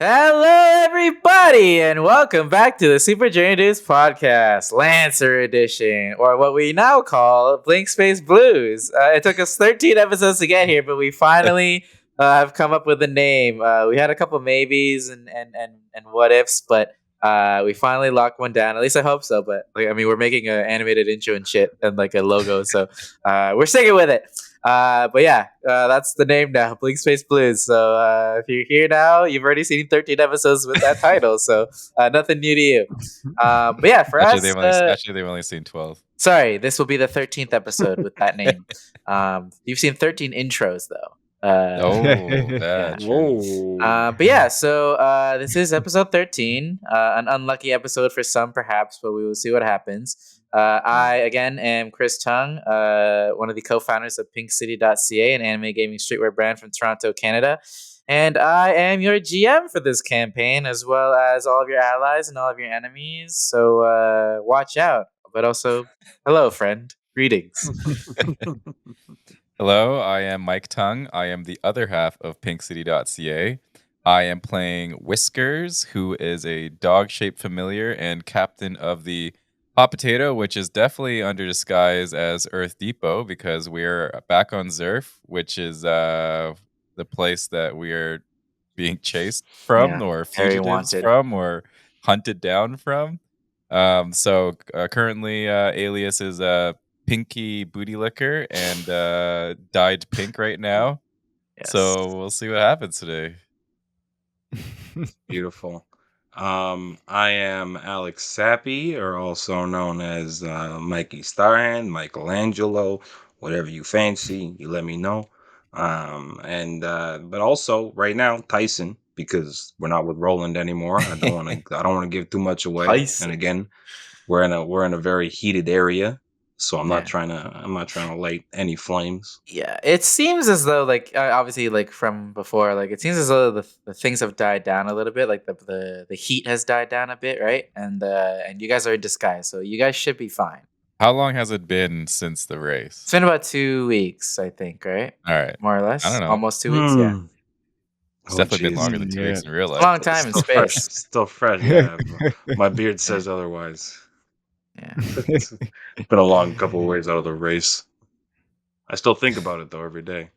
Hello, everybody, and welcome back to the Super Journey Dudes podcast, Lancer Edition, or what we now call Blink Space Blues. It took us 13 episodes to get here, but we finally have come up with a name. We had a couple maybes and what ifs, but we finally locked one down. At least I hope so. But we're making an animated intro and shit and like a logo, so we're sticking with it. But yeah, that's the name now, Blink Space Blues. So if you're here now, you've already seen 13 episodes with that title, so nothing new to you. But yeah, for Actually, us, they've only seen 12. sorry, this will be the 13th episode with that name. You've seen 13 intros though. That's true. But yeah, so this is episode 13, an unlucky episode for some, perhaps, but we will see what happens. I, again, am Chris Tung, one of the co-founders of PinkCity.ca, an anime gaming streetwear brand from Toronto, Canada. And I am your GM for this campaign, as well as all of your allies and all of your enemies. So watch out. But also, hello, friend. Greetings. Hello, I am Mike Tung. I am the other half of PinkCity.ca. I am playing Whiskers, who is a dog-shaped familiar and captain of the Hot Potato, which is definitely under disguise as Earth Depot because we're back on Zerf, which is the place that we are being chased from, or fugitives from, or hunted down from. So currently, alias is Pinky Booty Liquor and dyed pink right now. Yes. So we'll see what happens today. Beautiful. I am Alex Sappy, or also known as Mikey Starhand, Michelangelo, whatever you fancy, you let me know. But also right now Tyson, because we're not with Roland anymore. I don't want to give too much away. Tyson. And again, we're in a very heated area. So I'm not trying to light any flames. Yeah, it seems as though, like, obviously, like from before, like it seems as though the things have died down a little bit. Like the heat has died down a bit, right? And you guys are in disguise, so you guys should be fine. How long has it been since the race? It's been about 2 weeks, I think, right? All right, more or less. I don't know, almost 2 weeks. Yeah, it's definitely been longer than 2 weeks in real life. It's a long time in space. Still fresh. Yeah, my beard says otherwise. Yeah, it's been a long couple of ways out of the race. I still think about it though every day.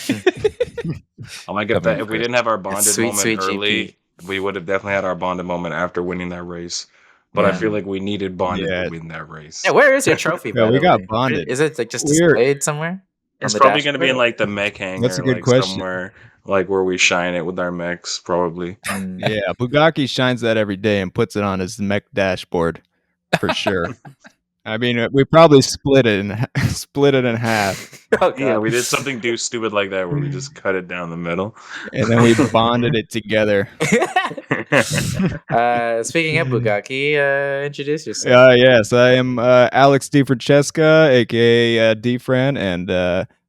I might get that. If we didn't have our bonded moment early, we would have definitely had our bonded moment after winning that race. But I feel like we needed bonded to win that race. Yeah, where is your trophy? Yeah, we got bonded. Is it like just displayed somewhere? It's probably going to be in like the mech hangar. That's a good question. Somewhere like where we shine it with our mechs, probably. Yeah, Bugaki shines that every day and puts it on his mech dashboard for sure. I mean, we probably split it in half. Oh, yeah, we did something stupid like that where we just cut it down the middle, and then we bonded it together. Speaking of Bugaki, introduce yourself. Yes, I am Alex DiFrancesca, aka DFran, and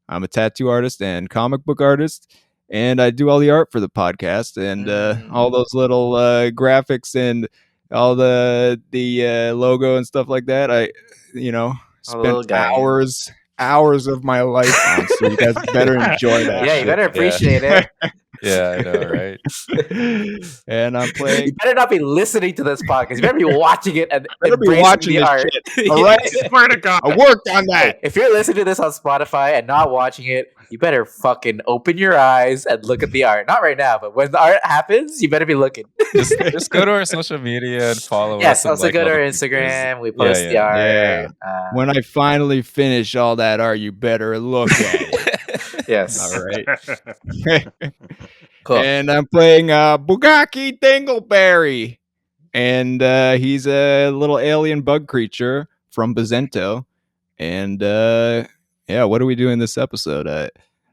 I'm a tattoo artist and comic book artist, and I do all the art for the podcast and all those little graphics and all the logo and stuff like that. I spent hours of my life on, so you guys better enjoy that. Yeah, you better appreciate it. Yeah, I know, right? And I'm playing. You better not be listening to this podcast. You better be watching it and better be watching the art. Shit. All right, I swear to God, I worked on that. If you're listening to this on Spotify and not watching it, you better fucking open your eyes and look at the art. Not right now, but when the art happens, you better be looking. just go to our social media and follow us. Yes, also go to our Instagram. We post the art. Yeah. When I finally finish all that art, you better look at it. Yes. All right. Cool. And I'm playing Bugaki Dingleberry. And he's a little alien bug creature from Bazento. And what do we do in this episode?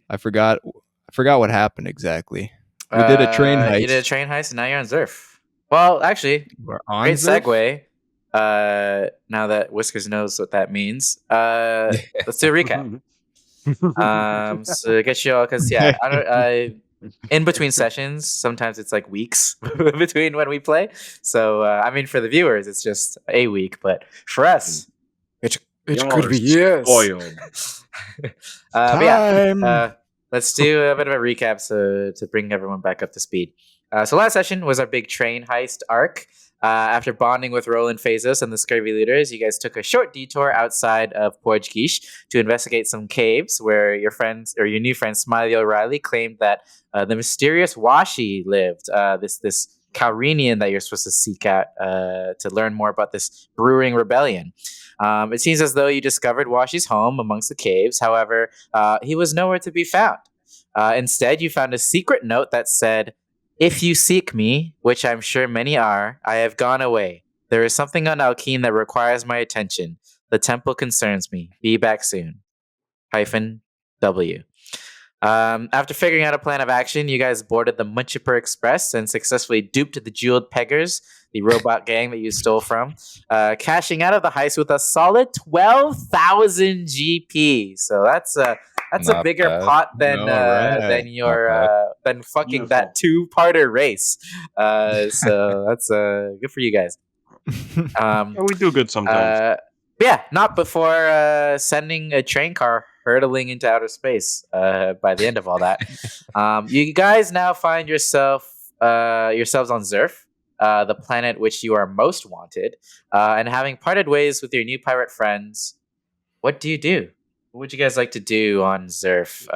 I forgot what happened exactly. We did a train heist. You did a train heist and now you're on Zerf. Well, actually, we're on great Zerf? segue. Now that Whiskers knows what that means, let's do a recap. So I guess you all, because in between sessions, sometimes it's like weeks between when we play. So I mean, for the viewers, it's just a week, but for us, it could be years. Spoiled. let's do a bit of a recap to bring everyone back up to speed. So last session was our big train heist arc. After bonding with Roland Phazos and the Scurvy Looters, you guys took a short detour outside of Portgeesh to investigate some caves where your new friend Smiley O'Reilly claimed that the mysterious Washi lived. This Calrenian that you're supposed to seek out to learn more about this brewing rebellion. It seems as though you discovered Washi's home amongst the caves. However, he was nowhere to be found. Instead, you found a secret note that said, "If you seek me, which I'm sure many are, I have gone away. There is something on Alkene that requires my attention. The temple concerns me. Be back soon. -W." After figuring out a plan of action, you guys boarded the Munchipur Express and successfully duped the Jeweled Peggers, the robot gang that you stole from, cashing out of the heist with a solid 12,000 GP. So that's a Not bigger bad. pot than Alright. than fucking Beautiful. that 2-parter race. So that's good for you guys. Yeah, we do good sometimes. Yeah, not before sending a train car hurtling into outer space by the end of all that. You guys now find yourselves on Zerf, the planet which you are most wanted, and having parted ways with your new pirate friends, what do you do? What would you guys like to do on Zerf?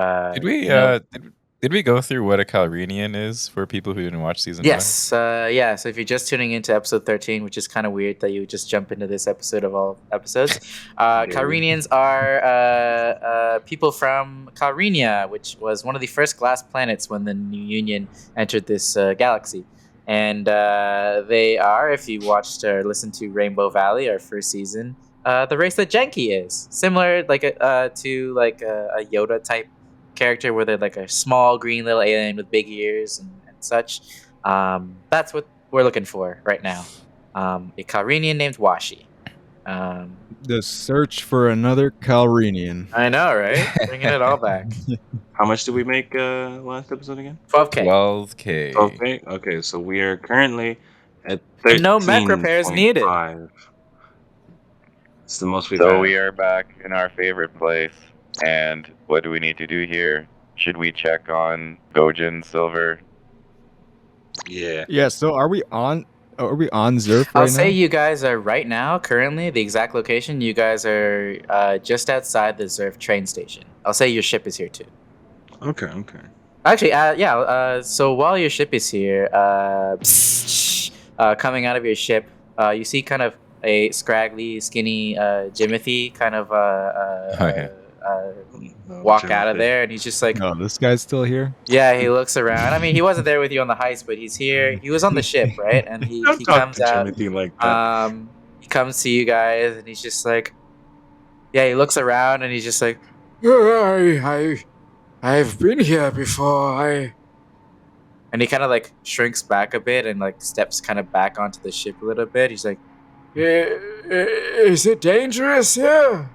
Did we go through what a Calrenian is for people who didn't watch season Yes, yeah. So if you're just tuning into episode 13, which is kind of weird that you would just jump into this episode of all episodes, Calrenians are people from Calrenia, which was one of the first glass planets when the New Union entered this galaxy. And they are, if you watched or listened to Rainbow Valley, our first season, the race that Genki is. Similar to a Yoda type character where they're like a small green little alien with big ears and such. That's what we're looking for right now. A Calrenian named Washi. The search for another Calrenian. I know, right? Bringing it all back. How much did we make last episode again? 12K. 12K. Okay. Okay, so we are currently at 13. No mech repairs needed. It's the most we've So had. we are back in our favorite place. And what do we need to do here? Should we check on Gojin Silver? Yeah. Yeah, so are we on Zerf right I'll now? say you guys are right now, currently, the exact location. You guys are just outside the Zerf train station. I'll say your ship is here too. Okay. Okay. Actually, yeah. So while your ship is here, coming out of your ship, you see kind of a scraggly, skinny Jimothy kind of walk out of there, and he's just like, No, this guy's still here. yeah, he looks around. I mean, he wasn't there with you on the heist, but he's here. He was on the ship, right? And he Don't talk comes to out. Timothy like that. He comes to you guys, and he's just like, yeah, he looks around, and he's just like, I've been here before. And he kind of like shrinks back a bit and like steps kind of back onto the ship a little bit. He's like, is it dangerous here?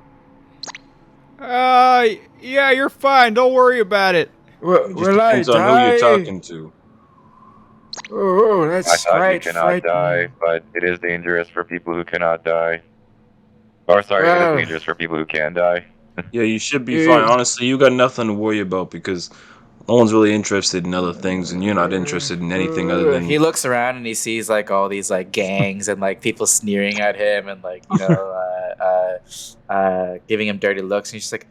Yeah, you're fine. Don't worry about it. It just depends on who you're talking to. Oh, I that's thought you right. cannot die, but it is dangerous for people who cannot die. Or sorry, it Well- is dangerous for people who can die. Yeah, you should be fine. Honestly, you got nothing to worry about because no one's really interested in other things, and you're not interested in anything other than. He looks around and he sees like all these like gangs and like people sneering at him and like giving him dirty looks, and he's just like,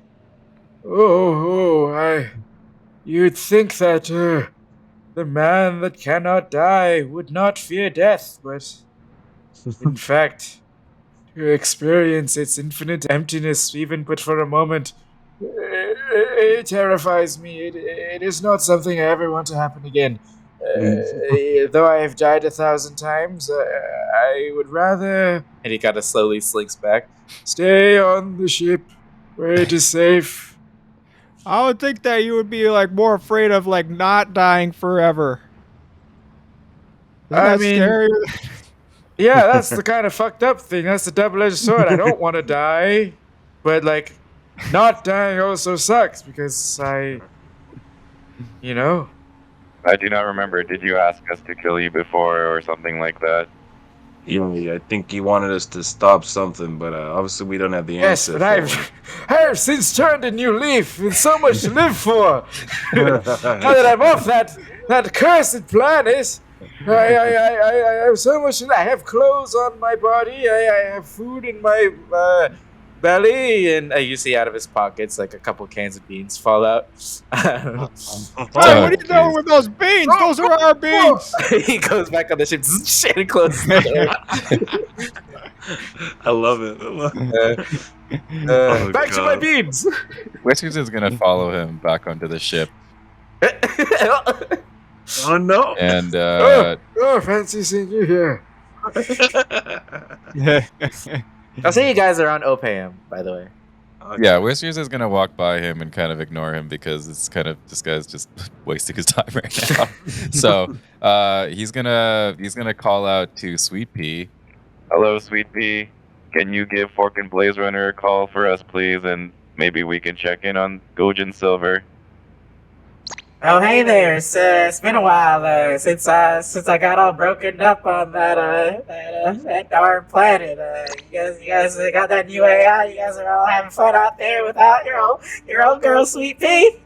you'd think that the man that cannot die would not fear death, but in fact, to experience its infinite emptiness, even but for a moment, it terrifies me. It is not something I ever want to happen again. Though I have died 1,000 times, I would rather. And he kind of slowly slinks back. Stay on the ship where it is safe. I would think that you would be like more afraid of like not dying forever. Isn't I that mean- scarier? Yeah, that's the kind of fucked up thing. That's the double-edged sword. I don't want to die, but like, not dying also sucks because I. I do not remember. Did you ask us to kill you before or something like that? Yeah, I think he wanted us to stop something, but obviously we don't have the Yes, answer. but I've since turned a new leaf with so much to live for. Now that I'm off that cursed planet, I have so much. I have clothes on my body. I have food in my belly, and you see out of his pockets like a couple cans of beans fall out. Hey, what are you doing with those beans? Those are our beans. He goes back on the ship and closes the door. I love it. Oh, back to my God. beans. Whiskers is gonna follow him back onto the ship, Oh no! and Oh, fancy seeing you here. I'll say you guys are on Opam, by the way. yeah, Whiskers is gonna walk by him and kind of ignore him because it's kind of this guy's just wasting his time right now. So he's gonna call out to Sweet Pea. Hello, Sweet Pea. Can you give Fork and Blaze Runner a call for us, please? And maybe we can check in on Gojin Silver. Oh, hey there. It's been a while since I got all broken up on that darn planet. You guys got that new AI. You guys are all having fun out there without your old girl, Sweet Pea.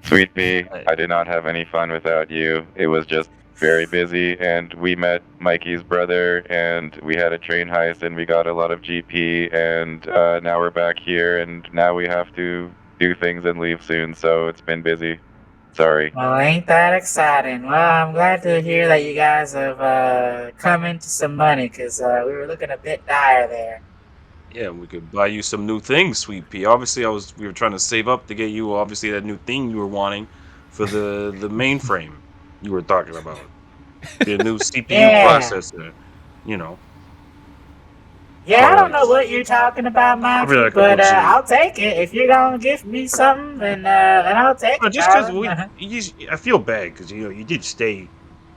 Sweet Pea, I did not have any fun without you. It was just very busy, and we met Mikey's brother, and we had a train heist, and we got a lot of GP, and now we're back here, and now we have to do things and leave soon, so it's been busy. Sorry. Well, ain't that exciting? Well, I'm glad to hear that you guys have come into some money, because we were looking a bit dire there. Yeah, we could buy you some new things, Sweet Pea. Obviously, we were trying to save up to get you obviously that new thing you were wanting for the mainframe you were talking about. The new CPU processor, you know. Yeah, I don't know what you're talking about, Mikey, like but what you- I'll take it. If you're gonna give me something, then I'll take it. Just because darling. I feel bad because you did stay.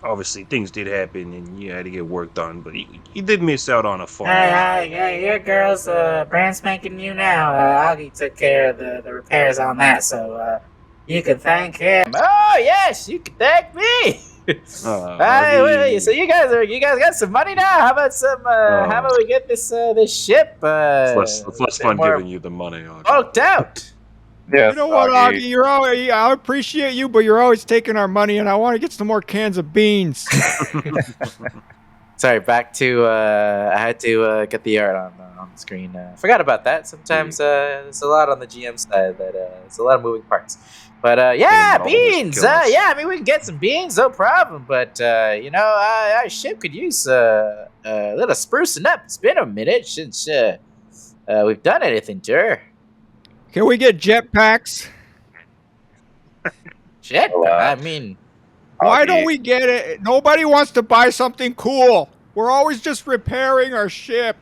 Obviously, things did happen and you had to get work done, but you did miss out on a fun. Hey, your girl's brand spanking new now. Augie took care of the repairs on that, so you can thank him. Oh yes, you can thank me. Hey, so you guys got some money now? How about how about we get this ship? It's less fun giving you the money. Bulked out. Yes, You know what, Augie? I appreciate you, but you're always taking our money, and I want to get some more cans of beans. Sorry, back to I had to get the art on the screen. Forgot about that. Sometimes there's a lot on the GM side that it's a lot of moving parts. But yeah, beans. Yeah, I mean we can get some beans, no problem. But our ship could use a little sprucing up. It's been a minute since we've done anything to her. Can we get jetpacks? Shit, Well, I mean, Why don't we get it? Nobody wants to buy something cool. We're always just repairing our ship.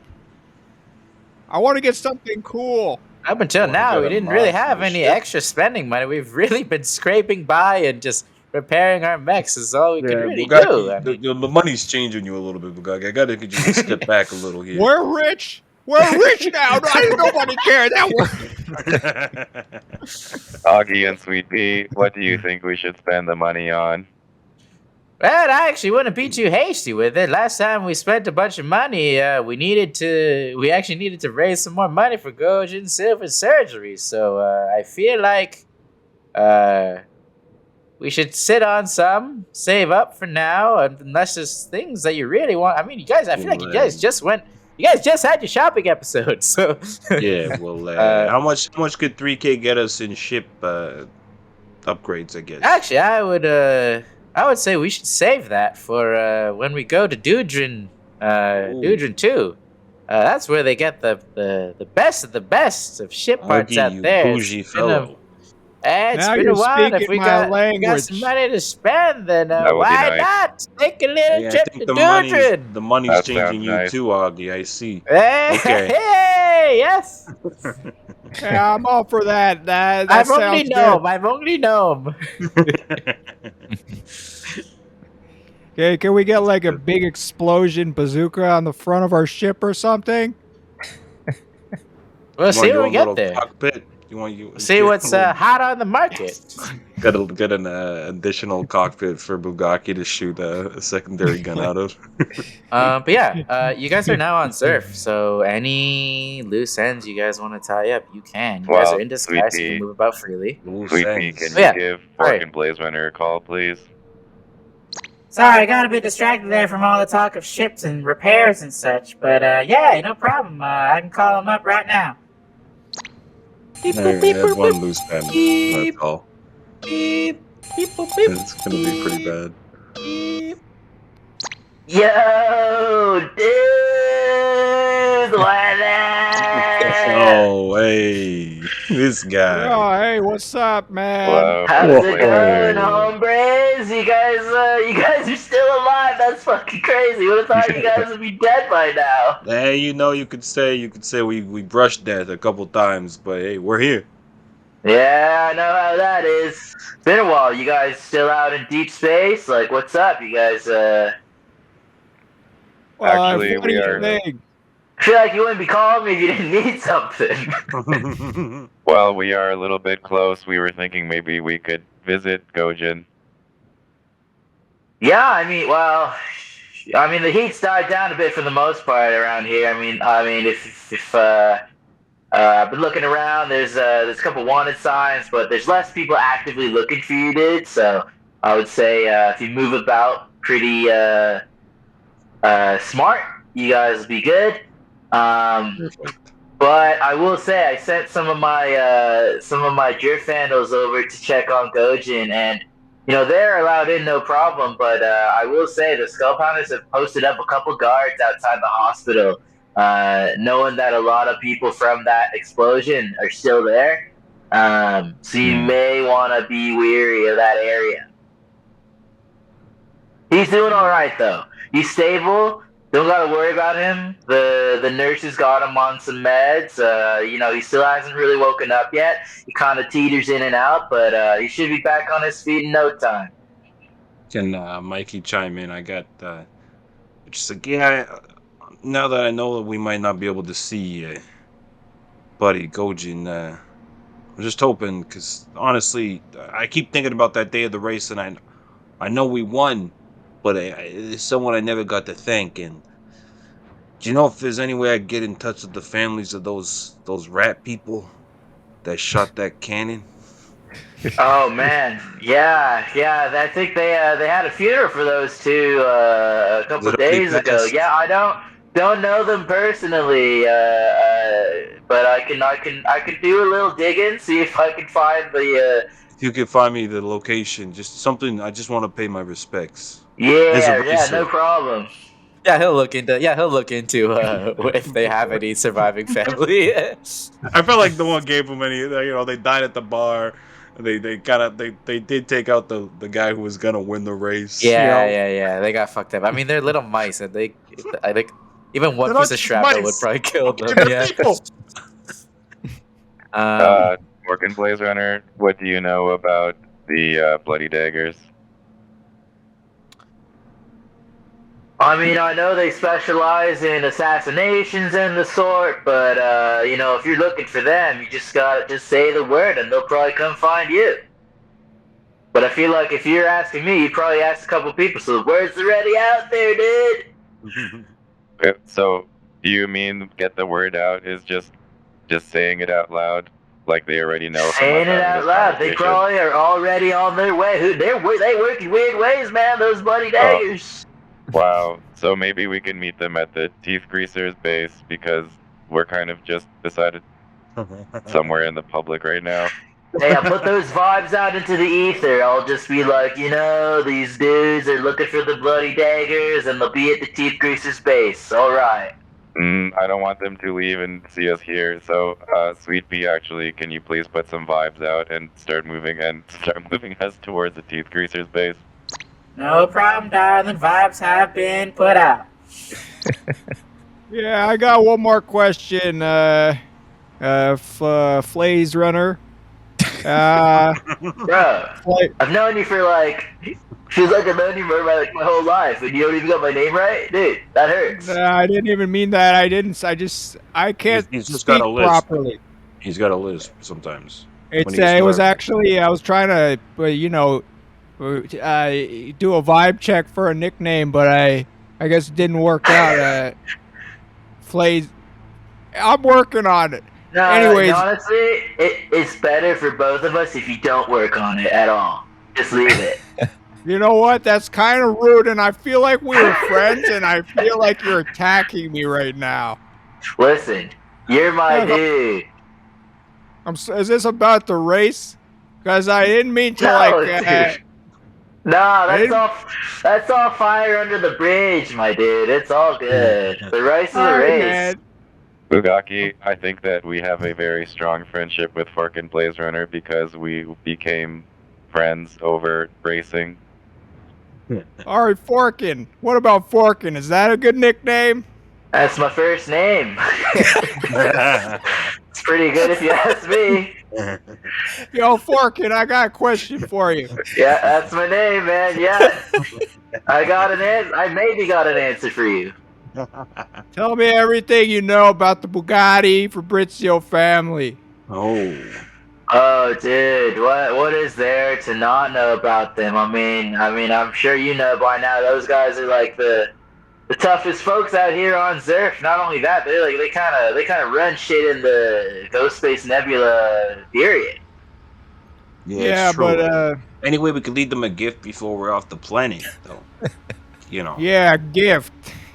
I want to get something cool. up until Wanna now, get we a didn't really mod for have the any ship? extra spending money. We've really been scraping by and just repairing our mechs is all we could really do. I mean, the money's changing you a little bit, Bugatti. I gotta get you to step back a little here. We're rich. We're rich now. Nobody cares. Augie and Sweet Pea, what do you think we should spend the money on? well, I actually wouldn't be too hasty with it. Last time we spent a bunch of money, we actually needed to raise some more money for Gojin Silver surgery. So I feel like we should sit on some, save up for now, unless there's things that you really want. I mean, you guys, I feel like you guys just had your shopping episode, so Yeah, well, how much could 3K get us in ship upgrades? I guess. Actually, I would say we should save that for when we go to Dudrin, Dudrin 2. That's where they get the best of the best of ship parts Augie, out you there. bougie fellow. It's Now been a you're while. If speaking we my got language. some money to spend, then That would be why nice. not take a little Yeah, I trip think to the Dudrin? money's That changing sounds you nice. too, Augie. I see. Hey, Okay. hey, yes. Yeah, I'm all for that. That I'm sounds only good. gnome. I'm only gnome. Okay, can we get like a big explosion bazooka on the front of our ship or something? We'll Want see your when we own get little there. cockpit? you See what's hot on the market. gotta get an additional cockpit for Bugaki to shoot a secondary gun out of. But yeah, you guys are now on Surf, so any loose ends you guys want to tie up, you can. You guys Well, are in disguise, you Sweet can Pea. move about freely. Sweet Pea, can you Yeah. give Alright. Fork and Blaze Runner a call, please? Sorry, I got a bit distracted there from all the talk of ships and repairs and such. But yeah, no problem. I can call him up right now. I have one loose end. That's all. It's gonna be pretty bad. Yo, dude, what Oh, hey, this guy. Oh, hey, what's up, man? Hello. How's it Whoa. going, hombres? You guys are still alive. That's fucking crazy. Would have thought you guys would be dead by now. Hey, you could say we brushed death a couple times, but hey, we're here. Yeah, I know how that is. It's been a while. You guys still out in deep space? Like, what's up? You guys, Well, Actually, what do we you are- think? I feel like you wouldn't be calling me if you didn't need something. Well, we are a little bit close. We were thinking maybe we could visit Gojin. Yeah, I mean, the heat's died down a bit for the most part around here. I mean, if I've been looking around, there's a couple wanted signs, but there's less people actively looking for you, dude. So I would say if you move about pretty smart, you guys will be good. But I will say I sent some of my Jerfandals over to check on Gojin, and they're allowed in no problem. But I will say the Skullpounders have posted up a couple guards outside the hospital, knowing that a lot of people from that explosion are still there. So you may want to be weary of that area. He's doing all right though. He's stable. Don't gotta worry about him. The nurses got him on some meds. He still hasn't really woken up yet. He kind of teeters in and out, but he should be back on his feet in no time. Can Mikey chime in? I got just like, yeah. Now that I know that we might not be able to see buddy Gojin, I'm just hoping, because honestly, I keep thinking about that day of the race, and I know we won, but it's someone I never got to thank. And do you know if there's any way I get in touch with the families of those rat people that shot that cannon? Oh man, yeah. I think they had a funeral for those two a couple of days ago. Yeah, I don't know them personally, but I can do a little digging, see if I can find the. If you could find me the location, just something. I just want to pay my respects. Yeah, no problem. Yeah, he'll look into if they have any surviving family. I felt like no one gave them any. They died at the bar. They did take out the guy who was gonna win the race. Yeah. They got fucked up. I mean, they're little mice, and I think even one piece of shrapnel would probably kill them. Yeah. Fork and Blaze Runner, what do you know about the Bloody Daggers? I mean, I know they specialize in assassinations and the sort, but if you're looking for them, you just gotta say the word, and they'll probably come find you. But I feel like if you're asking me, you probably asked a couple people, so the word's already out there, dude. So, do you mean get the word out is just saying it out loud, like they already know? Saying it out loud, they probably are already on their way. They work in weird ways, man. Those Bloody Daggers. Wow. So maybe we can meet them at the Teeth Greasers base, because we're kind of just decided somewhere in the public right now. Hey, I'll put those vibes out into the ether. I'll just be like, these dudes are looking for the Bloody Daggers, and they'll be at the Teeth Greasers base. All right. I don't want them to leave and see us here. So, Sweet Pea, actually, can you please put some vibes out and start moving us towards the Teeth Greasers base? No problem, darling. Vibes have been put out. Yeah, I got one more question. Flays Runner. Bro, I've known you for feels like I've known you for my whole life, and you don't even got my name right? Dude, that hurts. I didn't even mean that. I can't He's just speak got a list. properly. He's got a lisp sometimes. It was actually I was trying to, do a vibe check for a nickname, but I guess it didn't work out. Flays, I'm working on it. No, Anyways, honestly, it's better for both of us if you don't work on it at all. Just leave it. You know what? That's kind of rude, and I feel like we were friends, and I feel like you're attacking me right now. Listen, you're my dude. Is this about the race? Because I didn't mean to that's all fire under the bridge, my dude. It's all good. The race is a race. Man. Bugaki, I think that we have a very strong friendship with Fork and Blaze Runner because we became friends over racing. All right, Forkin. What about Forkin? Is that a good nickname? That's my first name. It's pretty good if you ask me. Yo, Forkin, I got a question for you. Yeah, that's my name, man. Yeah. I maybe got an answer for you. Tell me everything you know about the Bugatti Fabrizio family. Oh, dude, what is there to not know about them? I mean, I'm sure you know by now. Those guys are like the toughest folks out here on Zerf. Not only that, they kind of run shit in the Ghost Space Nebula period. Yeah, but anyway, we could leave them a gift before we're off the planet, though. Yeah, a gift,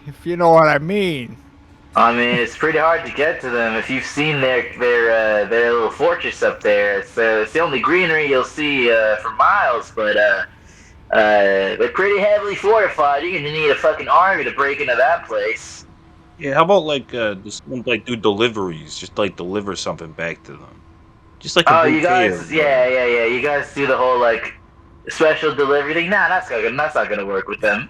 if you know what I mean. I mean, it's pretty hard to get to them. If you've seen their little fortress up there, it's the only greenery you'll see for miles. But they're pretty heavily fortified. You're gonna need a fucking army to break into that place. Yeah, how about just do deliveries? Just deliver something back to them. Just like a you guys, yeah. You guys do the whole special delivery thing. Nah, that's not gonna work with them.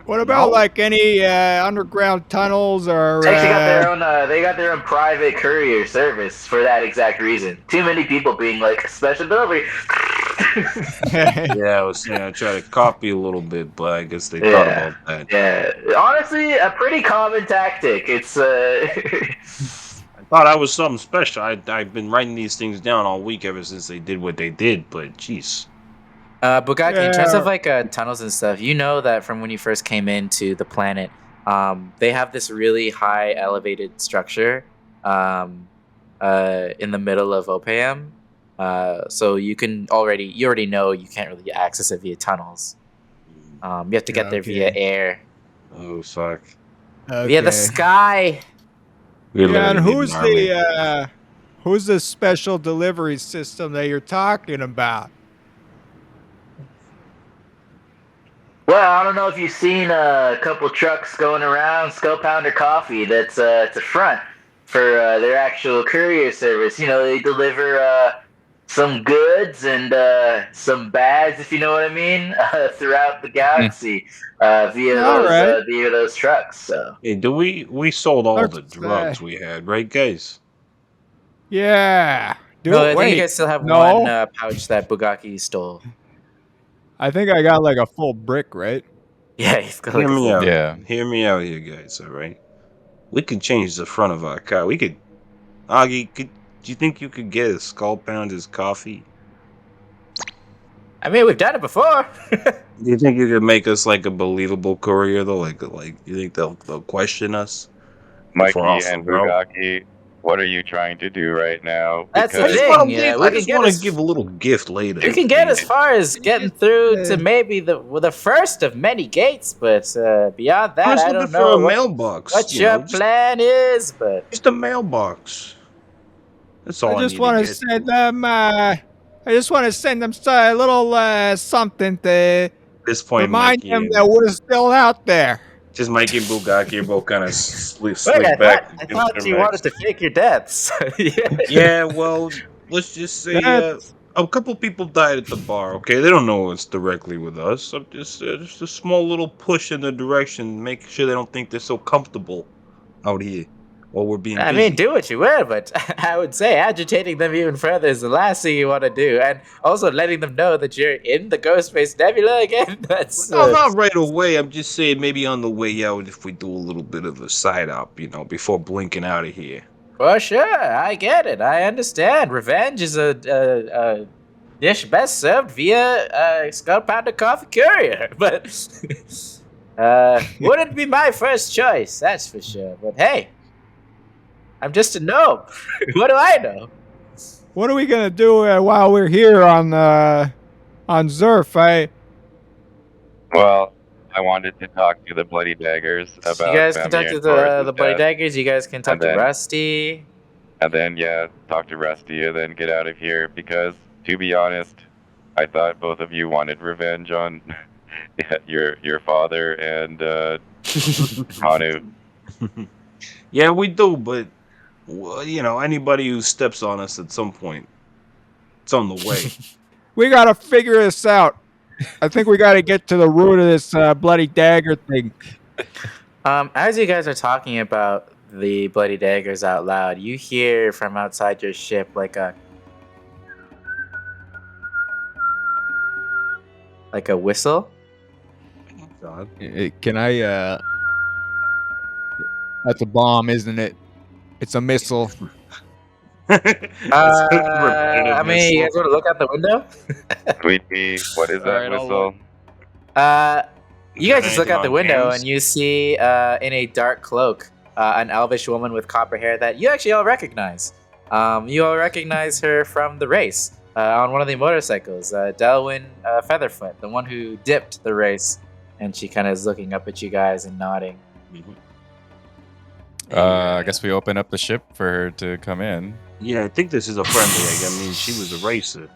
What about any underground tunnels or? They actually got their own private courier service for that exact reason. Too many people being special delivery. Yeah, I was try to copy a little bit, but I guess they thought about that. Yeah, honestly, a pretty common tactic. It's I thought I was something special. I've been writing these things down all week ever since they did what they did, but jeez. Bugaki, in terms of tunnels and stuff, you know that from when you first came into the planet, they have this really high elevated structure in the middle of Opam. So you already know you can't really access it via tunnels. You have to get there via air. Oh fuck! Via the sky. And who's the special delivery system that you're talking about? Well, I don't know if you've seen a couple trucks going around Skull Pounder Coffee. That's at the front for their actual courier service. They deliver some goods and some bags, if you know what I mean, throughout the galaxy via those trucks. So, hey, we sold all the drugs we had, right, guys? Yeah. I think you guys still have one pouch that Bugaki stole. I think I got a full brick, right? Yeah, he's got Hear me out. Yeah. Hear me out here, guys, all right? We could change the front of our car. We could... Augie, do you think you could get a Skull Pounder's coffee? I mean, we've done it before. Do you think you could make us a believable courier, though? You think they'll question us? Mikey and Bugaki, what are you trying to do right now? That's the thing. I just want to give a little gift later. You can get as far as getting through to maybe the first of many gates, but beyond that, I don't know for a mailbox. What your plan is, but just a mailbox. That's all. I just want to send them. I just want to send them a little something to this point, remind Mikey them that we're still out there. Just Mikey and Bugaki are both kind of slip back. I thought you wanted to fake your deaths. Yeah, well, let's just say a couple people died at the bar. Okay, they don't know it's directly with us. So just a small little push in the direction, make sure they don't think they're so comfortable out here while we're being. I mean, do what you will, but I would say agitating them even further is the last thing you want to do, and also letting them know that you're in the Ghost Space Nebula again. That's no, not right away. I'm just saying maybe on the way out if we do a little bit of a side up, before blinking out of here. For sure, I get it. I understand. Revenge is a dish best served via Skull Pounder Coffee Courier, but wouldn't be my first choice, that's for sure. But hey, I'm just a gnome. What do I know? What are we gonna do while we're here on Zerf? Well, I wanted to talk to the Bloody Daggers about. You guys can talk Vamir to and Taurus's the Bloody death, Daggers. You guys can talk And to then- Rusty. and then talk to Rusty, and then get out of here. Because to be honest, I thought both of you wanted revenge on your father and Hanu. Yeah, we do, but anybody who steps on us at some point, it's on the way. We gotta figure this out. I think we gotta get to the root of this bloody dagger thing. As you guys are talking about the Bloody Daggers out loud, you hear from outside your ship like a whistle. God. Can I? That's a bomb, isn't it? It's a missile. I mean, you guys want to look out the window? Sweetie, what is that Alright, I'll whistle? You guys just look out the On window cams? and you see, in a dark cloak, an elvish woman with copper hair that you actually all recognize. You all recognize her from the race on one of the motorcycles, Delwyn Featherfoot, the one who dipped the race. And she kind of is looking up at you guys and nodding. I guess we open up the ship for her to come in. Yeah, I think this is a friendly egg. I mean, she was a racer.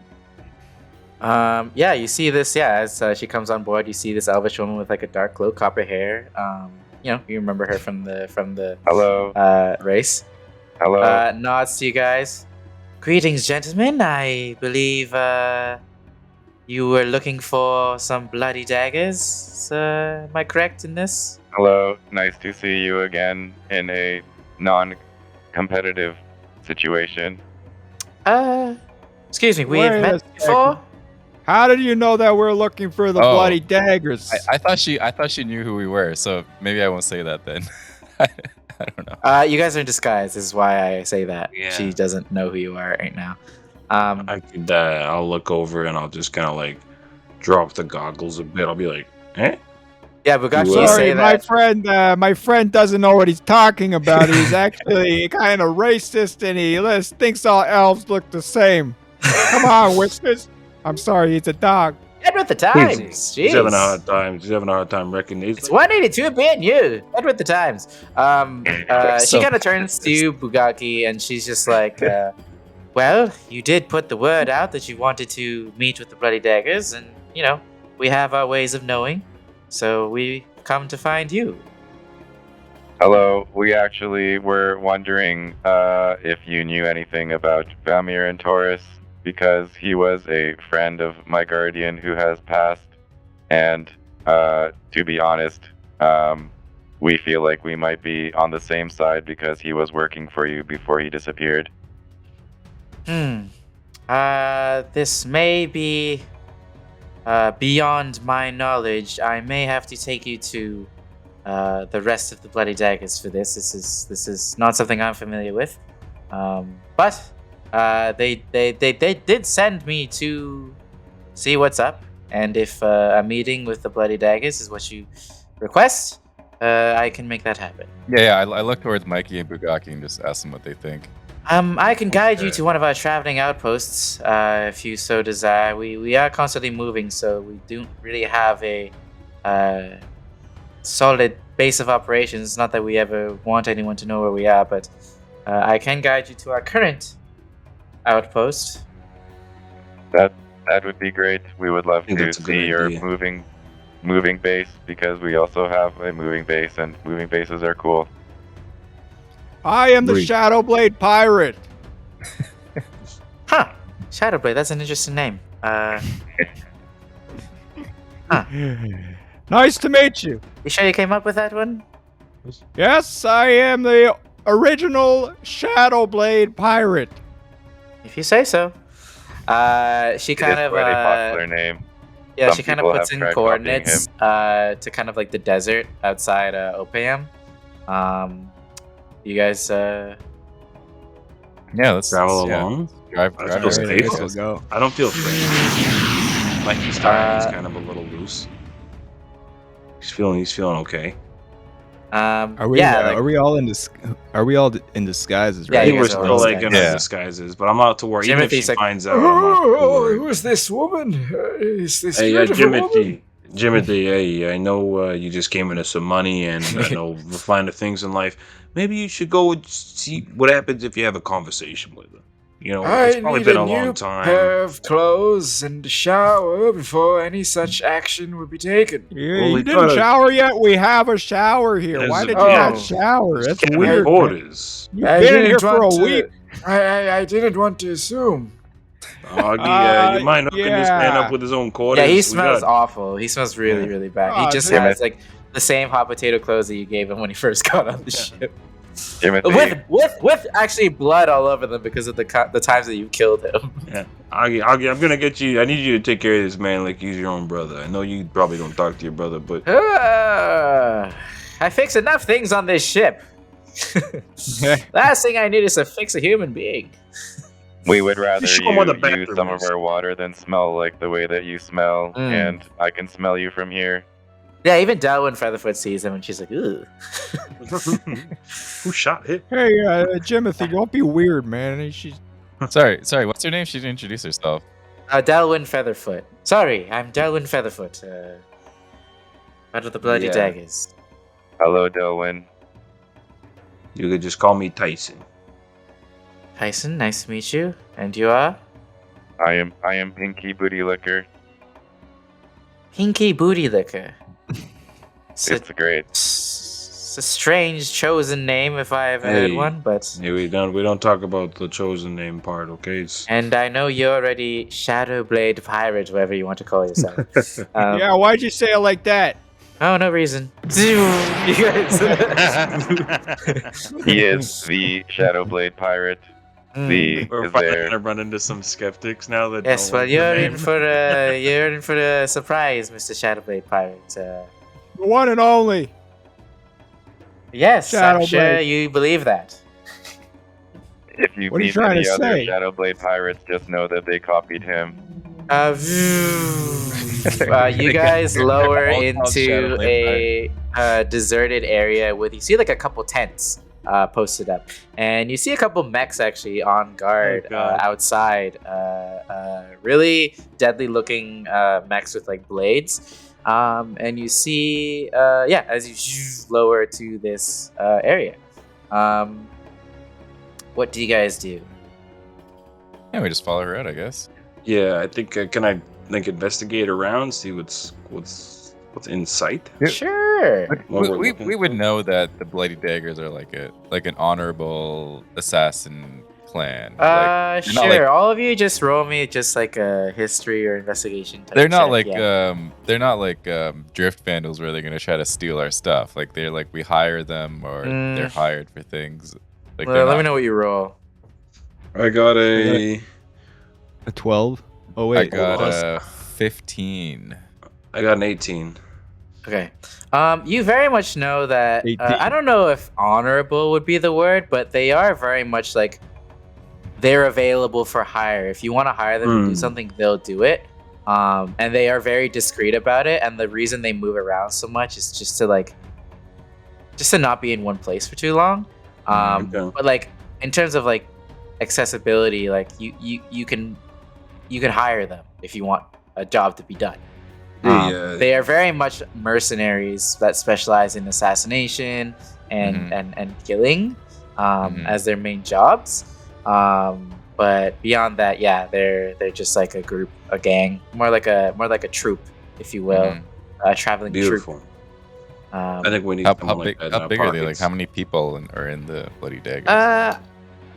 Yeah, you see this. Yeah, as she comes on board, you see this elvish woman with like a dark cloak, copper hair. You remember her from the Hello, race. hello. Nods to you guys. Greetings, gentlemen. I believe you were looking for some bloody daggers. Am I correct in this? Hello, nice to see you again in a non-competitive situation. Excuse me. We've Wait a met second. before. How did you know that we're looking for the Oh. bloody daggers? I thought she knew who we were, so maybe I won't say that then. I don't know. You guys are in disguise. This is why I say that. Yeah. She doesn't know who you are right now. I could. I'll look over and I'll just kind of like drop the goggles a bit. I'll be like, eh? Yeah, Bugaki, you Sorry, say Sorry, that. my friend doesn't know what he's talking about. He's actually kind of racist, and he thinks all elves look the same. Come on, Whiskers. I'm sorry, it's a dog. Get with the times. He's having a Jeez. hard time. He's having a hard time recognizing. It's 182 being you. Get with the times. She So- kind of turns to Bugaki and she's just like, well, you did put the word out that you wanted to meet with the Bloody Daggers, and, we have our ways of knowing, so we come to find you. Hello, we actually were wondering if you knew anything about Vamir and Taurus, because he was a friend of my guardian who has passed, and to be honest, we feel like we might be on the same side because he was working for you before he disappeared. This may be beyond my knowledge. I may have to take you to the rest of the Bloody Daggers for this. This is not something I'm familiar with. But they did send me to see what's up, and if a meeting with the Bloody Daggers is what you request, I can make that happen. Yeah. I look towards Mikey and Bugaki and just ask them what they think. I can guide you to one of our traveling outposts, if you so desire. We are constantly moving, so we don't really have a solid base of operations. Not that we ever want anyone to know where we are, but I can guide you to our current outpost. That would be great. We would love think to that's a good see your idea. moving base, because we also have a moving base, and moving bases are cool. I am the Agreed. Shadowblade Pirate. Huh. Shadowblade, that's an interesting name. Nice to meet you. You sure you came up with that one? Yes, I am the original Shadowblade Pirate. If you say so. She It kind is of quite a popular name. yeah, Some she kind of people puts have in tried coordinates to kind of like the desert outside Opium. You guys Yeah, let's Travel yeah, along. drive. Let's drive go over safe. there. Let's go. I don't feel afraid. Mikey's tired. He's kind of a little loose. He's feeling okay. Are we? Yeah, like, are we all in Are we all in disguises? Yeah, I Right? you think we're guys are still all like in our Yeah. disguises, but I'm not to worry. Even if she Timothy's like, finds out, I'm not too worried. is this woman? Is this Hey, beautiful woman? Jimothy, hey, I know you just came into some money and I know refiner things in life. Maybe you should go and see what happens if you have a conversation with her. You know, I it's probably need been a a long new time. pair of clothes and a shower before any such action would be taken. Yeah, Well, you we didn't gotta- shower yet. We have a shower here. There's Why a- did you not Oh. shower? That's Cabin weird. man. quarters. You've I been in didn't here for a want to- week. I didn't want to assume. Augie, you mind hooking this man yeah. up with his own quarters? yeah, he We smells got- awful. He smells really, Yeah. really bad. He Oh, just damn has like the same hot potato clothes that you gave him when he first got on the ship, Timothy, with actually blood all over them because of the times that you killed him. Yeah. Augie, I'm gonna get you. I need you to take care of this man like he's your own brother. I know you probably don't talk to your brother, but I fix enough things on this ship. Last thing I need is to fix a human being. we would rather show you him where the use bathroom some of is. our water than smell like the way that you smell, and I can smell you from here. Yeah, even Delwyn Featherfoot sees him and she's like, "Ooh." who shot him? Hey, Jimothy, don't be weird, man. She's Sorry. What's her name? She didn't introduce herself. Delwyn Featherfoot. Sorry, I'm Delwyn Featherfoot. Out of the Bloody Yeah. Daggers. Hello, Delwyn. You could just call me Tyson. Tyson, nice to meet you. And you are? I am Pinky Booty Liquor. Pinky Booty Liquor. It's great. It's a strange chosen name if I ever Hey. heard one, but. Yeah, we don't talk about the chosen name part, okay? It's, And I know you're already Shadowblade Pirate, whatever you want to call yourself. yeah. Why'd you say it like that? Oh, no reason. You guys. He is the Shadowblade Pirate. The We're is probably there. gonna run into some skeptics now that. Yes, don't well, like your you're name. in for the surprise, Mr. Shadowblade Pirate. The one and only. Yes, I'm sure Shadowblade. you believe that. If you What are you meet trying any to other say? Shadowblade pirates, just know that they copied him. You guys lower All called into Shadowblade a deserted area with you see like a couple tents posted up, and you see a couple mechs actually on guard Oh, God. outside. Really deadly looking mechs with like blades. And you see, as you lower to this area. What do you guys do? Yeah, we just follow her out, I guess. Yeah, I think can I like investigate around, see what's in sight. Yeah. Sure. What we're We looking would for? know that the Bloody Daggers are like an honorable assassin clan. they're not Sure. like- All of you just roll me just like a history or investigation. Type They're not check, like yeah. drift vandals where they're gonna try to steal our stuff. Like they're like we hire them or Mm. they're hired for things. Like Well, they're let me not- know what you roll. I got a A 12. Oh I wait. got hold a 15. I got an 18. Okay. You very much know that 18. I don't know if honorable would be the word, but they are very much like they're available for hire. If you want to hire them to do Hmm. something, they'll do it. And they are very discreet about it. And the reason they move around so much is just to not be in one place for too long. Okay. But like in terms of like accessibility, like you can hire them if you want a job to be done. They are very much mercenaries that specialize in assassination and killing as their main jobs. But beyond that, yeah, they're just like a group, a gang, more like a troop, if you will, a traveling Beautiful. troop. I think we need How someone like that in how our big are they? Like pockets. how many people are in the Bloody Daggers?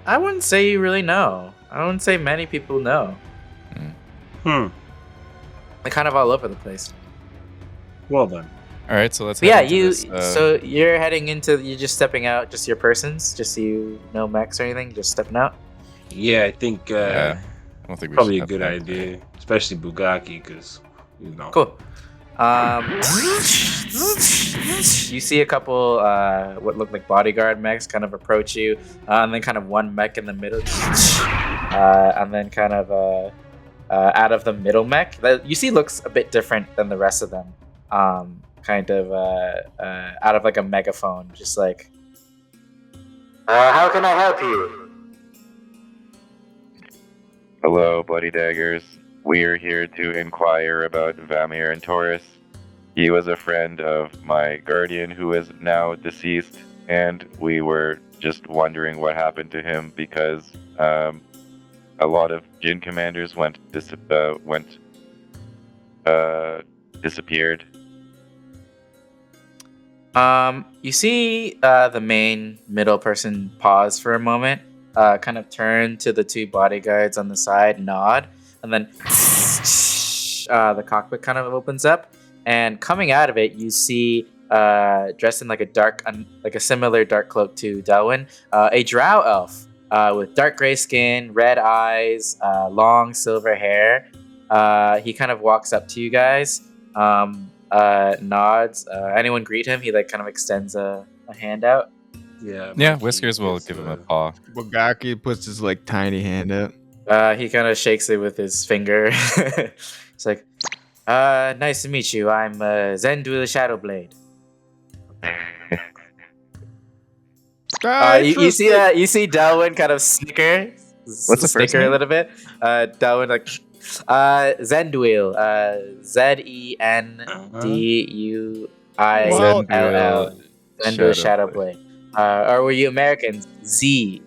I wouldn't say you really know. I wouldn't say many people know. Hmm. They're kind of all over the place. Well then. All right, so let's. But yeah, head into you. this, So you're heading into. You're just stepping out. Just your persons. Just so you know mechs or anything. Just stepping out. Yeah, I think yeah, I don't think we probably should a good have that. idea, especially Bugaki, because you know. Cool. You see a couple what look like bodyguard mechs kind of approach you, and then kind of one mech in the middle, and then kind of out of the middle mech that you see looks a bit different than the rest of them. Kind of out of like a megaphone, just like, how can I help you? Hello, Bloody Daggers. We are here to inquire about Vamir and Taurus. He was a friend of my guardian who is now deceased, and we were just wondering what happened to him because a lot of Jin commanders disappeared. You see the main middle person pause for a moment, kind of turn to the two bodyguards on the side, nod, and then the cockpit kind of opens up, and coming out of it, you see dressed in like a similar dark cloak to Delwyn, a drow elf with dark gray skin, red eyes, long silver hair. He kind of walks up to you guys. Nods. Anyone greet him? He like kind of extends a hand out. Yeah, Whiskers will give him a paw. Bogaki puts his like tiny hand out. He kind of shakes it with his finger. It's like, nice to meet you. I'm Zendwil Shadowblade. You see Delwyn kind of snicker. What's the first snicker name? a little bit? Delwyn like Zendwil. Zenduill. Zendwil Shadowblade. Or were you Americans? Zen.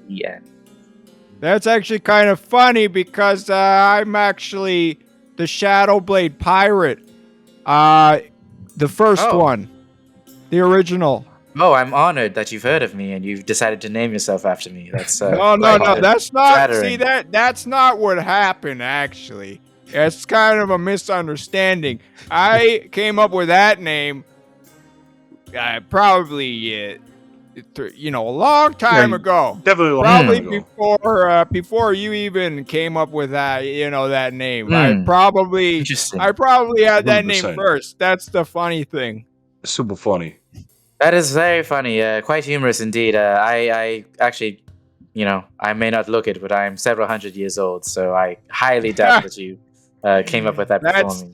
That's actually kind of funny because I'm actually the Shadowblade pirate. The first one. The original. Oh, I'm honored that you've heard of me and you've decided to name yourself after me. That's no, that's not. flattering. See that's not what happened. Actually, it's kind of a misunderstanding. I came up with that name, probably, a long time ago. Definitely a long Probably time ago. before you even came up with that, that name. Hmm. I probably Interesting. had that name 100%. first. That's the funny thing. Super funny. That is very funny. Quite humorous indeed. I actually, I may not look it, but I'm several hundred years old, so I highly doubt that you came up with that before me.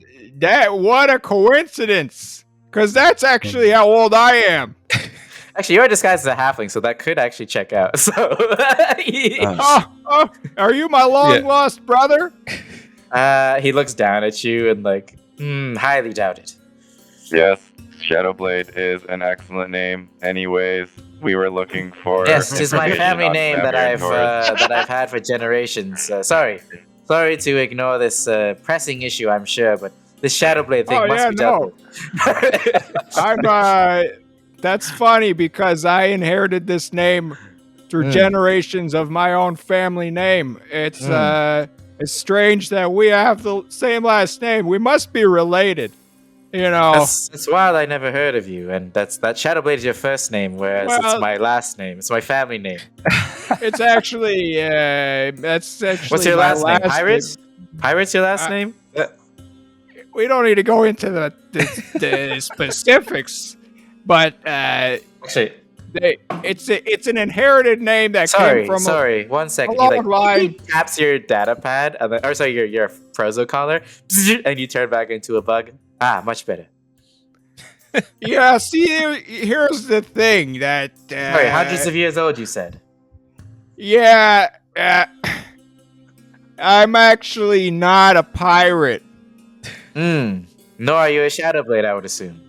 What a coincidence! Because that's actually how old I am. Actually, you're disguised as a halfling, so that could actually check out. So, Are you my long lost brother? he looks down at you and like, highly doubt it. Yes, Shadowblade is an excellent name. Anyways, we were looking for. Yes, it is my information family on name that Vamir and Taurus. I've had for generations. Sorry to ignore this pressing issue. I'm sure, but this Shadowblade thing must be dealt with. That's funny because I inherited this name through generations of my own family name. It's strange that we have the same last name. We must be related. It's wild. I never heard of you, and that Shadowblade is your first name, whereas it's my last name. It's my family name. It's actually that's actually. What's your my last name? Pirates? Pirates, your last name? We don't need to go into the specifics, but Actually, it's an inherited name that came from. One second. long line. He taps your data pad, and then, your Frozo collar, and you turn back into a bug. Much better. Yeah, see, here's the thing that. Sorry, hundreds of years old, you said. Yeah, I'm actually not a pirate. Nor are you a Shadowblade, I would assume.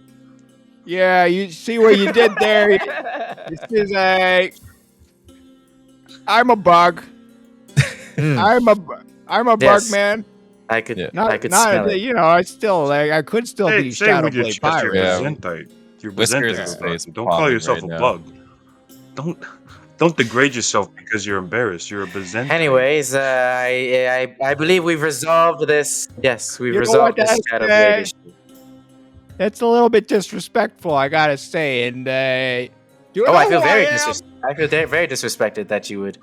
Yeah, you see what you did there. This is I'm a bug. I'm a bug man. I could Not, smell it. I still I could still be Say with your Shadowblade chest, pirate. you're Yeah. Byzantite. You're Whiskers Byzantite. is bro. face Don't call palming yourself right a now. bug. Don't degrade yourself because you're embarrassed. You're a Byzantite. Anyways, I believe we've resolved this. Yes, we've You know resolved what, this that's, Shadowblade issue. It's a little bit disrespectful, I gotta say. And I feel very disrespected that you would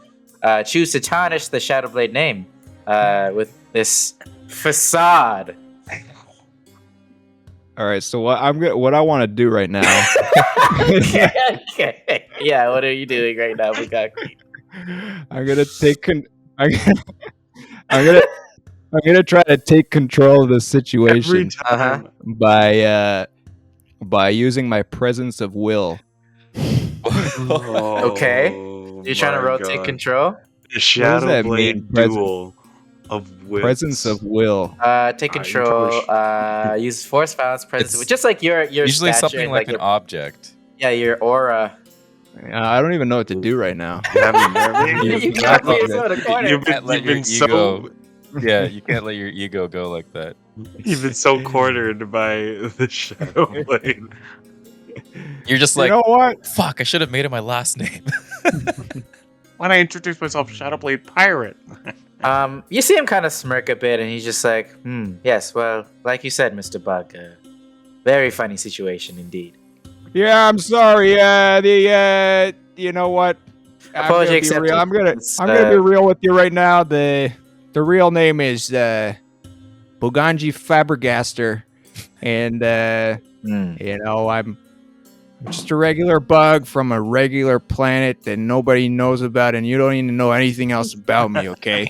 choose to tarnish the Shadowblade name with this facade. All right. So what I want to do right now. Okay. Yeah, what are you doing right now, Bugaki? I'm gonna take. I'm gonna try to take control of the situation Every time. by using my presence of will. Okay. You're trying to my rotate God. control? The that Shadow Blade mean, presence? duel of wits. Presence of will. Take you control. probably Use force balance presence, It's just like your Usually stature something and, like an your object. your aura. I don't even know what to do right now. You can't put yourself in a corner. You've Can't let been your so ego. Yeah, you can't let your ego go like that. you've been so cornered by the Shadow Blade. You're just You like, know what? fuck, I should have made it my last name. When I introduced myself, Shadow Blade Pirate. You see him kind of smirk a bit, and he's just like, yes, well, like you said, Mr. Bug, very funny situation indeed. Yeah, I'm sorry. You know what? Apology accepted. I'm gonna It's, be real with you right now. The real name is Buganji Fabergaster, and you know I'm just a regular bug from a regular planet that nobody knows about, and you don't even know anything else about me. Okay?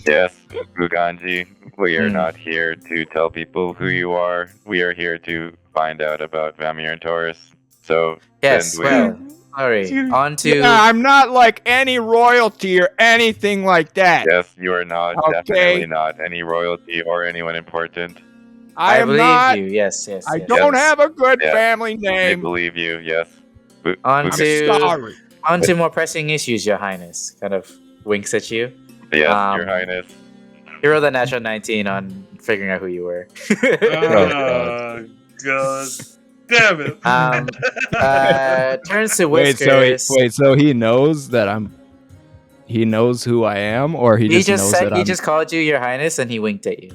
Yes, Buganji, we are not here to tell people who you are. We are here to find out about Vamir and Taurus. So, yes, well, sorry. On to... Yeah, I'm not like any royalty or anything like that. yes, you are not, Okay. definitely not any royalty or anyone important. I am believe not. you. Yes. I yes. don't have a good Yeah. family I name. believe you, yes. On I'm to... sorry. On to more pressing issues, Your Highness. Kind of winks at you. Yes, Um, Your Highness. You rolled a natural 19 on figuring out who you were. God damn it. Turns to Wait, Whiskers. so he knows that he knows who I am, or he just knows that he I'm just called you Your Highness, and he winked at you.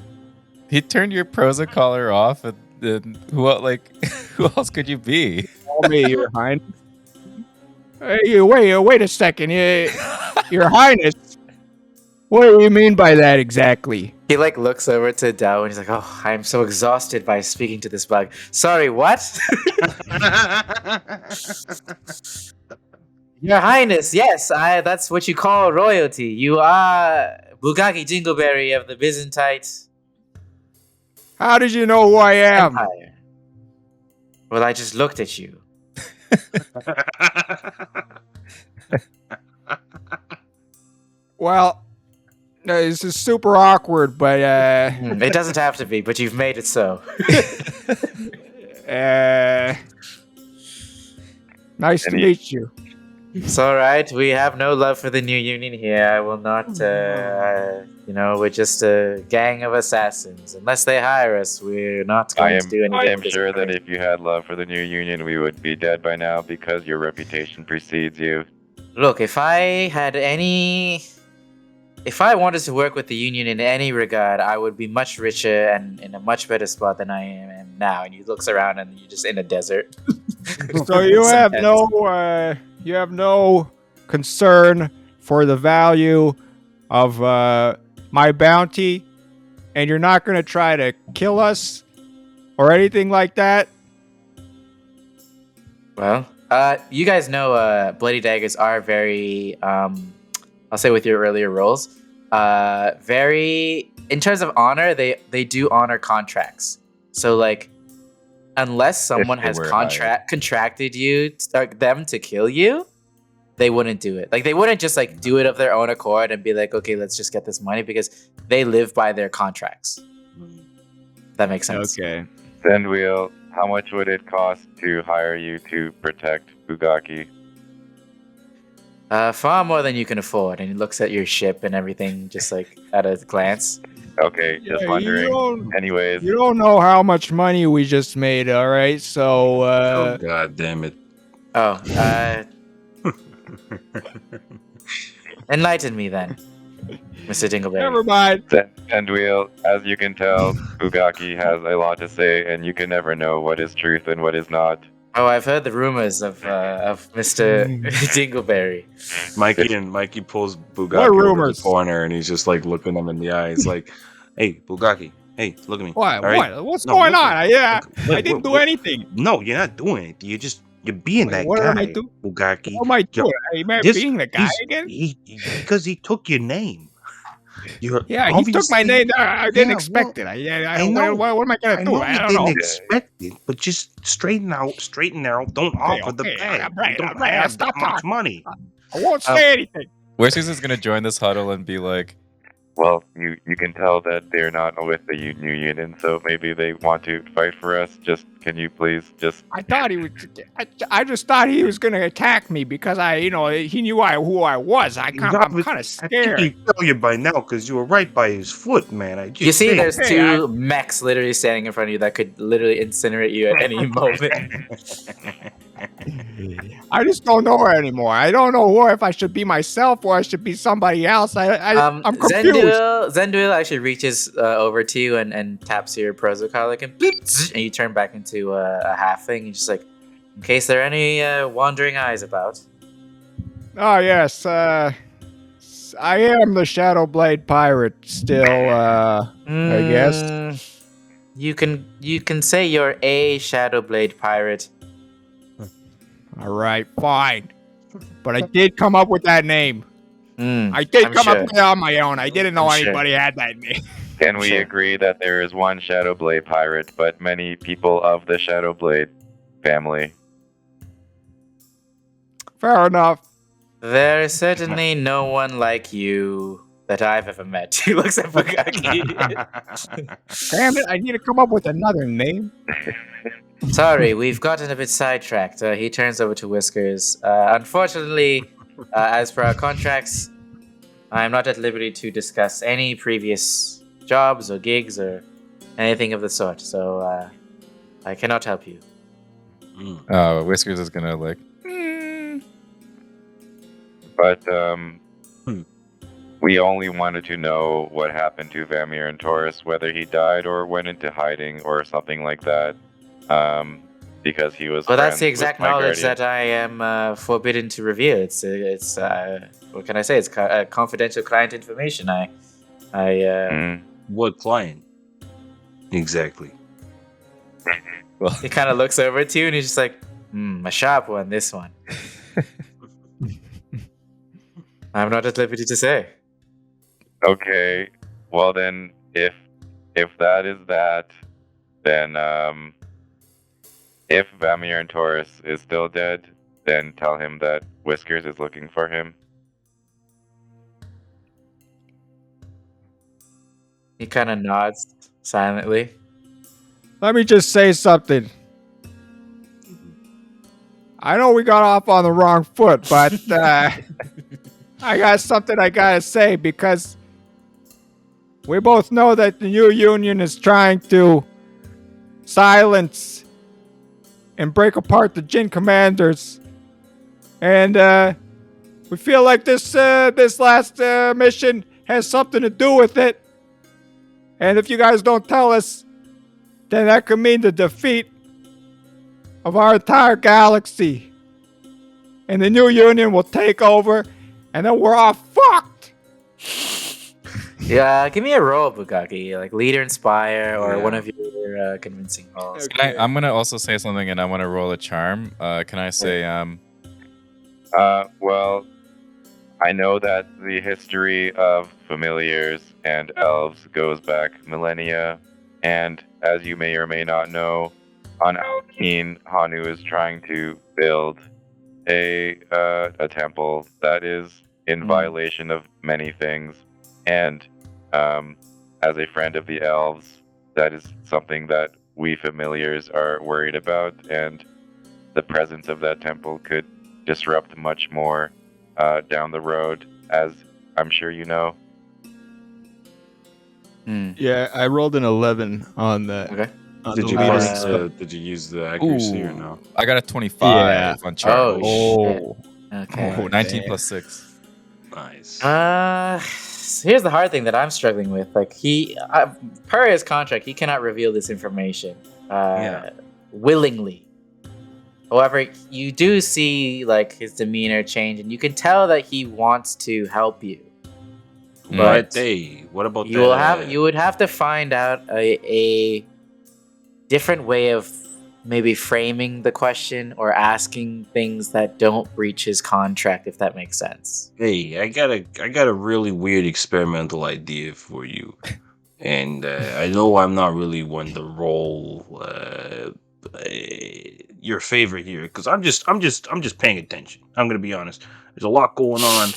He turned your prosa collar off, and who else could you be? call me Your Highness. Hey, wait a second, Your Highness. What do you mean by that exactly? He looks over to Dao, and he's like, "Oh, I'm so exhausted by speaking to this bug. Sorry, what? Your Highness, yes, that's what you call royalty. You are Bugaki Jingleberry of the Byzantite How did you know who I am? Empire. Well, I just looked at you. Well, this is super awkward, but It doesn't have to be, but you've made it so. Nice to meet you. It's all right. We have no love for the new union here. I will not. We're just a gang of assassins. Unless they hire us, we're not going to do anything. I am with this sure that company. if you had love for the new union, we would be dead by now because your reputation precedes you. Look, if I wanted to work with the union in any regard, I would be much richer and in a much better spot than I am now. And he looks around, and you're just in a desert. So you Some have tents. no concern for the value of my bounty, and you're not going to try to kill us or anything like that. Well, you guys know Bloody Daggers are very, I'll say with your earlier rolls, very, in terms of honor, they do honor contracts. So, unless someone they has were contracted them to kill you, they wouldn't do it. They wouldn't just do it of their own accord and be like, okay, let's just get this money, because they live by their contracts. That makes sense. Okay. Sendwheel, how much would it cost to hire you to protect Bugaki? Far more than you can afford. And he looks at your ship and everything just at a glance. Okay, just wondering. Anyways, You don't know how much money we just made, all right? So, Oh, God damn it. Enlighten me then, Mr. Dingleberry. never mind. Sendwheel, as you can tell, Bugaki has a lot to say, and you can never know what is truth and what is not. Oh, I've heard the rumors of Mr. Dingleberry. Mikey pulls Bugaki What over rumors? the corner, and he's just looking him in the eye. He's like, "Hey, Bugaki, Hey, look at me. What? All right? What? What's No, going look on? at- I didn't do anything. No, you're not doing it. You're being Wait, that what am I guy, doing? Bugaki. What am I Yo, doing? Am I this being the guy he's again? because he took your name. You're Yeah, he took my obviously name. I didn't yeah, expect well, it. I know. What am I gonna I do? know I you don't didn't know. expect it, but just straighten out. Don't Okay, offer the okay, bag. I'm right. You don't I'm right. have Stop that much talking. money. I won't say anything. Whiskers is gonna join this huddle and be like, Well, you can tell that they're not with the New Union, so maybe they want to fight for us. Just can you please just? I thought he was. I just thought he was gonna attack me because he knew who I was. I'm kind of I think scared. he tell you by now because you were right by his foot, man. I just You see, say. there's Hey, two mechs literally standing in front of you that could literally incinerate you at any moment. I just don't know her anymore. I don't know if I should be myself or I should be somebody else. I'm confused. Zenduil actually reaches over to you and taps your protocolic and bloop, zzz, and you turn back into a halfling. He's just like, in case there are any wandering eyes about. Oh yes, I am the Shadowblade pirate still. I guess. You can say you're a Shadowblade pirate. All right, fine. But I did come up with that name. I did I'm come sure. up with it on my own. I didn't know I'm sure. anybody had that name. Can we Sure. agree that there is one Shadowblade pirate, but many people of the Shadowblade family? Fair enough. There is certainly no one like you that I've ever met. He looks at Bugaki. Damn it! I need to come up with another name. Sorry, we've gotten a bit sidetracked. He turns over to Whiskers. Unfortunately, as per our contracts, I am not at liberty to discuss any previous jobs or gigs or anything of the sort, so I cannot help you. Whiskers is gonna like, But we only wanted to know what happened to Vamir and Taurus, whether he died or went into hiding or something like that. Because he was. Well, that's the friends with exact my knowledge guardian. that I am forbidden to reveal. It's what can I say? It's confidential client information. What client? Exactly. well, He kind of looks over to you and he's just like, a sharp one, this one. I'm not at liberty to say. Okay, well then, if that is that, then if Vamir and Taurus is still dead, then tell him that Whiskers is looking for him. He kind of nods silently. Let me just say something. I know we got off on the wrong foot, but I got something I gotta say because we both know that the new union is trying to silence and break apart the Jin commanders, and we feel like this last mission has something to do with it. And if you guys don't tell us, then that could mean the defeat of our entire galaxy. And the new union will take over, and then we're all fucked. Yeah, give me a roll, Bugaki. Like leader, inspire, or Yeah. one of your convincing rolls. I'm gonna also say something, and I want to roll a charm. Can I say Well, I know that the history of familiars and elves goes back millennia, and as you may or may not know, on Alkeen, Hanu is trying to build a temple that is in violation of many things, and as a friend of the elves, that is something that we familiars are worried about, and the presence of that temple could disrupt much more down the road, as I'm sure you know. Yeah, I rolled an 11 on the. Okay. On Did the you leader. use the accuracy or no? I got a 25 Yeah. on charm. Oh, Okay. Oh, 19 plus 6. Nice. Here's the hard thing that I'm struggling with. Like per his contract, he cannot reveal this information. Willingly. However, you do see like his demeanor change, and you can tell that he wants to help you. But hey, what about you will have you would have to find out a different way of maybe framing the question or asking things that don't breach his contract, if that makes sense. Hey, I got a really weird experimental idea for you, and I know I'm not really one to roll your favorite here because I'm just paying attention. I'm gonna be honest. There's a lot going on.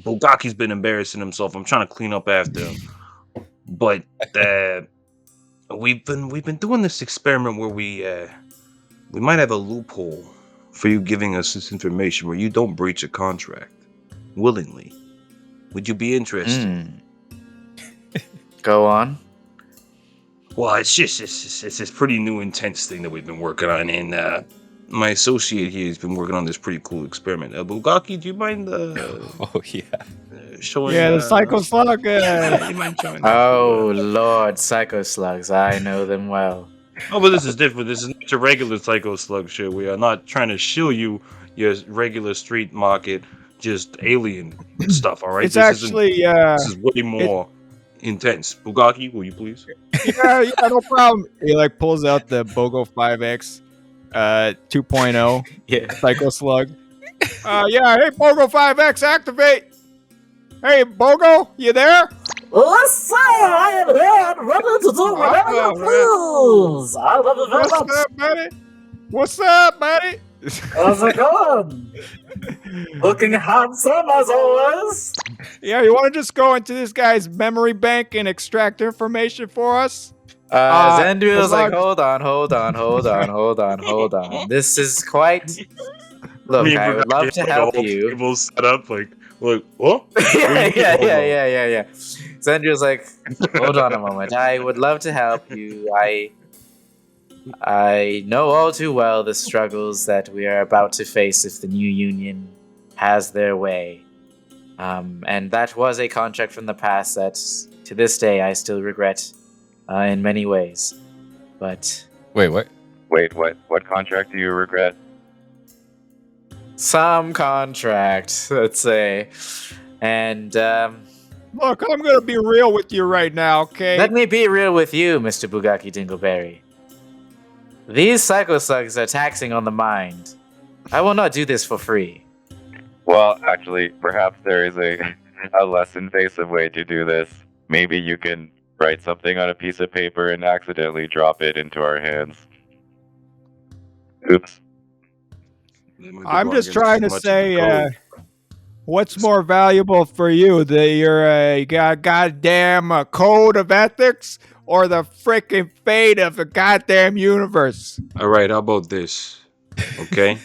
Bugaki's been embarrassing himself. I'm trying to clean up after him, but we've been doing this experiment where we might have a loophole for you giving us this information where you don't breach a contract willingly. Would you be interested? Go on. Well, it's this pretty new intense thing that we've been working on, and my associate here has been working on this pretty cool experiment. Bugaki, do you mind Oh yeah. showing? Yeah, the Psycho Slug. You mind showing? Oh Lord, Psycho Slugs, I know them well. Oh, but this is different. This is not your regular Psycho Slug shit. We are not trying to shill you your regular street market, just alien stuff. All right, It's actually this is way more intense. Bugaki, will you please? yeah, no problem. He like pulls out the BOGO 5X 2.0 Yeah. Psycho Slug. Yeah, hey BOGO 5X, activate. Hey BOGO, you there? Listen, I am here and ready to do whatever you please. I love it very What's much. up, buddy? What's up, buddy? How's it going? Looking handsome as always. Yeah, you want to just go into this guy's memory bank and extract information for us? Zendriel's like, Slug. hold on. This is quite. Look, Me and I would Bugaki love have, to like, a help whole you. table set up, like what? yeah. Zendriel's like, hold on a moment. I would love to help you. I know all too well the struggles that we are about to face if the new union has their way. And that was a contract from the past that, to this day, I still regret in many ways. But Wait, what? Wait, what? What contract do you regret? some contract, let's say. And Look, I'm gonna be real with you right now, okay? let me be real with you, Mr. Bugaki Dingleberry. These psycho slugs are taxing on the mind. I will not do this for free. Well, actually, perhaps there is a less invasive way to do this. Maybe you can write something on a piece of paper and accidentally drop it into our hands. Oops. I'm just trying to say, what's more valuable for you, your goddamn code of ethics or the freaking fate of the goddamn universe? All right, how about this? Okay.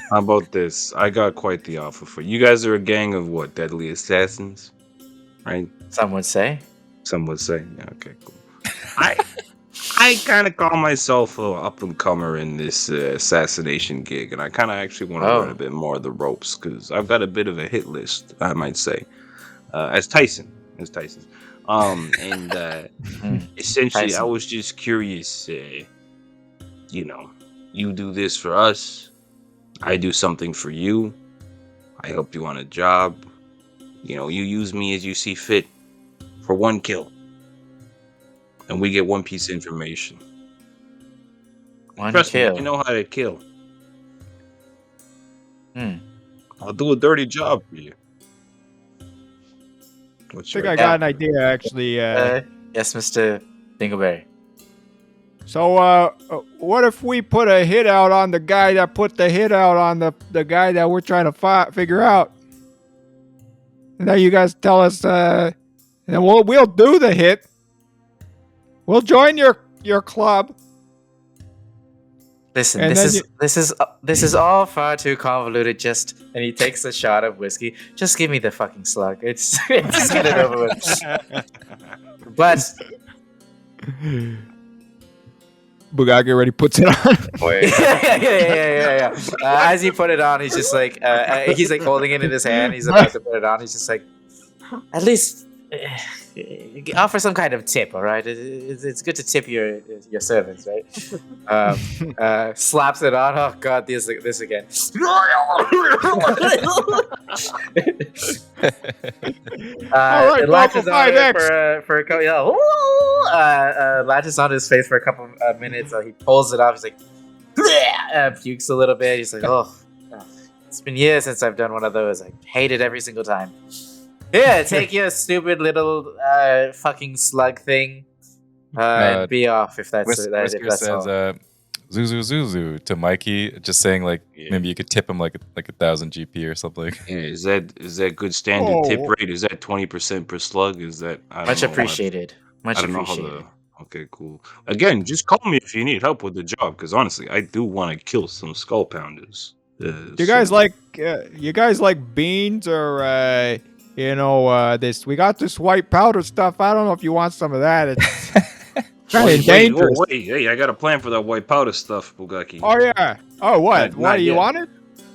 How about this? I got quite the offer for you. You guys are a gang of what? Deadly assassins, right? Some would say. Some would say. Yeah, okay, cool. I kind of call myself a up and comer in this assassination gig, and I kind of actually want to learn a bit more of the ropes because I've got a bit of a hit list, I might say, as Tyson. And essentially, Tyson. I was just curious. You do this for us, I do something for you. I help you on a job. You use me as you see fit for one kill. And we get one piece of information. One Trust kill. me, I know how to kill. I'll do a dirty job for you. I think I got an idea, actually. Yes, Mr. Dingleberry. So, what if we put a hit out on the guy that put the hit out on the guy that we're trying to figure out? And then you guys tell us, and we'll do the hit. We'll join your club. Listen, And this is all far too convoluted. And he takes a shot of whiskey. Just give me the fucking slug. Just get it over with. But Bugaki already puts it on. Wait. yeah. As he put it on, he's just like he's like holding it in his hand. He's about to put it on. He's just like, at least offer some kind of tip. All right, it's good to tip your servants, right? Slaps it on. Oh God, this again. Alright, it latches on it 5X. for a couple. Latches on his face for a couple of minutes. He pulls it off. He's like, pukes a little bit. He's like, oh, it's been years since I've done one of those. I hate it every single time. Yeah, take your stupid little fucking slug thing and be off if that's Whisker if that's says all. Zuzu to Mikey, just saying like maybe you could tip him like 1,000 GP or something. Yeah, is that good standard tip rate? Is that 20% per slug? Is that Much appreciated. Much appreciated. Okay, cool. Again, just call me if you need help with the job, because honestly, I do want to kill some skull pounders. You guys like beans or this? We got this white powder stuff. I don't know if you want some of that. It's kind of dangerous. Wait, hey, I got a plan for that white powder stuff, Bugaki. Oh yeah. Oh what? What do you want it?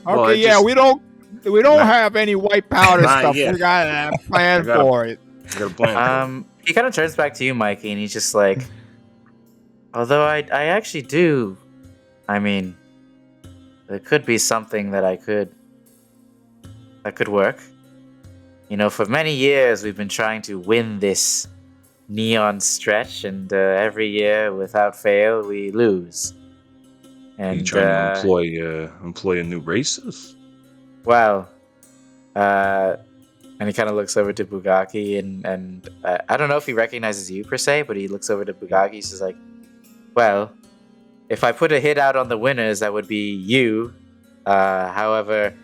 Okay, Well, yeah. We don't have any white powder Not stuff. yet. We got a plan for it. I got a plan. He kind of turns back to you, Mikey, and he's just like, although I actually do, I mean, there could be something that could work. You know, for many years we've been trying to win this neon stretch, and every year, without fail, we lose. And you trying to employ a new racist? Well, and he kind of looks over to Bugaki, and I don't know if he recognizes you per se, but he looks over to Bugaki. He's just like, well, if I put a hit out on the winners, that would be you. However,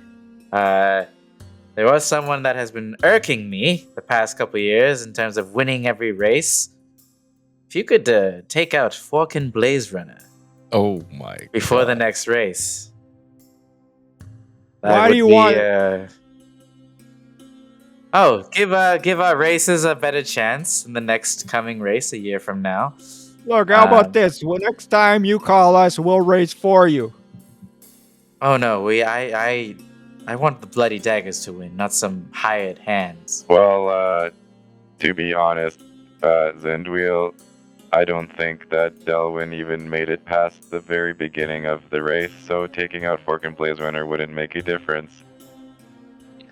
there was someone that has been irking me the past couple years in terms of winning every race. If you could take out Forkin Blaze Runner Oh my! before the God. next race. Why do you want? Give our races a better chance in the next coming race a year from now. Look, how about this? Well, next time you call us, we'll race for you. Oh no, I want the Bloody Daggers to win, not some hired hands. Well, to be honest, Zendwheel, I don't think that Delwyn even made it past the very beginning of the race, so taking out Fork and Blaze Runner wouldn't make a difference.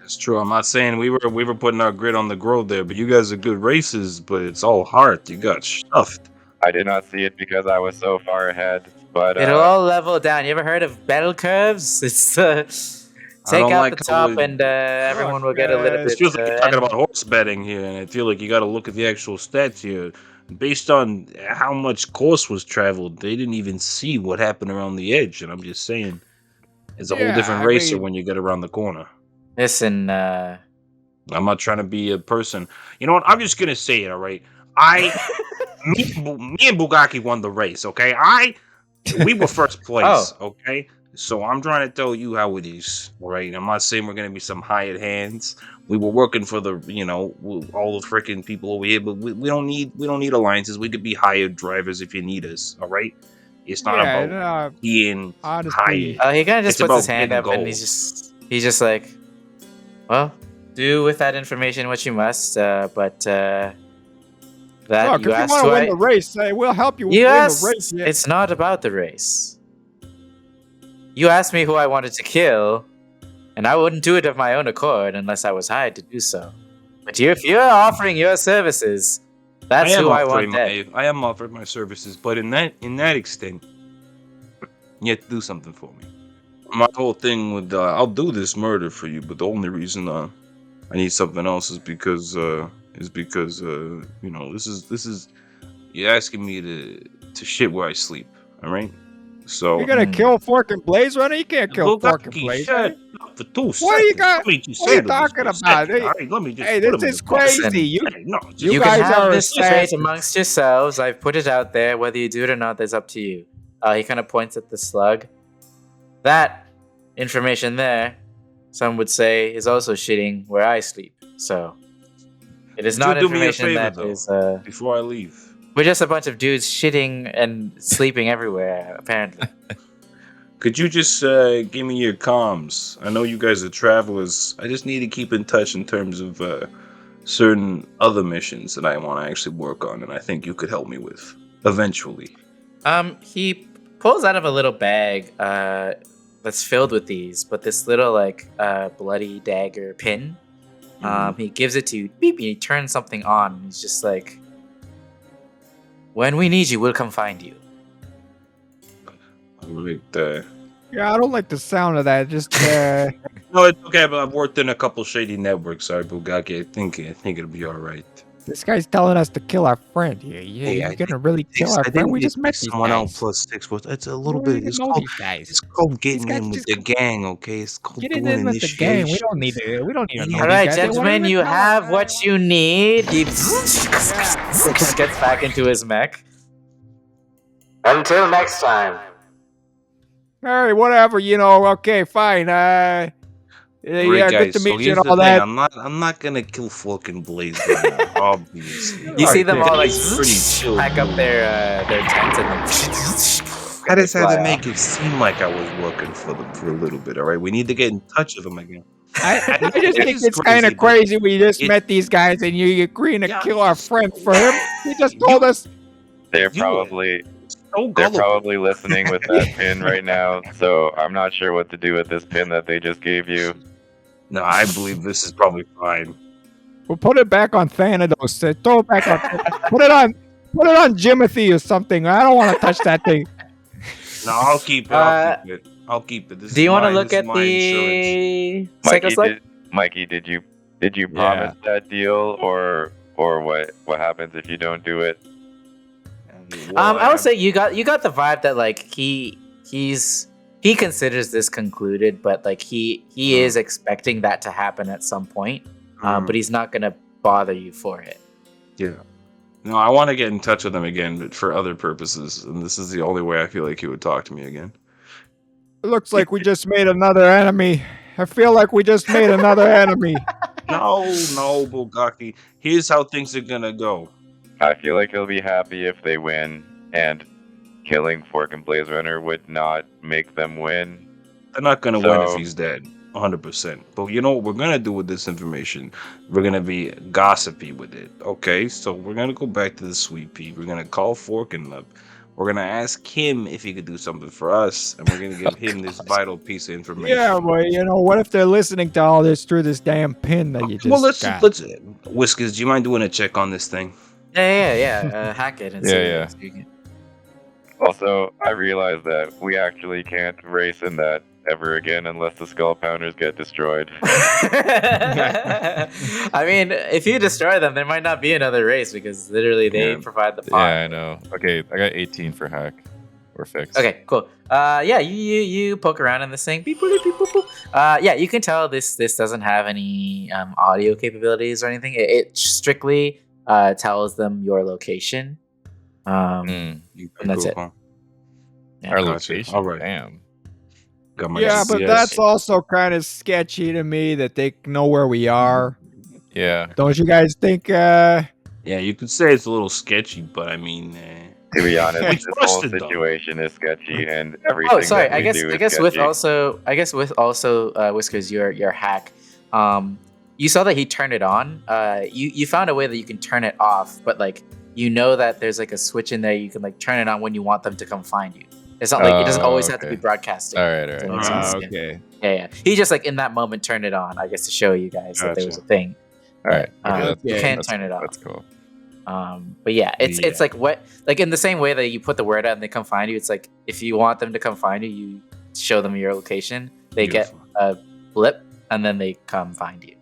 It's true. I'm not saying we were putting our grit on the grove there, but you guys are good racers, but it's all heart. You got stuffed. I did not see it because I was so far ahead, but It'll all level down. You ever heard of bell curves? It's take out like the top, how and everyone will get a little It bit. feels like you're talking about horse betting here, and I feel like you got to look at the actual stats here. Based on how much course was traveled, they didn't even see what happened around the edge, and I'm just saying, it's a whole different racer when you get around the corner. Listen, I'm not trying to be a person. You know what? I'm just gonna say it. All right, me and Bugaki won the race. Okay, we were first place. Okay, so I'm trying to tell you how it is. All right, I'm not saying we're gonna be some hired hands. We were working for the, all the freaking people over here, but we don't need alliances. We could be hired drivers if you need us. All right, it's not about being hired. he kind of just puts his hand up, and he's just like, well, do with that information what you must. But that Look, you if you asked want to who win the race, we'll help you win asked, the race. Yeah. It's not about the race. You asked me who I wanted to kill, and I wouldn't do it of my own accord unless I was hired to do so. But if you're offering your services, that's who I want dead. I am offering my services, but in that extent, you have to do something for me. My whole thing with I'll do this murder for you, but the only reason I need something else is because this is you're asking me to shit where I sleep. All right, so You're gonna kill Fork and Blaze Runner? You can't kill Fork and Blaze Runner. What are you talking about? Hey, this is crazy. You You guys can have are this debate amongst yourselves. I've put it out there. Whether you do it or not, that's up to you. He kind of points at the slug. That information there, some would say, is also shitting where I sleep. So it is not do me a information favor, that though, is. before I leave. We're just a bunch of dudes shitting and sleeping everywhere, apparently. Could you just give me your comms? I know you guys are travelers. I just need to keep in touch in terms of certain other missions that I want to actually work on, and I think you could help me with eventually. He pulls out of a little bag that's filled with these, but this little like bloody dagger pin. He gives it to you, beep, and he turns something on. And he's just like, "When we need you, we'll come find you." Yeah, I don't like the sound of that. Just No, it's okay, but I've worked in a couple shady networks. Sorry, Bugaki. I think it'll be all right. this guy's telling us to kill our friend. Yeah, Hey, you're I gonna really kill our friend? We just met these someone guys. out +6. But it's a little We don't bit. even It's know called. these guys. It's called getting guys in with just the gang. Okay, it's called Get doing in with the gang. We initiation. don't need to. We don't even know. Yeah. All these right, guys. They wanna gentlemen, even you tell have us. what you need. He gets back into his mech. Until next time. All right, whatever. Okay, fine. Right, Yeah, guys. good to So meet you here's and the all thing. that. I'm not gonna kill fucking Blaze right now, obviously. You see them all like It's pretty chill. pack up their tents and then I just had fly to off. make it seem like I was working for them for a little bit. All right, we need to get in touch with them again. I just think is it's kind crazy, of crazy. We just it- met these guys, and you agreeing to Yeah. kill our friend for him. He just told us. They're You- probably So they're gullible. probably listening with that pin right now. So I'm not sure what to do with this pin that they just gave you. No, I believe this is probably fine. We'll put it back on Thanatos. Throw it back on. Put it on Jimothy or something. I don't want to touch that thing. No, I'll keep it. I'll keep it. This Do you want to look at the Psycho Slug? Mikey, did you promise that deal, or what happens if you don't do it? I would say you got the vibe that like he considers this concluded, but like he is expecting that to happen at some point. But he's not gonna bother you for it. Yeah. No, I want to get in touch with him again, but for other purposes, and this is the only way I feel like he would talk to me again. It looks like we just made another enemy. I feel like we just made another enemy. No, Bugaki. Here's how things are gonna go. I feel like he'll be happy if they win, and killing Fork and Blaze Runner would not make them win. They're not gonna win if So- he's dead, 100%. But you know what we're gonna do with this information? We're gonna be gossipy with it. Okay, so we're gonna go back to the Sweet Pea. We're gonna call Forkin up. We're gonna ask him if he could do something for us, and we're gonna give him this vital piece of information. Yeah, but what if they're listening to all this through this damn pin that you just Well, let's got? Whiskers. Do you mind doing a check on this thing? Yeah. Hack it and Yeah, see. yeah. Also, I realize that we actually can't race in that ever again unless the Skull Pounders get destroyed. I mean, if you destroy them, there might not be another race because literally they Yeah. provide the Yeah, pot. I know. Okay, I got 18 for hack. We're fixed. Okay, cool. Yeah, you poke around in this thing. Beep, boop, beep, boop, boop. Yeah, you can tell this doesn't have any audio capabilities or anything. It strictly tells them your location. Mm, And that's it. Huh? Yeah. our Gotcha. location. All right. Damn. Got my Yeah, but GPS. that's also kind of sketchy to me that they know where we are. Yeah. Don't you guys think? Yeah, you could say it's a little sketchy, but I mean, To be honest, We this whole trusted them. situation is sketchy, and everything. Oh, sorry. that we do is I guess with sketchy. also Whiskers, your hack. You saw that he turned it on. You found a way that you can turn it off, but like you know that there's like a switch in there. You can like turn it on when you want them to come find you. It's not like it doesn't Oh, always have to okay. be broadcasting. All right. Does that All make right. sense? Okay. Yeah. He just like in that moment turned it on. I guess to show you guys that there was a Gotcha. thing. All right. You Okay, can't turn it off. That's cool. But yeah, it's Yeah. like what like in the same way that you put the word out and they come find you. It's like if you want them to come find you, you show them your location. They get beautiful. a blip and then they come find you.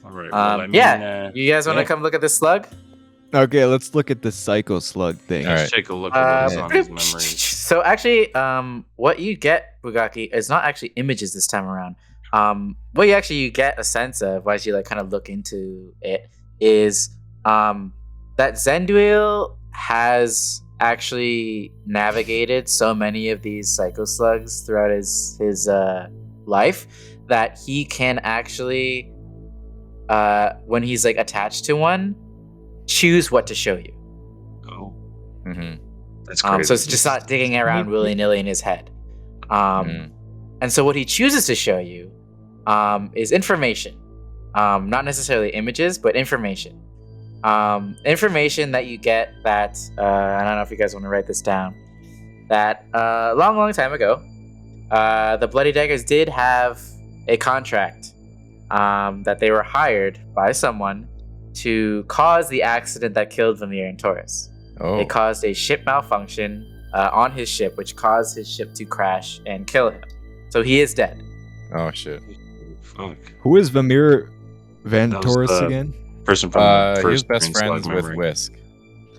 All right. Yeah. You guys want to yeah. come look at this slug? Okay, let's look at the Psycho Slug thing. All Let's right. take a look at what's on his memories. So actually, what you get, Bugaki, is not actually images this time around. What you get a sense of as you like kind of look into it is that Zenduil has actually navigated so many of these Psycho Slugs throughout his life that he can actually, when he's like attached to one, choose what to show you. Oh, Mm-hmm. that's crazy. So it's just not digging around willy nilly in his head. Mhm. And so what he chooses to show you is information. not necessarily images, but information. Information that you get that I don't know if you guys want to write this down. That long time ago, the Bloody Daggers did have a contract that they were hired by someone to cause the accident that killed Vermeer and Taurus. Oh. They caused a ship malfunction on his ship, which caused his ship to crash and kill him. So he is dead. Oh shit. Fuck. Who is Vamir Van That was Taurus the- again? Person from the He was first best Green Slug friends with memory. Whisk.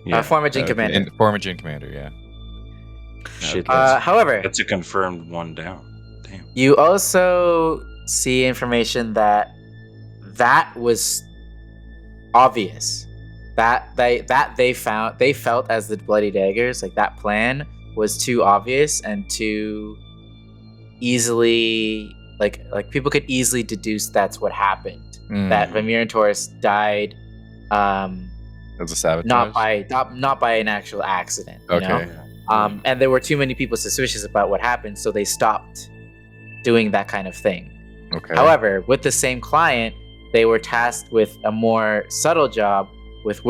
Yeah. Former Jin Commander. Former Jin Commander, yeah. Shit, that's, However, that's a confirmed one down. Damn. you also see information that was obvious. That they felt as the Bloody Daggers, like that plan was too obvious and too easily like people could easily deduce that's what happened. That Vermeer and Taurus died It was a sabotage. not by an actual accident. You know? Okay. And there were too many people suspicious about what happened, so they stopped doing that kind of thing. Okay. However, with the same client, they were tasked with a more subtle job with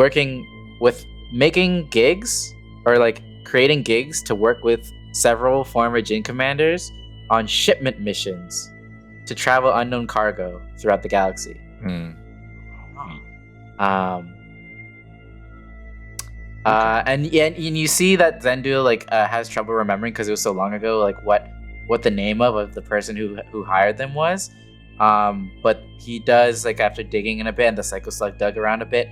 making gigs or like creating gigs to work with several former Jin commanders on shipment missions to travel unknown cargo throughout the galaxy. Hmm. And you see that Zendu has trouble remembering because it was so long ago, like what the name of the person who hired them was. But he does, like, after digging in a bit and the Psycho Slug dug around a bit,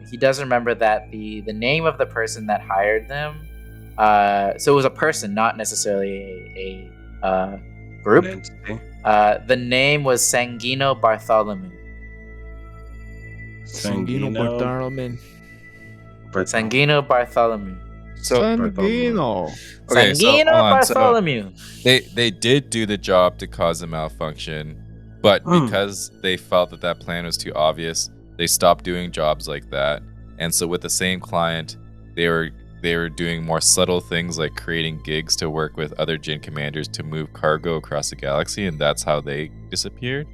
he does remember that the name of the person that hired them, so it was a person, not necessarily a group. The name was Sanguino Bartholomew. Sanguino Bartholomew. Sanguino Bartholomew. Sanguino. Okay, so, Sanguino hold on. So, Bartholomew. they did do the job to cause a malfunction, but because they felt that plan was too obvious, they stopped doing jobs like that. And so with the same client, they were doing more subtle things like creating gigs to work with other Jin commanders to move cargo across the galaxy, and that's how they disappeared.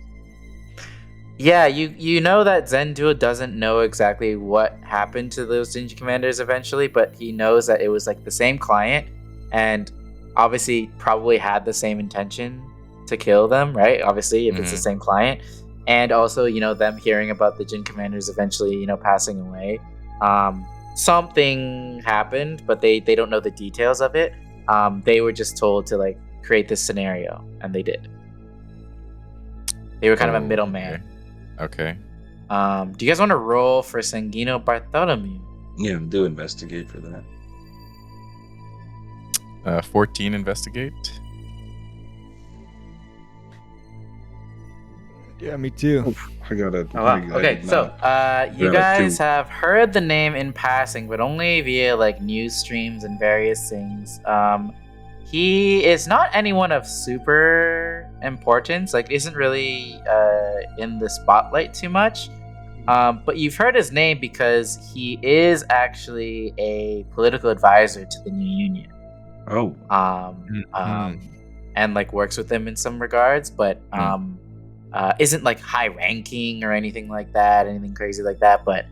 Yeah, you know that Zendu doesn't know exactly what happened to those Jin commanders eventually, but he knows that it was like the same client, and obviously probably had the same intention to kill them, right? Obviously, if it's the same client. And also, them hearing about the Jin commanders eventually, passing away. Something happened, but they don't know the details of it. They were just told to like create this scenario, and they did. They were kind of a middleman. Okay. Do you guys want to roll for Sanguino Bartholomew? Yeah, do investigate for that. 14 investigate. Yeah, me too. I got it. Oh, wow. Okay, so you guys have heard the name in passing, but only via like news streams and various things. He is not anyone of super importance, like isn't really in the spotlight too much. But you've heard his name because he is actually a political advisor to the new union. Oh. And like works with them in some regards, but isn't like high ranking or anything like that, anything crazy like that. But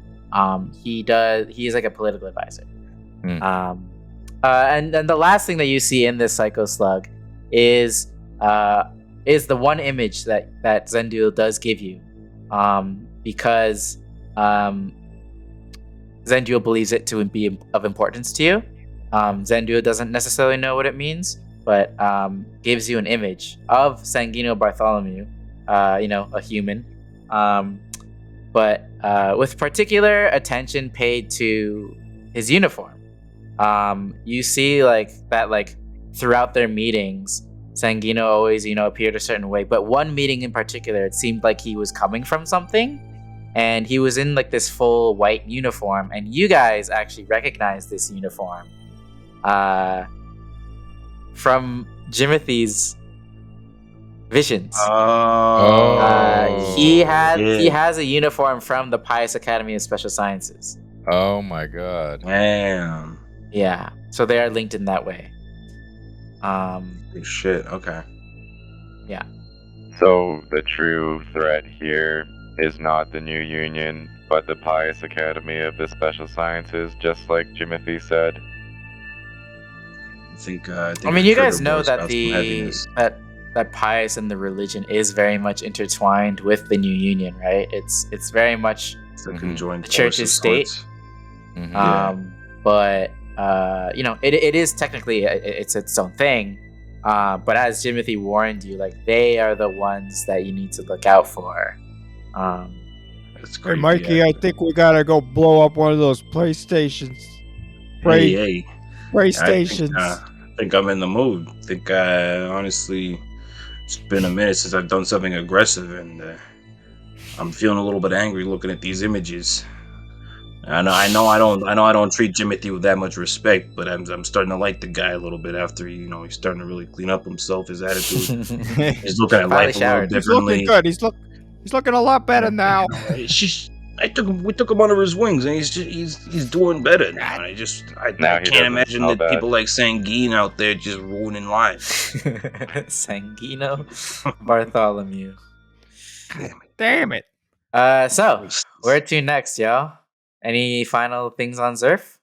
he is like a political advisor. And then the last thing that you see in this Psycho Slug is the one image that Zenduil does give you, because Zenduil believes it to be of importance to you. Zenduil doesn't necessarily know what it means, but gives you an image of Sanguino Bartholomew, a human, but with particular attention paid to his uniform. You see that throughout their meetings, Sanguino always, appeared a certain way. But one meeting in particular, it seemed like he was coming from something, and he was in like this full white uniform. And you guys actually recognize this uniform from Jimothy's visions. He has a uniform from the Pius Academy of Special Sciences. Oh my god. Damn. Yeah, so they are linked in that way. Shit. Okay. Yeah. So the true threat here is not the New Union, but the Pious Academy of the Special Sciences, just like Jimothy said. I mean, you guys know that that Pious and the religion is very much intertwined with the New Union, right? It's very much the conjoined church's state. But it is technically it's its own thing. But as Jimothy warned you, like they are the ones that you need to look out for. Hey, Mikey, I think we gotta go blow up one of those PlayStations. PlayStations. I think I'm in the mood. I think honestly, it's been a minute since I've done something aggressive, and I'm feeling a little bit angry looking at these images. I know I don't treat Jimothy with that much respect, but I'm starting to like the guy a little bit after he's starting to really clean up himself. His attitude, he's looking at life a little differently. He's looking good. He's looking a lot better now. We took him under his wings, and he's doing better now. I can't imagine that people like Sanguine out there just ruining lives. Sanguino, Bartholomew. Damn it. So where to next, y'all? Any final things on Zerf?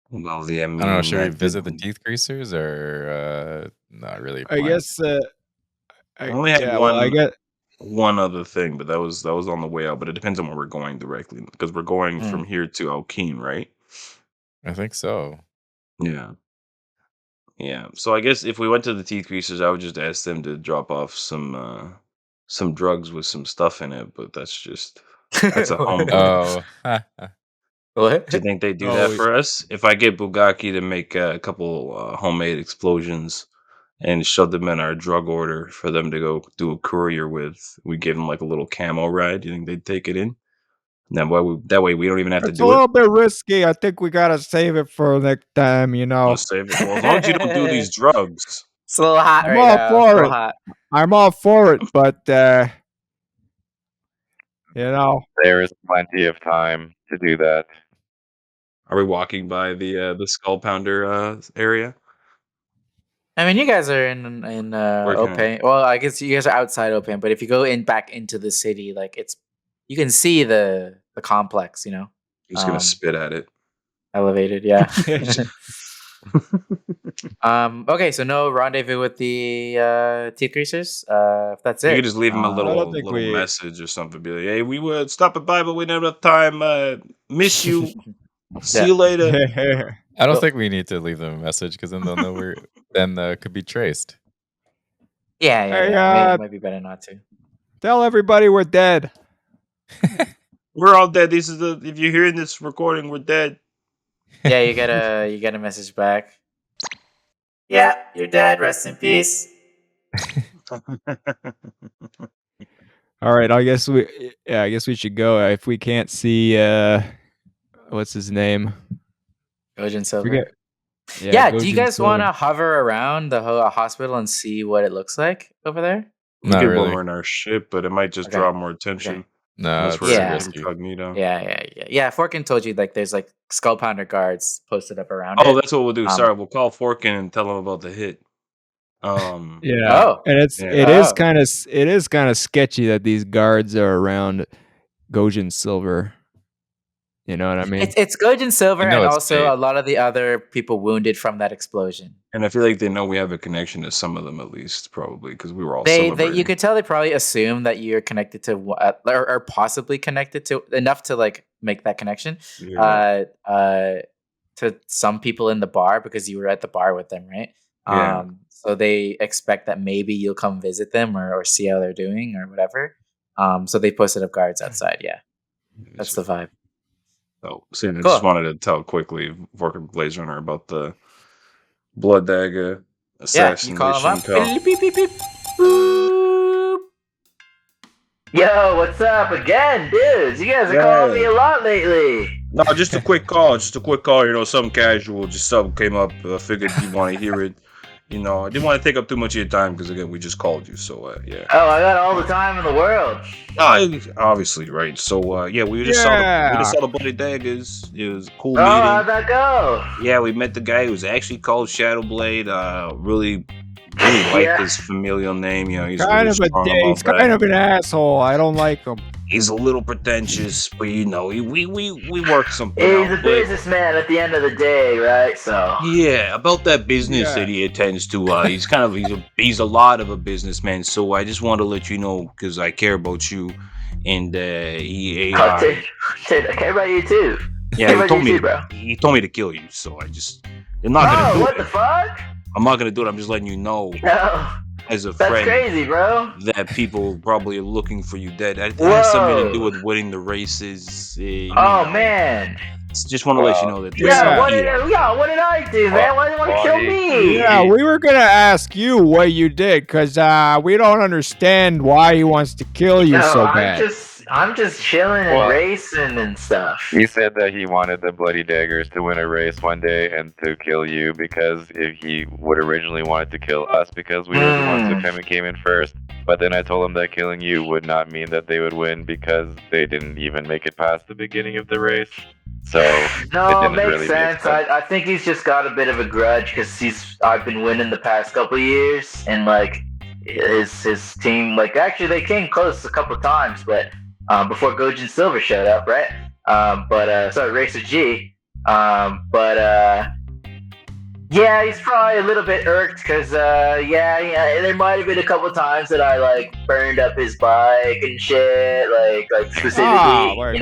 Well, yeah, I don't know. Should we visit the teeth greasers or not really? I guess. I only had one other thing, but that was on the way out. But it depends on where we're going directly, because we're going from here to Alkeen, right? I think so. Yeah. So I guess if we went to the teeth greasers, I would just ask them to drop off some drugs with some stuff in it. But that's a home. Oh. What? Do you think they do that for us? If I get Bugaki to make a couple homemade explosions and shove them in our drug order for them to go do a courier with, we give them like a little camo ride. Do you think they'd take it in? That way we don't even have to do it. It's a little bit risky. I think we gotta save it for next time. I'll save it. Well, as long as you don't do these drugs. It's a little hot I'm all for it. I'm all for it, but there is plenty of time to do that. Are we walking by the Skull Pounder area? I mean, you guys are in Opan. Well, I guess you guys are outside Opan, but if you go back into the city, like you can see the complex. I'm just gonna spit at it. Elevated, yeah. Okay, so no rendezvous with the teeth greasers. If that's it, you could just leave them a little message or something. Be like, hey, we were stopping by, but we never have time. Miss you. See you later. I don't think we need to leave them a message because then they'll know could be traced. Yeah. It might be better not to. Tell everybody we're dead. We're all dead. If you're hearing this recording, we're dead. Yeah, you get a message back. Yeah, you're dead. Rest in peace. All right, I guess we should go. If we can't see what's his name? Gojin Silver. Yeah, do you guys want to hover around the whole hospital and see what it looks like over there? We could when we're in our ship, but it might just draw more attention. Okay. No, it's incognito. Yeah. Forkin told you like there's like Skull Pounder guards posted up around. Oh, that's what we'll do. Sorry, we'll call Forkin and tell him about the hit. And it is kind of sketchy that these guards are around Gojin Silver. You know what I mean? It's Gojin Silver and also a lot of the other people wounded from that explosion. And I feel like they know we have a connection to some of them at least, probably, because we were all you could tell they probably assume that you're connected to or possibly connected to enough to like make that connection to some people in the bar because you were at the bar with them, right? Yeah. So they expect that maybe you'll come visit them or see how they're doing or whatever. So they posted up guards outside. Yeah, that's the vibe. Oh, I just wanted to tell quickly, Vorkin Blaze Runner, about the Blood Dagger assassination. Yeah, you call him up. Beep, beep, beep. Yo, what's up again, dudes? You guys are calling me a lot lately. No, just a quick call. Something casual. Just something came up. I figured you want to hear it. I didn't want to take up too much of your time because, again, we just called you. So, yeah. Oh, I got all the time in the world. Obviously, right. So, we just saw the Bloody Daggers. It was a cool meeting. How'd that go? Yeah, we met the guy who was actually called Shadowblade. Really liked his familial name. He's kind of an asshole. I don't like him. He's a little pretentious, but we work something He's out. a But businessman at the end of the day, right? So yeah, about that business Yeah. that he attends to, he's a lot of a businessman. So I just want to let you know because I care about you, and he dude, I care about you too. yeah, Care about you too, bro. he told me to kill you. So I'm not gonna Oh, do what it. the fuck? I'm not gonna do it. I'm just letting you know No, as a that's friend crazy, bro. that people probably are looking for you dead. It has something to do Whoa. with winning the races. Oh man. Just want to let you know that. There's Yeah, some what heat did out. what did I do, man? Why do you want to kill me? Yeah, we were gonna ask you what you did because we don't understand why he wants to kill you so bad. I'm just chilling and Well, racing and stuff. He said that he wanted the Bloody Daggers to win a race one day and to kill you because if he would originally wanted to kill us because we were the ones who came in first. But then I told him that killing you would not mean that they would win because they didn't even make it past the beginning of the race. So No, it it didn't makes really sense. make sense. I think he's just got a bit of a grudge because I've been winning the past couple of years, and like his team, like actually they came close a couple of times, but before Gojin Silver showed up, right? Sorry, Racer G. Yeah, he's probably a little bit irked because there might have been a couple of times that I like burned up his bike and shit, like specifically,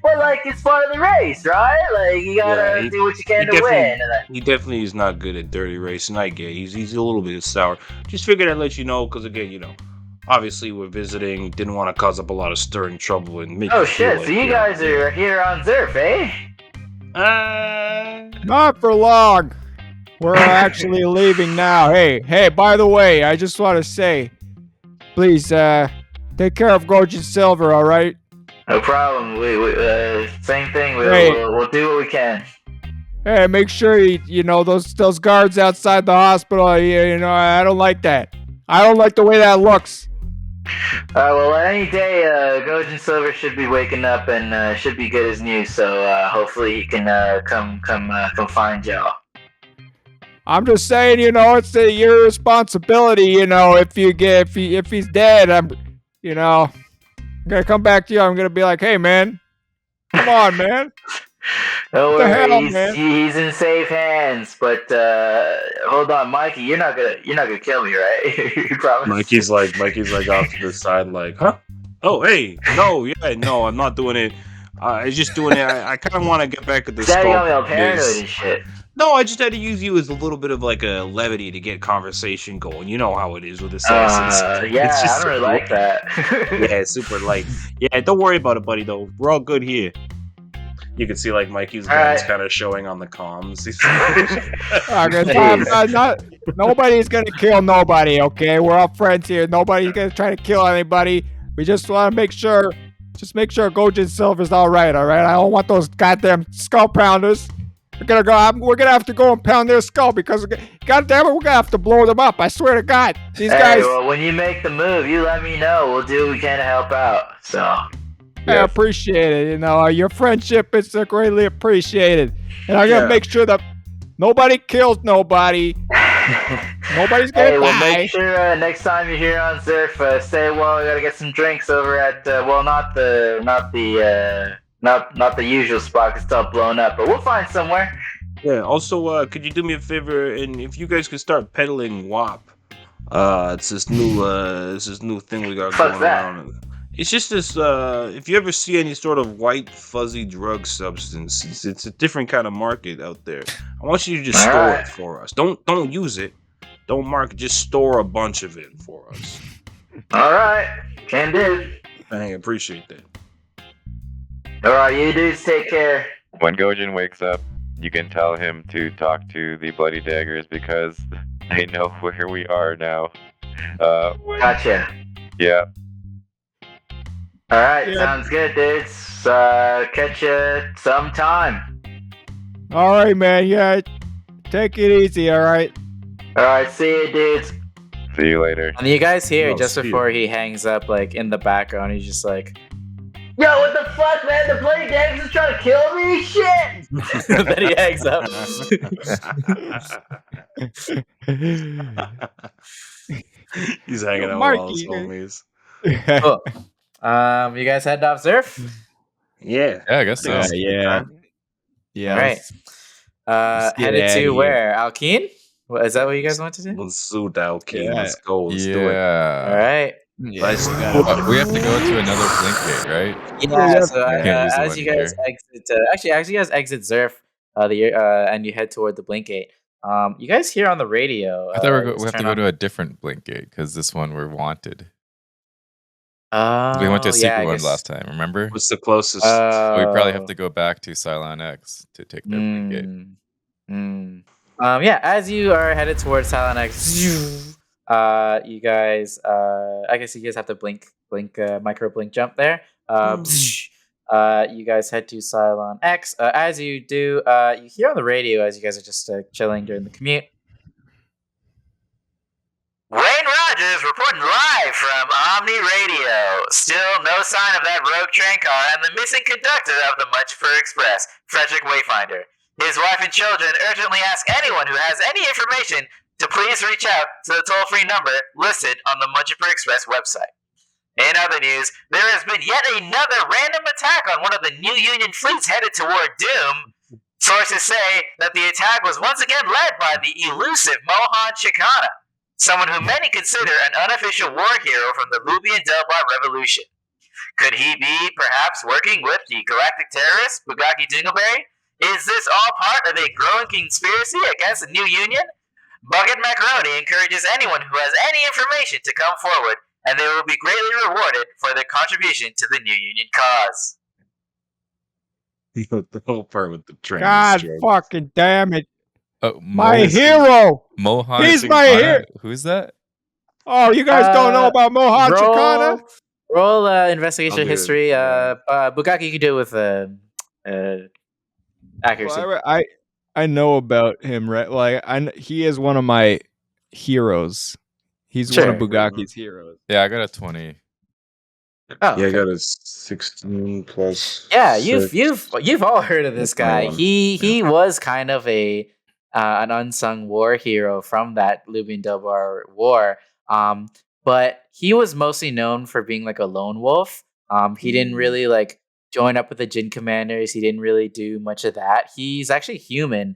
but like it's part of the race, right? Like you gotta do what you can to win. He definitely is not good at dirty racing. I get it. He's a little bit sour. Just figured I'd let you know because again, obviously we're visiting. Didn't want to cause up a lot of stir and trouble and make. Oh shit! So you guys are here on Zerf, eh? Not for long. We're actually leaving now. Hey, by the way, I just want to say, please, take care of Gojin Silver, all right? No problem. We same thing. We'll do what we can. Hey, make sure those guards outside the hospital. I don't like that. I don't like the way that looks. Well, any day, Gojin Silver should be waking up and should be good as new. So hopefully he can come find y'all. I'm just saying, it's your responsibility. If he's dead, I'm gonna come back to you. I'm gonna be like, hey, man, come on, man. Don't worry, worry, he's in safe hands. But hold on, Mikey, you're not gonna kill me, right? You promise? Mikey's like off to the side, like, huh? Oh, hey, no, I'm not doing it. I'm just doing it. I kind of want to get back at the Daddy got me all scope. paranoid and shit. No, I just had to use you as a little bit of like a levity to get conversation going. You know how it is with assassins. Yeah, It's just I don't really like that. Yeah, it's super light. Yeah, don't worry about it, buddy. Though we're all good here. You can see like Mikey's guns kind of showing on the comms. Nobody's gonna kill nobody. Okay, we're all friends here. Nobody's gonna try to kill anybody. We just want to make sure Gojin Silver's all right. All right. I don't want those goddamn skull pounders. We're gonna have to go and pound their skull because, goddamn it, we're gonna have to blow them up. I swear to God, these guys. Well, when you make the move, you let me know. We'll do what we can to help out. So. I appreciate it. Your friendship is greatly appreciated, and I'm gonna make sure that nobody kills nobody. Nobody's gonna die. Make sure next time you're here on Zerf, say, well, we gotta get some drinks over at, not the usual spot, 'cause it's all blown up, but we'll find somewhere. Yeah. Also, could you do me a favor, and if you guys could start peddling WAP? It's this new thing we got going around. It's just this. If you ever see any sort of white fuzzy drug substance, it's a different kind of market out there. I want you to just store it for us. Don't use it. Don't market. Just store a bunch of it for us. All right, can do. I appreciate that. All right, you dudes take care. When Gojin wakes up, you can tell him to talk to the Bloody Daggers because they know where we are now. Gotcha. Yeah. All right, sounds good, dudes. Catch you sometime. All right, man. Yeah, take it easy. All right. All right, see you, dudes. See you later. And you guys hear just before he hangs up, like in the background, he's just like, "Yo, what the fuck, man? The Bloody Daggers is trying to kill me? Shit!" Then he hangs up. He's hanging out with all his homies. Oh. You guys heading off Surf? Yeah. Yeah, I guess so. Yeah. All right. let's get Headed outta to here. where? Alkeen? Is that what you guys want to do? Let's do Dalkeen. Yeah. Let's go. Let's do it. Yeah. All right. Let's we go. gotta- We have to go to another blink gate, right? Yeah. So Can't use the as one you guys here. exit, as you guys exit Zerf, and you head toward the blink gate, you guys hear on the radio. I thought we just have to turn go on- to a different blink gate because this one we're wanted. Oh, We went to a secret I one guess- last time, remember? What's the closest? We probably have Oh. to go back to Cylon X to take their blink gate. Yeah, as you are headed towards Talon X, you guys, I guess you guys have to blink, micro blink jump there. You guys head to Cylon X. As you do, you hear on the radio as you guys are just chilling during the commute. Wayne Rogers reporting live from Omni Radio. Still no sign of that rogue train car and the missing conductor of the Munchper Express, Frederick Wayfinder. His wife and children urgently ask anyone who has any information to please reach out to the toll-free number listed on the Munchper Express website. In other news, there has been yet another random attack on one of the New Union fleets headed toward Doom. Sources say that the attack was once again led by the elusive Mohan Chikana, someone who many consider an unofficial war hero from the Lubian Delbar Revolution. Could he be perhaps working with the galactic terrorist Bugaki Dingleberry? Is this all part of a growing conspiracy against the New Union? Bucket Macaroni encourages anyone who has any information to come forward, and they will be greatly rewarded for their contribution to the New Union cause. The whole part with the train. God stroke. fucking damn it. Oh, My Mohan- hero. Mohan. He's my Chikana? hero. Who's that? Oh, you guys don't know about Mohan roll, Chikana? roll I'll investigation do it, history. yeah. Bugaki, you can do it with accuracy. Well, I know about him, right? Like he is one of my heroes. He's one of Sure. Bugaki's heroes. Yeah, I got a 20. Oh, Yeah, I okay. got a 16 plus. Yeah, 6. you've all heard of this guy. 21. He was kind of an unsung war hero from that Lubian Delbar war. But he was mostly known for being like a lone wolf. He didn't really like join up with the Jin commanders. He didn't really do much of that. He's actually human.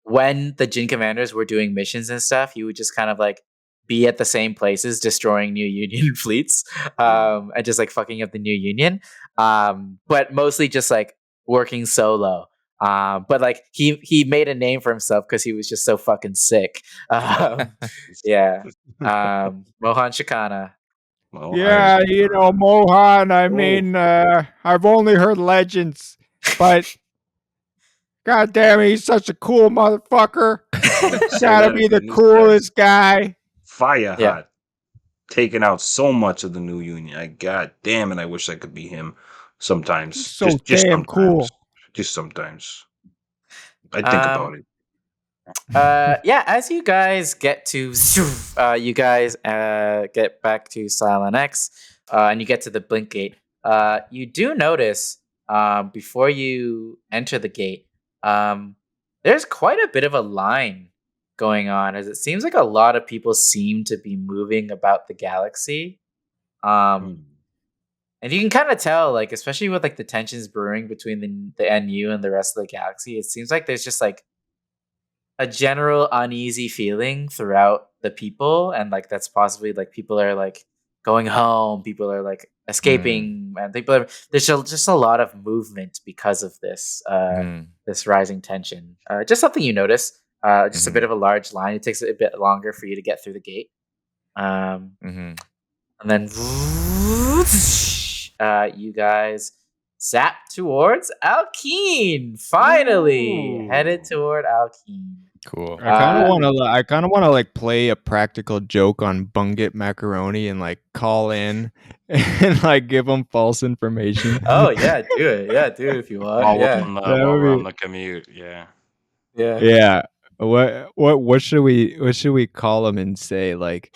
When the Jin commanders were doing missions and stuff, he would just kind of like be at the same places destroying New Union fleets and just like fucking up the New Union, but mostly just like working solo. But like he made a name for himself because he was just so fucking sick. Yeah. Mohan Chikana. Well, Yeah, you know, Mohan, I mean, I've only heard legends, but god damn it, he's such a cool motherfucker. Gotta be the coolest guy. Fire Yeah. hot. Taking out so much of the New Union. God damn it, I wish I could be him sometimes. So damn sometimes. cool. Just sometimes. I think about it. Yeah, as you guys get to you guys get back to Cylon X, and you get to the blink gate, you do notice before you enter the gate, there's quite a bit of a line going on, as it seems like a lot of people seem to be moving about the galaxy. And you can kind of tell, like, especially with like the tensions brewing between the NU and the rest of the galaxy, it seems like there's just like a general uneasy feeling throughout the people, and like that's possibly like people are like going home, people are like escaping, and there's just a lot of movement because of this this rising tension. Just something you notice. Just a bit of a large line. It takes a bit longer for you to get through the gate. And then you guys zap towards Alkeen. Finally headed toward Alkeen. Cool. I kind of want to like play a practical joke on Bucket Macaroni and like call in and like give them false information. Oh yeah, do it. Yeah, do it if you want. While Yeah, we're on the commute, yeah. yeah. Yeah. What should we call him and say like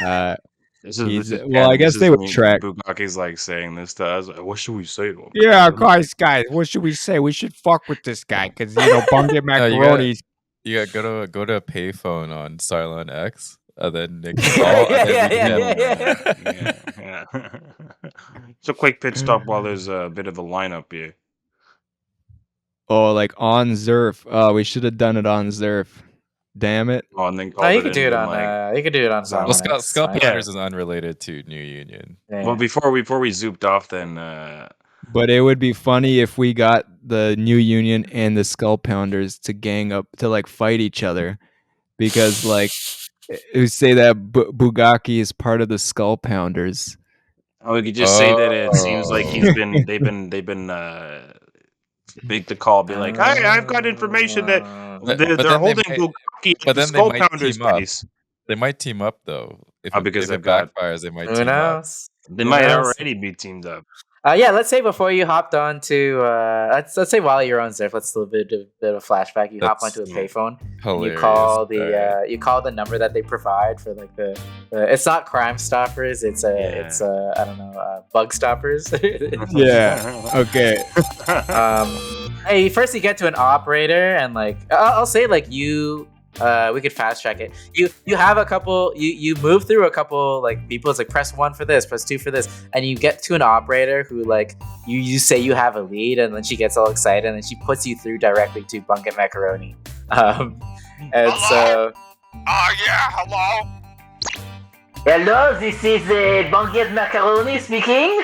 I guess they would track. Bugaki's like saying this to us. What should we say to him? Yeah, guys, what should we say? We should fuck with this guy because you know Bucket Macaroni. You gotta go to a payphone on Cylon X. and then Nick Paul, and then we can Yeah. It's a quick pit stop while there's a bit of a lineup here. Oh, like on Zerf. Oh, we should have done it on Zerf. Damn it. Oh, and then No, you could do it on. You could do it on. Well, Well, Someone Skull else. Pounders is unrelated to New Union. Yeah. Well, before we zooped off, then But it would be funny if we got the New Union and the Skull Pounders to gang up to like fight each other, because like who say that Bugaki is part of the Skull Pounders. we could just say that it seems like they've been big to call, be like, hey, I've got information that they're holding Bugaki at the Skull Pounders base. They might team up though. If Because it they've got- backfires, they might Who team up. knows? They might Yes. already be teamed up. Yeah, let's say before you hopped on to let's say while you're on Zerf, let's do a bit of a flashback. You hop That's onto a payphone. Hilarious. You call Alright. you call the number that they provide for like the it's not Crime Stoppers, it's I don't know, Bug Stoppers. Yeah. Okay. Hey, first you get to an operator, and like I'll say like you we could fast track it. You have a couple. You move through a couple like people. It's like press 1 for this, press 2 for this, and you get to an operator who like you say you have a lead, and then she gets all excited, and then she puts you through directly to Bunket Macaroni. And Hello? so Yeah, hello? Hello, this is Bunket Macaroni speaking.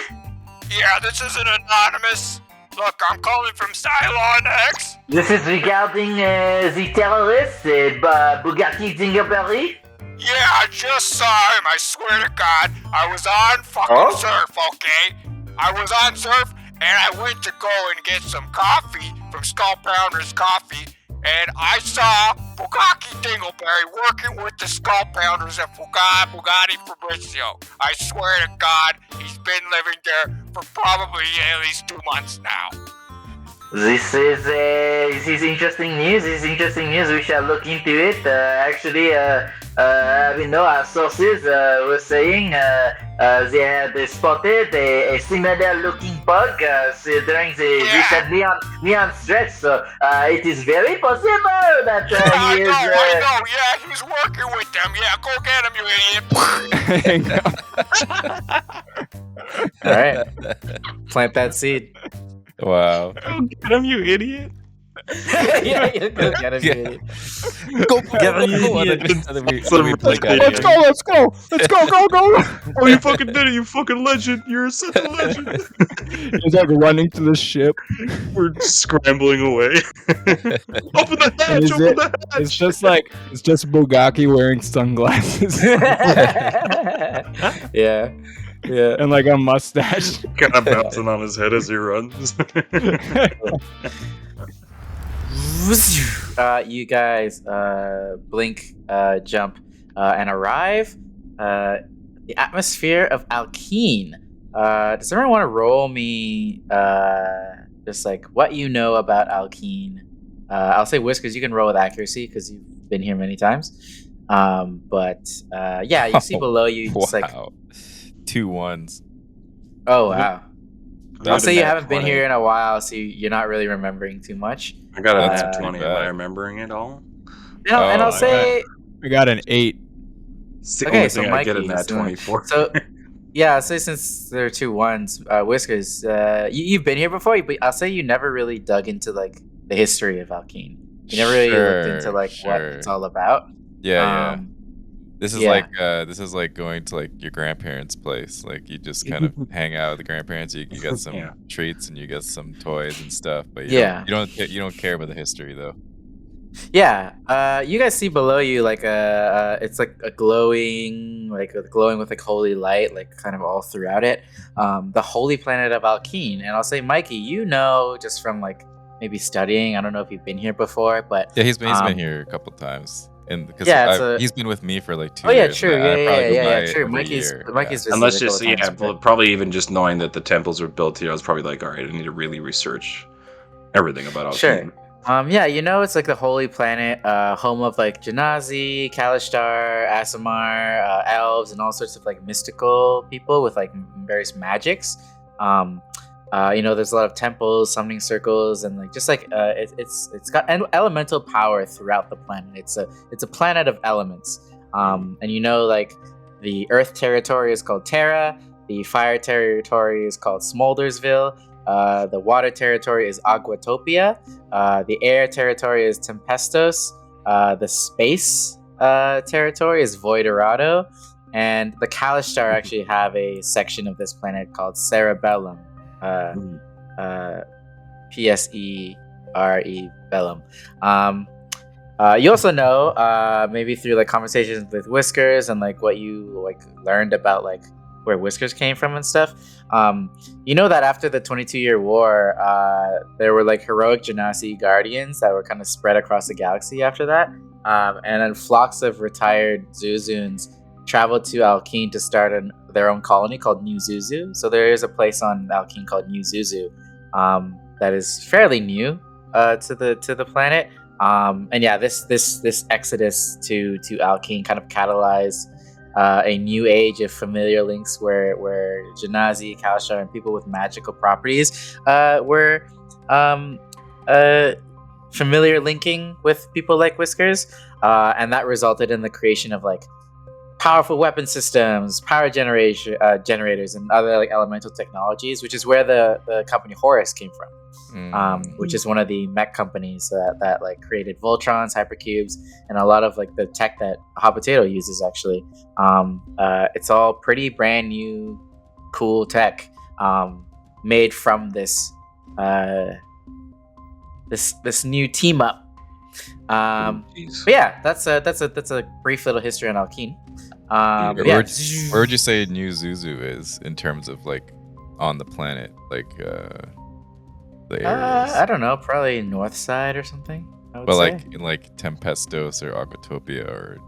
Yeah, this is an anonymous. Look, I'm calling from Cylon X. This is regarding the terrorist, Bugatti Dingleberry. Yeah, I just saw him, I swear to God. I was on fucking Surf, okay? I was on Surf, and I went to go and get some coffee from Skull Pounders Coffee, and I saw Bugatti Dingleberry working with the Skull Pounders at Bugatti Fabrizio. I swear to God, he's been living there for probably at least 2 months now. This is interesting news. We shall look into it. Actually, our sources were saying they had spotted a similar-looking bug during the recent neon stretch. So it is very possible that he is. I know. Yeah, he's working with them. Yeah, go get him, you idiot. all right, plant that seed. Wow. Go get him, you idiot. Yeah, you go get him, you idiot. Go Get him, you idiot. Let's go. Go. Oh, you fucking did it, you fucking legend. You're such a legend. He's like running to the ship. We're scrambling away. Open the hatch, Is open it- the hatch. It's just Bugaki wearing sunglasses Yeah. and like a mustache. Kind of bouncing on his head as he runs. You guys blink, jump, and arrive. The atmosphere of Alkene. Does everyone want to roll me just like what you know about Alkene? I'll say Whiskers, you can roll with accuracy because you've been here many times. But yeah, you see below you just like, Wow. 2 1s. oh wow. I'll say you Nat haven't been 20. here in a while, so you're not really remembering too much. I got a That's nat pretty 20. Am bad. I remembering it all? And I'll my say I got an 8. It's the Okay, only so thing I get in Mikey's that 24. So, yeah, I'll say since there are 2 1s, Whiskers, you've been here before, but I'll say you never really dug into like the history of Alkene. You never really looked into like what Sure. it's all about. Yeah. This is yeah. like going to like your grandparents' place. Like you just kind of hang out with the grandparents. You get some Yeah. treats and you get some toys and stuff. But Yeah. you don't care about the history though. Yeah, you guys see below you like it's like a glowing with like holy light, like kind of all throughout it. The holy planet of Alkene, and I'll say, Mikey, you know just from like maybe studying. I don't know if you've been here before, but Yeah, he's been Um, here a couple times, and because yeah, it's a- he's been with me for like 2 oh yeah, years. true, and I probably go yeah, by true. every Mikey's year. visited And let's a just, couple yeah, times, but- probably even just knowing that the temples were built here, I was probably like, all right, I need to really research everything about Alkene. Sure. Yeah, you know it's like the holy planet, home of like Janazi, Kalishtar, Asimar, elves, and all sorts of like mystical people with like various magics. You know, there's a lot of temples, summoning circles, and like just like it's got elemental power throughout the planet. It's a planet of elements. And you know, like the Earth territory is called Terra, the Fire territory is called Smoldersville, the Water territory is Aguatopia, the Air territory is Tempestos, the Space territory is Voidorado, and the Kalishtar actually have a section of this planet called Cerebellum. P-S-E-R-E Bellum. You also know, maybe through like conversations with Whiskers and like what you like learned about like where Whiskers came from and stuff. You know that after the 22-year war, there were like heroic Genasi guardians that were kind of spread across the galaxy after that. And then flocks of retired Zuzuns traveled to Alkeen to start their own colony called New Zuzu. So there is a place on Alkeen called New Zuzu that is fairly new to the planet. And yeah, this exodus to Alkeen kind of catalyzed a new age of familiar links where Genasi, Kalishtar, and people with magical properties were familiar linking with people like Whiskers, and that resulted in the creation of like powerful weapon systems, power generators, and other like elemental technologies, which is where the company Horus came from. Which is one of the mech companies that like created Voltrons, hypercubes, and a lot of like the tech that Hot Potato uses actually. It's all pretty brand new, cool tech made from this this new team up. But yeah, that's a brief little history on Alkeen. Where would you say New Zuzu is in terms of like on the planet, like the areas? I don't know, probably north side or something. Well, like in like Tempestos or Aguatopia or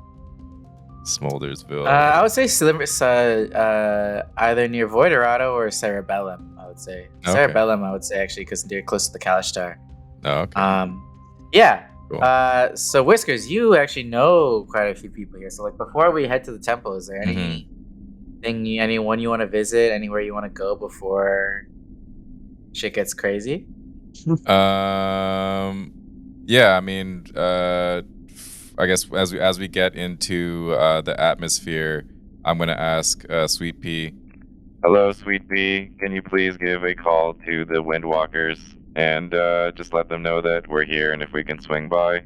Smoldersville. I would say either near Voidorado or Cerebellum. I would say Cerebellum. I would say actually because they're close to the Kalishtar. Oh, okay. Yeah. Cool. So Whiskers, you actually know quite a few people here. So like before we head to the temple, is there anyone you want to visit? Anywhere you want to go before shit gets crazy? Yeah, I mean, I guess as we get into the atmosphere, I'm gonna ask Sweet Pea. Hello, Sweet Pea. Can you please give a call to the Windwalkers and just let them know that we're here and if we can swing by?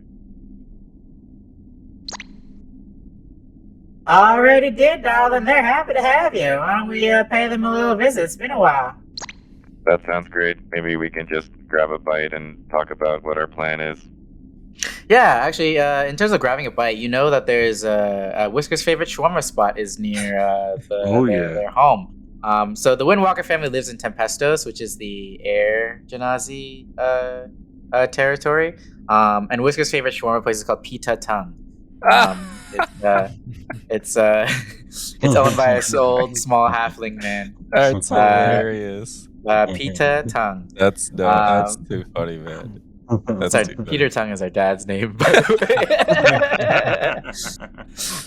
Already did, darling. They're happy to have you. Why don't we pay them a little visit? It's been a while. That sounds great. Maybe we can just grab a bite and talk about what our plan is. Yeah, actually, in terms of grabbing a bite, you know that there's Whisker's favorite shawarma spot is near their home. So the Windwalker family lives in Tempestos, which is the Air Genasi territory. And Whisker's favorite shawarma place is called Pita Tongue. It's owned by this old small halfling man. That's hilarious. Pita Tongue. That's too funny, man. Peter Tongue is our dad's name, by the way.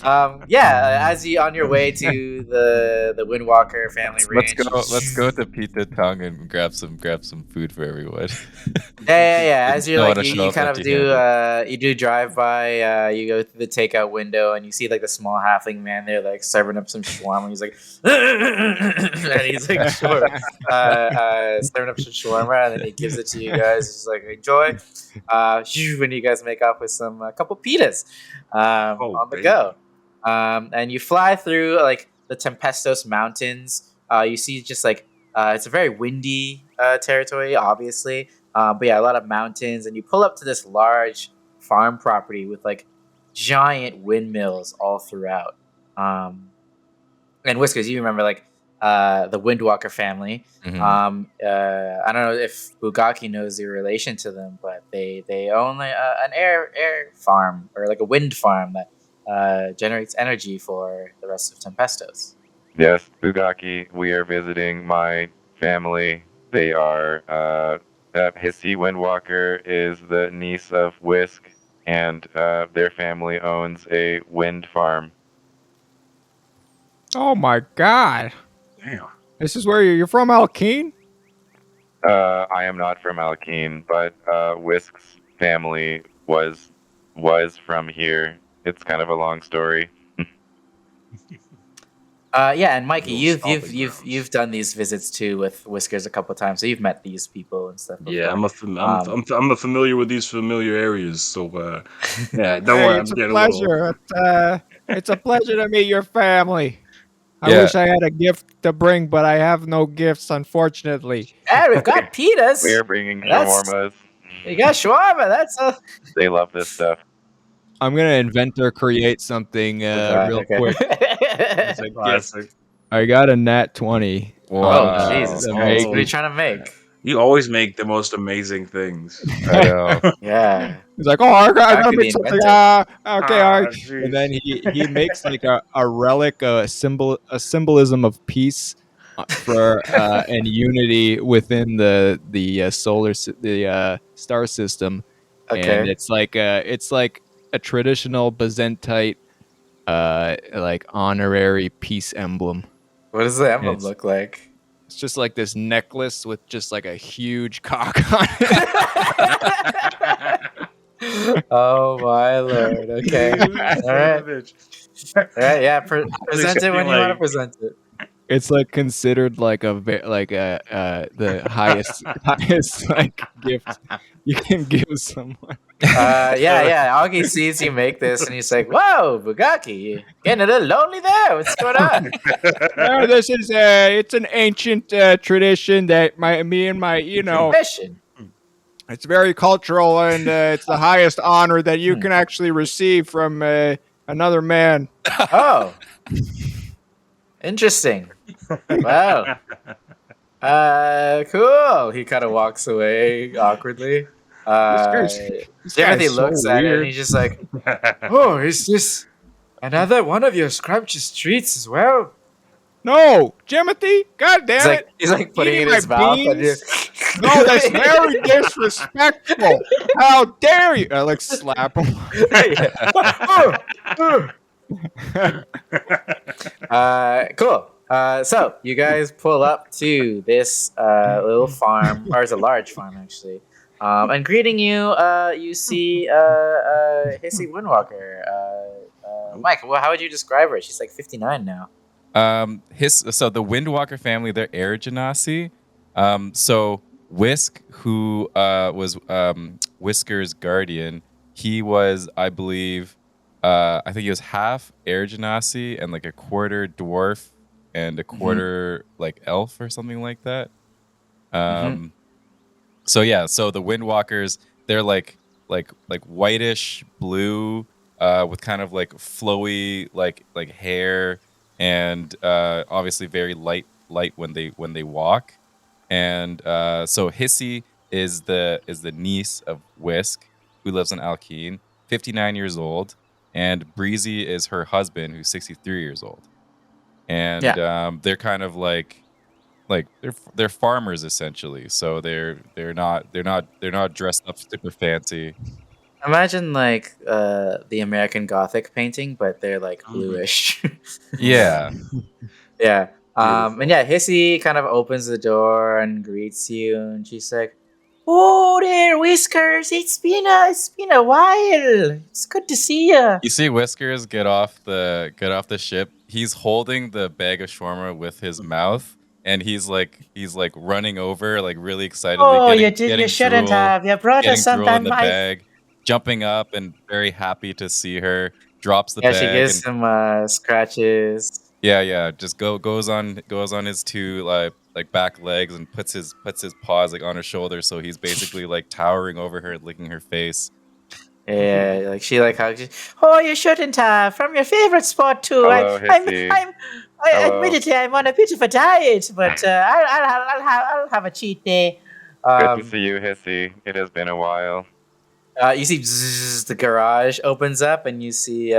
As you on your way to the Windwalker family ranch. Let's go to Pita Tongue and grab some food for everyone. Yeah. As you're like you kind of do drive by, you go through the takeout window and you see like the small halfling man there like serving up some shawarma. He's like, and he's like, sure, serving up some shawarma, and then he gives it to you guys. He's like, enjoy. When you guys make off with some couple pitas on the go, and you fly through like the Tempestos mountains. You see just like it's a very windy territory, obviously, but yeah, a lot of mountains, and you pull up to this large farm property with like giant windmills all throughout. And Whiskers, you remember like the Windwalker family. I don't know if Bugaki knows the relation to them, but they own an air farm or like a wind farm that generates energy for the rest of Tempestos. Yes, Bugaki, we are visiting my family. They are Hissy Windwalker is the niece of Whisk, and their family owns a wind farm. Oh my god. Damn. This is where you're from, Alkeen? I am not from Alkeen, but Whisk's family was from here. It's kind of a long story. Yeah, and Mikey, Little you've stomping you've done these visits too with Whiskers a couple of times, so you've met these people and stuff Yeah, before. I'm a familiar with these familiar areas. So yeah, don't Hey, worry. I'm it's a getting a little. pleasure. It's a pleasure to meet your family. I Yeah. wish I had a gift to bring, but I have no gifts, unfortunately. And we've got pitas. We are bringing That's- shawarmas. You got shawarma. That's a They love this stuff. I'm gonna invent or create something real quick. It's a gift. Classic. I got a nat 20. Oh Wow. Jesus! to Christ. make What are you it. trying to make? You always make the most amazing things. I know. Yeah. He's like, oh, I Back gotta to make the something. inventor. Okay, all right. jeez. And then he makes like a relic, a symbolism of peace for and unity within the star system. And Okay. it's like a traditional Byzantine like honorary peace emblem. What does the emblem It's- look like? It's just like this necklace with just like a huge cock on it. Oh my lord. Okay. All right. All right. Yeah. Present it when expecting, you want to like- present it. It's like considered like the highest like gift you can give someone. Yeah. Augie sees you make this, and he's like, "Whoa, Bugaki, you getting a little lonely there. What's going on?" No, this is it's an ancient tradition that me and my Mission. it's very cultural and it's the highest honor that you can actually receive from another man. Oh. Interesting. Wow. Cool. He kind of walks away awkwardly. This Timothy guy's so looks at it and weird. he's just like, "Oh, is this another one of your scrumptious treats as well?" No, Timothy, god damn He's like putting it in Eating his my mouth. And beans? just... No, that's very disrespectful. How dare you? I like slap him. Cool. So you guys pull up to this little farm, or it's a large farm actually. And greeting you, you see Hissy Windwalker. Mike, well, how would you describe her? She's like 59 now. So the Windwalker family, they're Air Genasi. So Whisk, who was Whisker's guardian, he was, I believe, I think he was half Air Genasi and like a quarter dwarf and a quarter like elf or something like that. So yeah, so the Windwalkers, they're like whitish blue, with kind of like flowy like hair, and obviously very light when they walk. And so Hissy is the niece of Whisk, who lives in Alkeen, 59 years old, and Breezy is her husband, who's 63 years old. And they're kind of like they're farmers essentially. So they're not dressed up super fancy. Imagine like the American Gothic painting, but they're like bluish. Yeah. Yeah. And yeah, Hissy kind of opens the door and greets you, and she's like, "Oh there, Whiskers! It's been a while. It's good to see you." You see Whiskers get off the ship. He's holding the bag of shawarma with his mouth, and he's like running over, like really excitedly. Oh, getting you shouldn't drool, have. You brought us getting drool in something the nice. bag, jumping up and very happy to see her. Drops the Yeah, bag. she gives and, him scratches. yeah. Just goes on his two like back legs and puts his paws like on her shoulder, so he's basically like towering over her, licking her face. Yeah, like she like hugs you. Oh, you shouldn't have. From your favorite spot too. Hello, Hissy. Hello. Admittedly, I'm on a bit of a diet, but I'll have a cheat day. Good to see you, Hissy. It has been a while. You see the garage opens up, and you see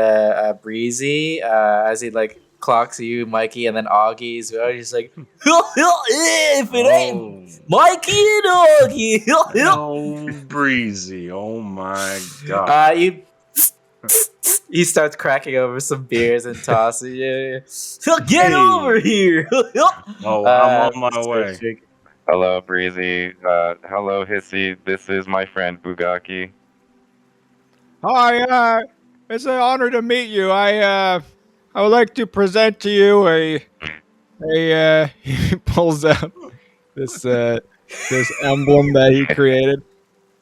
Breezy as he like clocks you, Mikey, and then Augie as well. He's like, "If it ain't Mikey and Augie." Oh, Breezy. Oh my god. He starts cracking over some beers and tossing you. Get Hey. over here. Oh, I'm on my way. Hello, Breezy. Hello, Hissy. This is my friend Bugaki. Hi, it's an honor to meet you. I I would like to present to you a he pulls out this emblem that he created.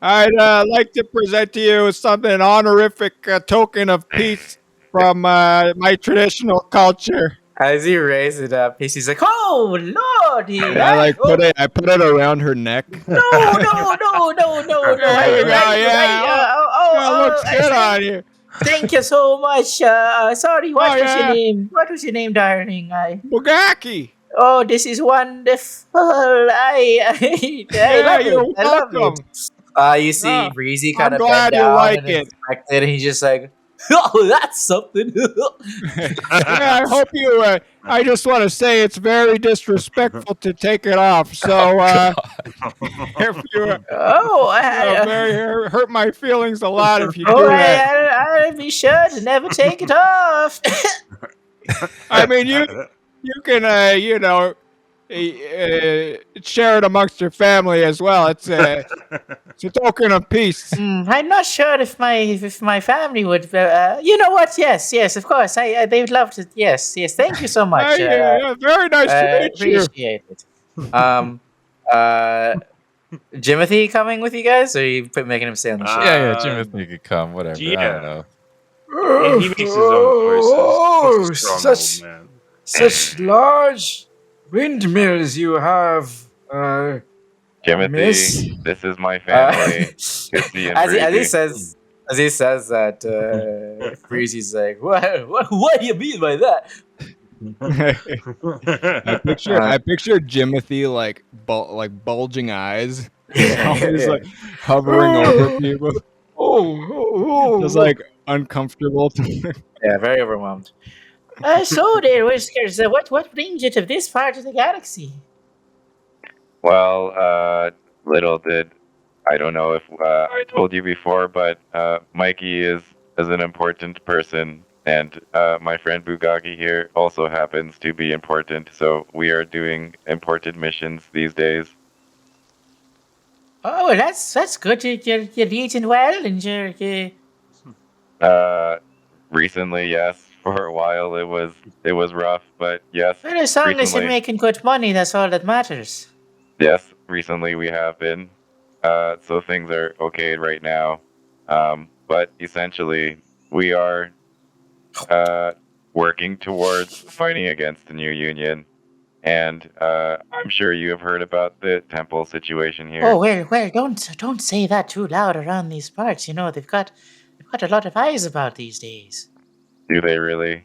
I'd like to present to you something, an honorific token of peace from my traditional culture. As he raises it up, he's like, "Oh lordy!" And I put it around her neck. No. There you go, looks good on you. Thank you so much. Sorry, what was your name? What was your name, darling? Bugaki. Oh, this is wonderful. I love it. You see Breezy kind I'm of glad bend you down like and it. inspect it, and he's just like, "Oh, that's something." I hope you. I just want to say it's very disrespectful to take it off. So if you hurt my feelings a lot if you do that. I'll be sure to never take it off. I mean, you can share it amongst your family as well. It's a token of peace. I'm not sure if my family would. You know what? Yes, of course. They would love to. Yes. Thank you so much. Very nice to meet you. Appreciate it. Jimothy coming with you guys, or are you making him stay on the ship? Yeah, Jimothy could come. Whatever. I don't know. Yeah, he makes his own choices. He's a strong old man. Such large windmills you have, Timothy, Miss? this is my family. Kissy and As he Breezy. says that, Breezy's like, what do you mean by that? I picture Jimothy like bulging eyes, always like hovering over people, just like uncomfortable. Yeah, very overwhelmed. So there, Whiskers. What brings you to this part of the galaxy? Well, little did I don't know if I told you before, but Mikey is an important person, and my friend Bugaki here also happens to be important. So we are doing important missions these days. Oh, well, that's good. You're eating well, and you're. Recently, yes. For a while, it was rough, but yes. Well, as long as recently- you're making good money, that's all that matters. Yes, recently we have been. So things are okay right now. But essentially, we are working towards fighting against the new union. And I'm sure you have heard about the temple situation here. Oh well, don't say that too loud around these parts. You know they've got a lot of eyes about these days. Do they really?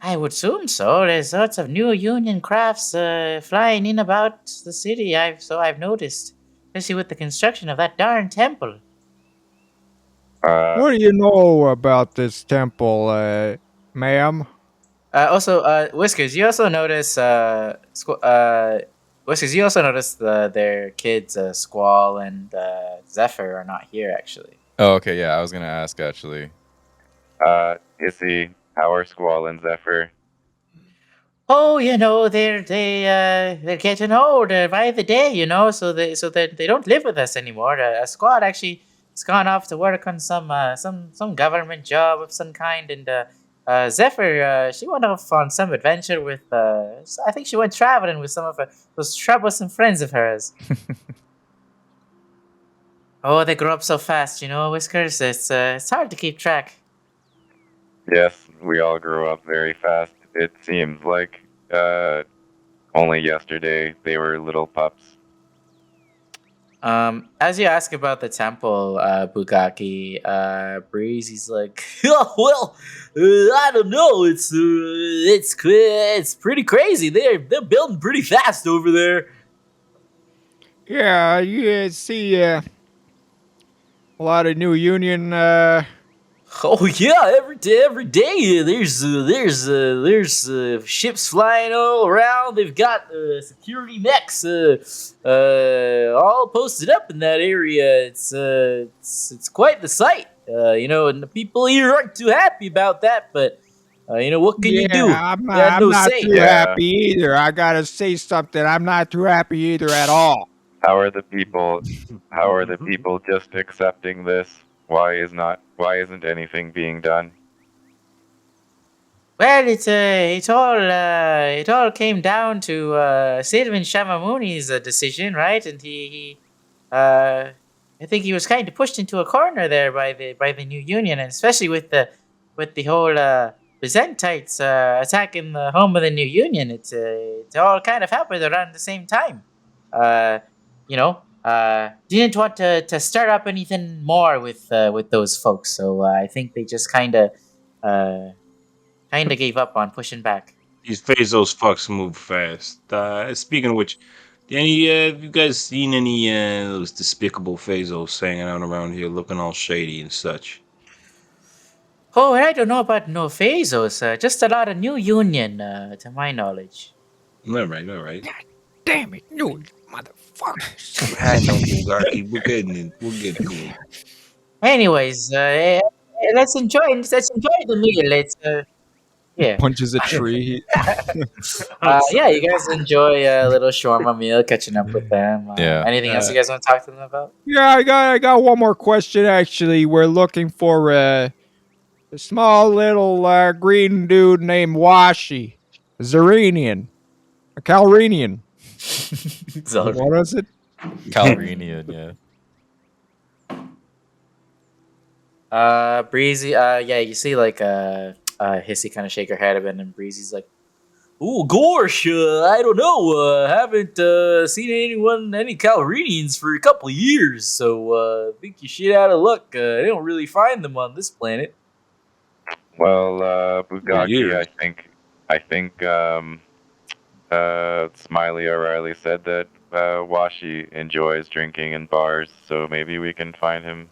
I would assume so. There's lots of new union crafts flying in about the city. I've noticed, especially with the construction of that darn temple. What do you know about this temple, ma'am? Also, Whiskers, you also notice, Whiskers, you also notice their kids, Squall and Zephyr, are not here, actually. Oh, okay. Yeah, I was gonna ask actually. Issy, how are Squall and Zephyr? Oh, you know they're getting older by the day. You know, so they don't live with us anymore. A squad actually has gone off to work on some government job of some kind, and Zephyr she went off on some adventure with I think she went traveling with some of those troublesome friends of hers. Oh, they grow up so fast, you know, Whiskers. It's hard to keep track. Yes, we all grew up very fast. It seems like only yesterday they were little pups. As you ask about the temple, Bugaki, Breezy's like, oh, well, I don't know. It's pretty crazy. They're building pretty fast over there. Yeah, you see a lot of new union. Oh yeah, every day there's ships flying all around. They've got security mechs all posted up in that area. It's quite the sight, you know, and the people here aren't too happy about that. But you know, what can you do? I'm not too happy either. I gotta say something. I'm not too happy either at all. How are the people? How are the people just accepting this? Why isn't anything being done? Well, it all came down to Sylvan Shamamuni's decision, right? And I think he was kind of pushed into a corner there by the new union, and especially with the whole Byzantites attacking the home of the new union. It all kind of happened around the same time. Didn't want to start up anything more with those folks, so I think they just kind of gave up on pushing back. These Phasos fucks move fast. Speaking of which, have you guys seen any those despicable Phasos hanging out around here looking all shady and such? Oh, I don't know about no Phasos. Just a lot of new union, to my knowledge. All right. Damn it, you motherfucker. I know, Bulgarki. We're getting it. Anyways, let's enjoy the meal. Yeah. Punches a tree. Yeah, you guys enjoy a little shawarma meal, catching up with them. Yeah. Anything else you guys want to talk to them about? Yeah, I got one more question. Actually, we're looking for a small little green dude named Washi, a Zarenian, a Calrenian. What is it? Calrenian, yeah. Breezy. Yeah, you see like Hissy kind of shake her head a bit, and Breezy's like, "Oh gosh, I don't know. Haven't seen any Calrenians for a couple of years, so think you shit out of luck. I don't really find them on this planet." Well, Bugaki, I think Smiley O'Reilly said that Washi enjoys drinking in bars, so maybe we can find him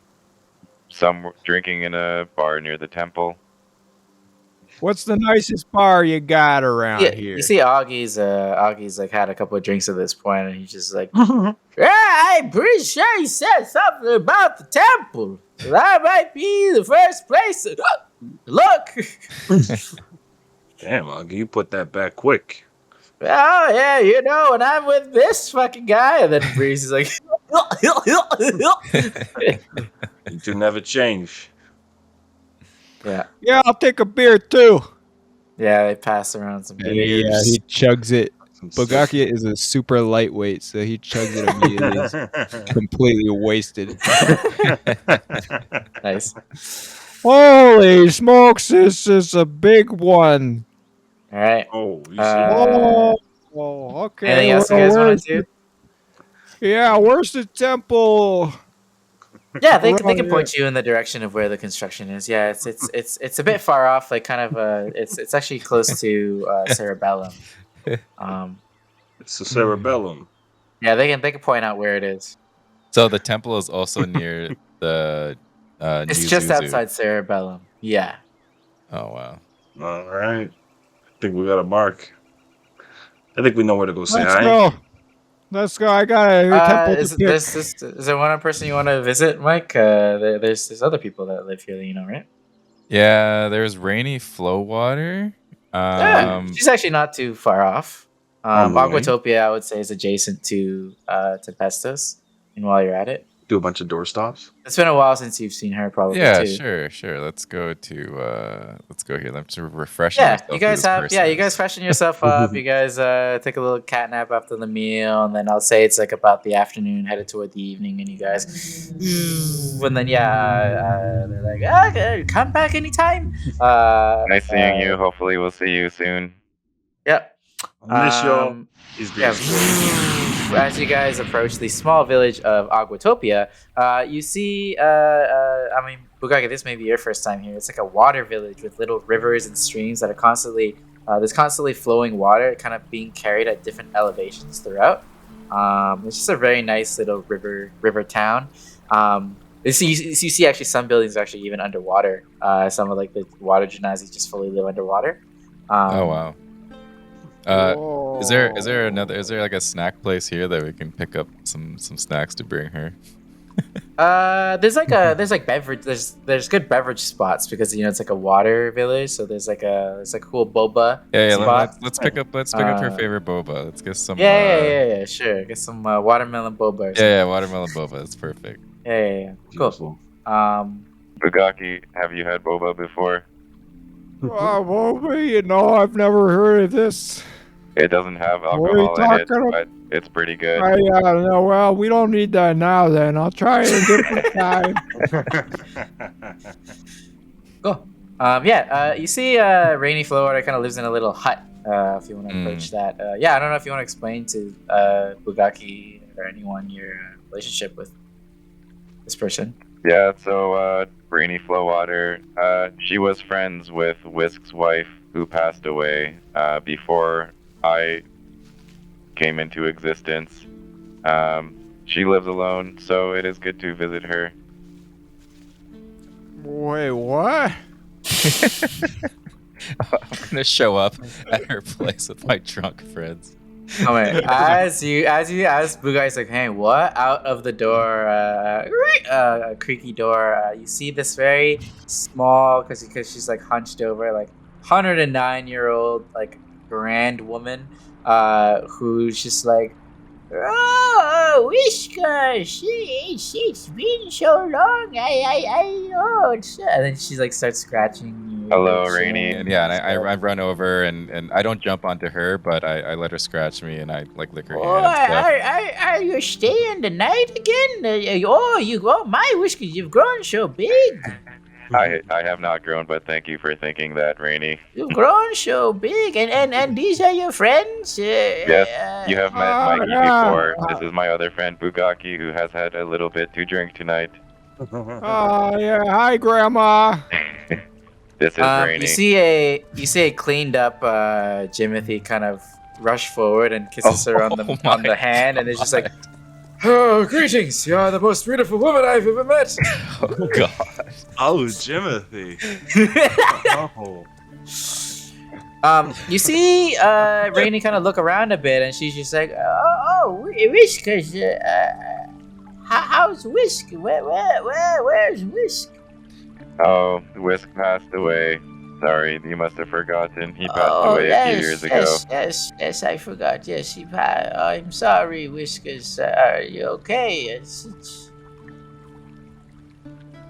drinking in a bar near the temple. What's the nicest bar you got around here? You see Augie's like had a couple of drinks at this point, and he's just like, "Yeah, I'm pretty sure he said something about the temple. That might be the first place to look." Damn, Augie, you put that back quick. Oh yeah, when I'm with this fucking guy, and then Breeze is like, You two never change. Yeah. Yeah, I'll take a beer too. Yeah, they pass around some beers. Yeah, he chugs it. Bugaki is a super lightweight, so he chugs it immediately. He's completely wasted. Nice. Holy smokes, this is a big one. All right. Oh, okay. Anything else you guys want to do? Yeah, where's the temple? Yeah, they can point you in the direction of where the construction is. Yeah, it's a bit far off. Like kind of it's actually close to Cerebellum. It's the Cerebellum. Yeah, they can point out where it is. So the temple is also near the. It's New just Zuzu. outside Cerebellum. Yeah. Oh wow. All right. I think we got a mark. I think we know where to go say Let's hi. go. Let's go. I got a temple Is to pick. is there one person you want to visit, Mike? There's other people that live here, right? Yeah, there's Rainy Flowwater. Yeah, she's actually not too far off. On the way. Aquatopia, I would say, is adjacent to Pestos. And while you're at it, Do a bunch of door stops. it's been a while since you've seen her, probably. Yeah, too. sure. Let's go here. Let's refresh. Yeah, you guys freshen yourself up. You guys take a little cat nap after the meal, and then I'll say it's like about the afternoon, headed toward the evening, and you guys, and then they're like, okay, come back anytime. Nice seeing you. Hopefully, we'll see you soon. Yep. Miss y'all. As you guys approach the small village of Aquatopia, you see, Bugaki, this may be your first time here. It's like a water village with little rivers and streams that are constantly, there's constantly flowing water kind of being carried at different elevations throughout. It's just a very nice little river town. You see actually some buildings are actually even underwater. Some of like the water genasi just fully live underwater. Oh wow. Is there like a snack place here that we can pick up some snacks to bring her? There's beverage. There's good beverage spots because it's like a water village. So there's like a cool boba. Yeah. spot. Let's pick up her favorite boba. Let's get some. Yeah. Sure. Get some watermelon boba. Yeah, watermelon boba. That's perfect. Yeah. Cool. Bugaki, have you had boba before? Well, I've never heard of this. It doesn't have What are you alcohol in it, talking but it's pretty good. No, well, we don't need that now. Then I'll try it a different time. Cool. You see, Rainy Flowwater kind of lives in a little hut. If you want to approach that, I don't know if you want to explain to Bugaki or anyone your relationship with this person. Yeah, so Rainy Flowwater, she was friends with Whisk's wife, who passed away before I came into existence. She lives alone, so it is good to visit her. Wait, what? I'm gonna show up at her place with my drunk friends. Oh man! As Bugai's like, hey, what? Out of the door, a creaky door. You see this very small, because she's like hunched over, like 109-year-old like grand woman, who's just like, oh, Whiskers, it's been so long. And then she's like starts scratching. Hello, Rainy. And I run over and I don't jump onto her, but I let her scratch me and I like lick her hand and stuff. Are you staying the night again? My Whiskers, you've grown so big. I have not grown, but thank you for thinking that, Rainy. You've grown so big, and these are your friends? Yes, you have met Mikey before. This is my other friend, Bugaki, who has had a little bit to drink tonight. Oh, yeah. Hi, Grandma. This is Rainy. You see a cleaned up Jimothy kind of rush forward and kisses her on the hand, and it's just like, oh, greetings! You are the most beautiful woman I've ever met. Oh God. Oh, Jimothy. You see Rainy kind of look around a bit, and she's just like, Whiskers, how's Whisk? Where's Whisk? Oh, Whisk passed away. Sorry, you must have forgotten. He passed away a few years ago. Yes, I forgot. Yes, he passed. I'm sorry, Whiskers. Are you okay?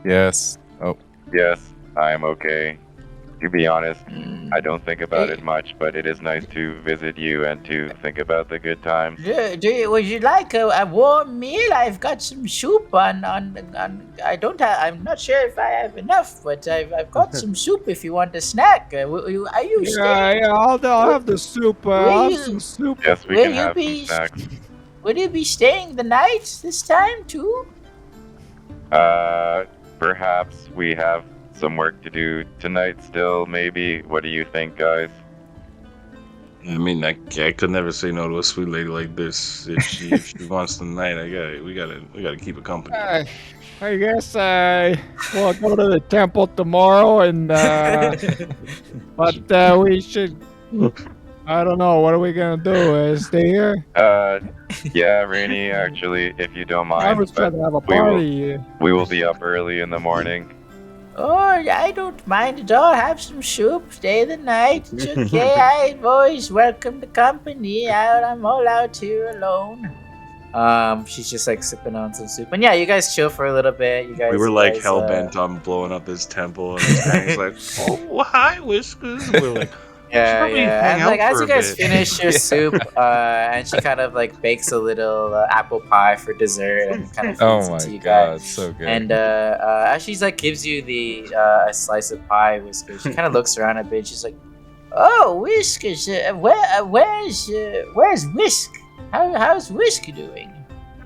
Yes. Oh. Yes, I am okay. To be honest, I don't think about it much, but it is nice to visit you and to think about the good times. Would you like a warm meal? I've got some soup on. I'm not sure if I have enough, but I've got some soup if you want a snack. Are you staying? Yeah, I'll have the soup. I'll have some soup. Yes, we can have some snacks. Will you be staying the night this time too? Perhaps we have some work to do tonight still, maybe. What do you think, guys? I mean, I could never say no to a sweet lady like this. If she wants the night, we gotta keep it company. I guess we'll go to the temple tomorrow, and but we should. I don't know. What are we gonna do? Stay here? Yeah, Rainy. Actually, if you don't mind, I was trying to have a party. We will be up early in the morning. Oh, I don't mind at all. Have some soup. Stay the night. It's okay. I'm always welcome to company. I'm all out here alone. She's just like sipping on some soup, and yeah, you guys chill for a little bit. We were like hell bent on blowing up his temple, and he's like, "Oh, hi, Whiskers." And we're like, yeah. And like as you guys finish your soup, and she kind of like bakes a little apple pie for dessert, and kind of feeds it to you guys. So good. And as she's like gives you the a slice of pie, Whiskers, she kind of looks around a bit. She's like, "Oh, Whiskers, where's Whisk? How's Whisk doing?"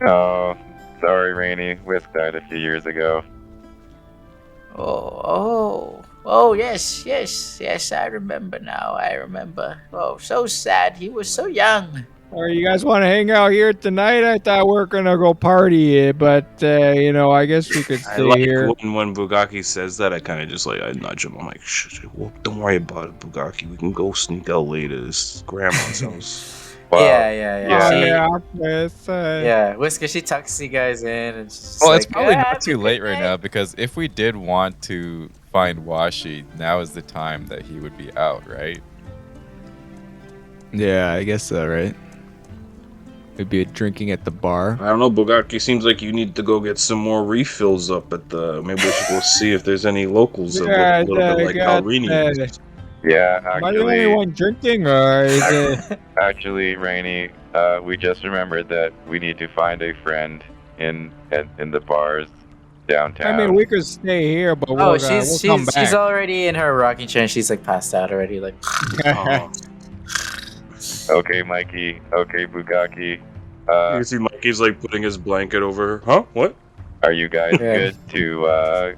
Oh, sorry, Rainy. Whisk died a few years ago. Oh, yes, I remember now. Oh, so sad. He was so young. Or you guys want to hang out here tonight? I thought we were gonna go party, but I guess we could stay here. When Bugaki says that, I kind of just like I nudge him. I'm like, shh, well, don't worry about it, Bugaki. We can go sneak out later. This is Grandma's house. Well, yeah. Whisker, she tucks you guys in, and she's just it's probably not too late right now, because if we did want to find Washi, now is the time that he would be out, right? Yeah, I guess so, right? Maybe drinking at the bar. I don't know, Bugaki. Seems like you need to go get some more refills up at the. Maybe we should go see if there's any locals that look a little bit like Alrini. Yeah, Am I the only one drinking, or is it? actually, Rainy, we just remembered that we need to find a friend in the bars downtown. I mean, we could stay here, but Oh, we'll she's come she's back. already in her rocking chair. And she's like passed out already. Like, Oh. Okay, Mikey. Okay, Bugaki. You can see Mikey's like putting his blanket over her. Huh? What? Are you guys Yeah. good to?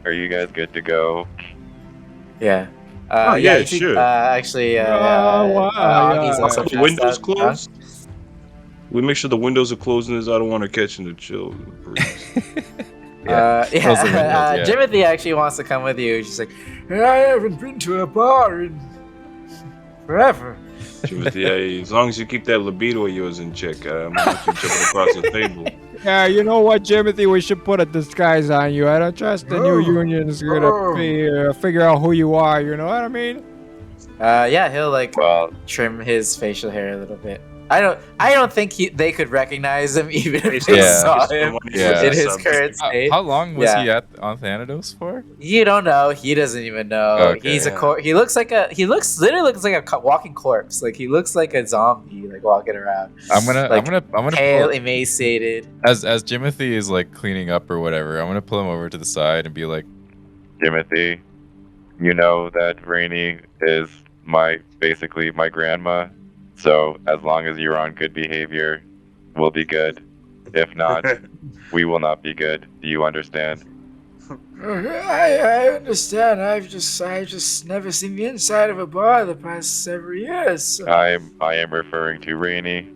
Are you guys good to go? yeah. Oh, yeah, you see, sure. actually, wow, Augie's yeah. also The passed windows out. closed. We make sure the windows are closed, and I don't want to catch in the chill breeze. Yeah. Close the windows, yeah. Timothy actually wants to come with you. She's like, I haven't been to a bar in forever. Timothy, hey, as long as you keep that libido of yours in check, I'm gonna let you jumping across the table. Yeah, you know what, Timothy? We should put a disguise on you. I don't trust the new union's gonna figure out who you are. You know what I mean? yeah, he'll like Well, trim his facial hair a little bit. I don't think they could recognize him even if they Yeah. saw him Yeah. in his current state. How long was Yeah. he on Thanatos for? You don't know. He doesn't even know. Okay. He's he looks literally looks like a walking corpse. Like he looks like a zombie, like walking around. I'm gonna Pale, pull, emaciated. as Jimothy is like cleaning up or whatever. I'm gonna pull him over to the side and be like, Timothy, you know that Rainy is basically my grandma. So as long as you're on good behavior, we'll be good. If not, we will not be good. Do you understand? I understand. I've just never seen the inside of a bar the past several years. So. I am referring to Rainy.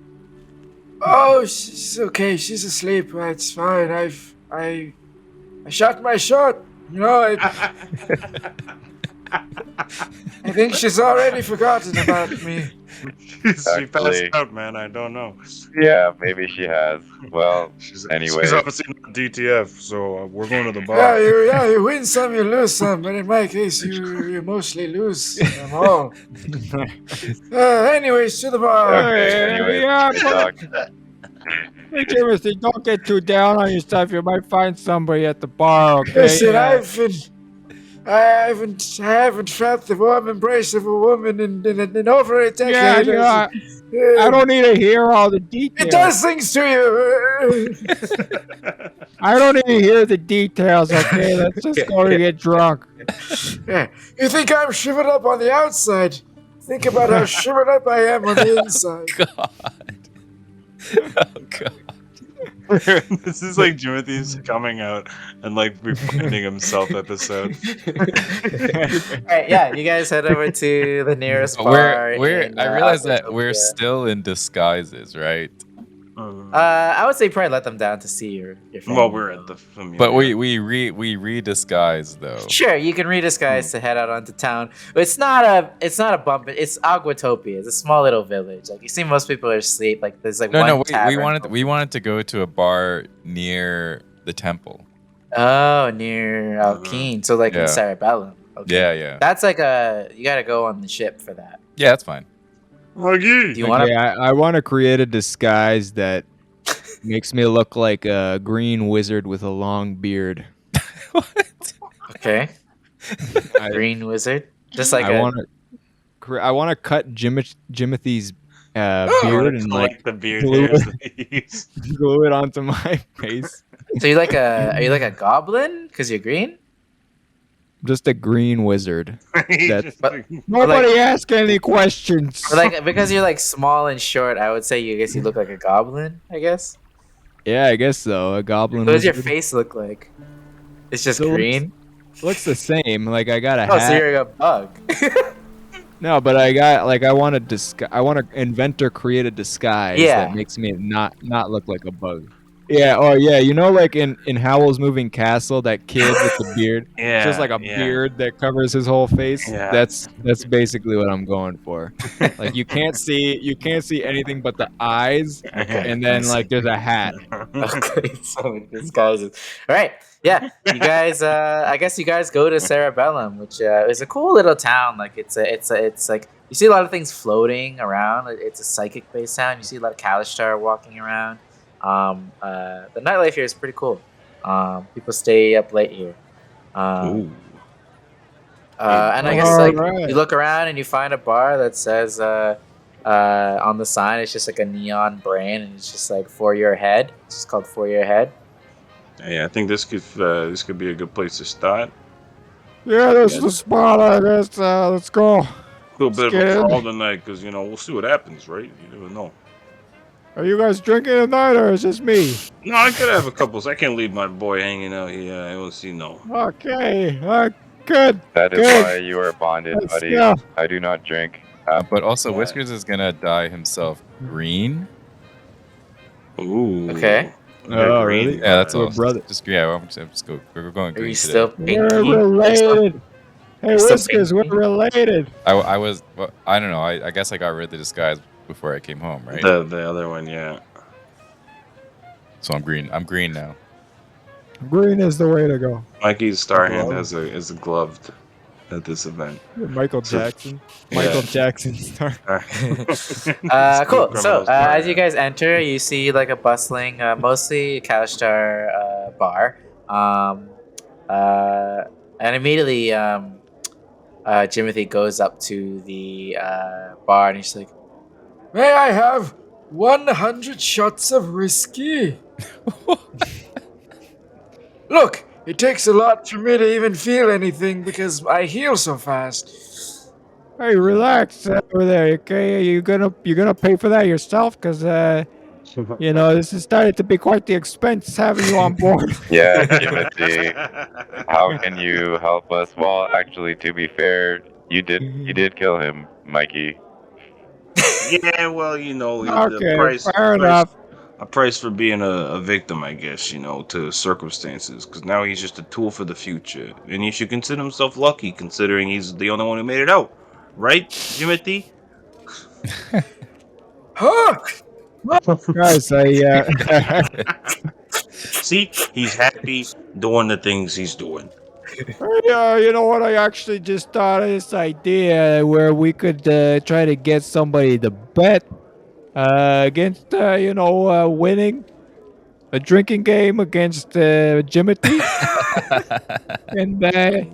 Oh, she's okay. She's asleep. It's fine. I shot my shot. You know, I think she's already forgotten about me. She passed out, man. I don't know. Yeah, maybe she has. Well, anyway. She's obviously not DTF, so we're going to the bar. You win some, you lose some, but in my case, you mostly lose them all. Anyways, to the bar. Okay, anyway, yeah, good talk. Hey, Timothy, don't get too down on yourself. You might find somebody at the bar. Okay. Listen, I haven't felt the warm embrace of a woman in over a decade. Yeah. I don't need to hear all the details. It does things to you. I don't need to hear the details. Okay, let's just go and get drunk. Yeah. You think I'm shriveled up on the outside? Think about how shriveled up I am on the inside. God. Oh God. This is like Timothy's coming out and like befriending himself episode. Alright, yeah, you guys head over to the nearest bar. I realize that we're still in disguises, right? I would say probably let them down to see your family. Well, we're at the familiar. But we redisguise though. Sure, you can redisguise to head out onto town. But it's not a bump. It's Aguatopia. It's a small little village. Like you see, most people are asleep. Like there's like one tavern. we wanted to go to a bar near the temple. Oh, near Alkeen. So like in Yeah. Cerebellum. Okay. Yeah. That's like you gotta go on the ship for that. Yeah, that's fine. Do you want to? I want to create a disguise that makes me look like a green wizard with a long beard. What? Okay. Green wizard. Just like I want to cut Jimothy's beard and like the beard glue hairs it, that he used. glue it onto my face. So are you like a goblin? Because you're green. Just a green wizard. That's, But nobody ask any questions. like because you're like small and short, I would say you look like a goblin. I guess. Yeah, I guess so. A goblin. What does your wizard. face look like? It's just It looks- green. Looks the same. Like I got a Oh, hat. so you're a bug. No, but I want to invent or create a disguise Yeah. that makes me not look like a bug. Yeah, oh yeah, you know like in Howl's Moving Castle, that kid with the beard. Yeah, It's just like a beard that covers his whole face. Yeah. That's basically what I'm going for. Like you can't see anything but the eyes, and then like there's a hat. Okay, so disguises. All right, yeah, you guys. I guess you guys go to Cerebellum, which is a cool little town. Like it's like you see a lot of things floating around. It's a psychic-based town. You see a lot of Kalishtar walking around. The nightlife here is pretty cool. People stay up late here. And I guess All like right. you look around and you find a bar that says on the sign it's just like a neon brain and it's just like For Your Head. It's just called For Your Head. Hey, I think this could be a good place to start. Yeah, this is Yeah. the spot. I guess. Let's go. Do a bit of get a in. crawl tonight, because we'll see what happens, right? You never know. Are you guys drinking tonight, or is this me? No, I could have a couple. I can't leave my boy hanging out here. I don't see no. Okay. Good. That is Good. why you are bonded, Let's buddy. go. I do not drink. But also, Yeah. Whiskers is gonna dye himself green. Ooh. Okay. Oh, really? Yeah, that's We're all. brother. Just let's go. We're going Are green you today. still pinky? We're related. Hey, still Whiskers, we're pinky? related. I was. Well, I don't know. I guess I got rid of the disguise before I came home, right? The other one, yeah. So I'm green. I'm green now. Green is the way to go. Mikey's star hand Glove. is gloved at this event. Michael So- Jackson. Yeah. Michael Jackson star. Cool. Criminal So star as you hand. guys enter, you see like a bustling, mostly Kalstar bar. And immediately, Jimothy goes up to the bar and he's like, May I have 100 shots of whiskey? Look, it takes a lot for me to even feel anything because I heal so fast. Hey, relax over there, okay? You're gonna pay for that yourself, cause this is starting to be quite the expense having you on board. Yeah, Timothy. How can you help us? Well, actually, to be fair, you did kill him, Mikey. Yeah, well, Okay, the price. fair enough. A price for being a victim, I guess, to circumstances. Because now he's just a tool for the future, and he should consider himself lucky, considering he's the only one who made it out. Right, Jimothy? Huh? Guys, See, he's happy doing the things he's doing. you know what? I actually just thought of this idea where we could try to get somebody to bet against, winning a drinking game against Jimothy. And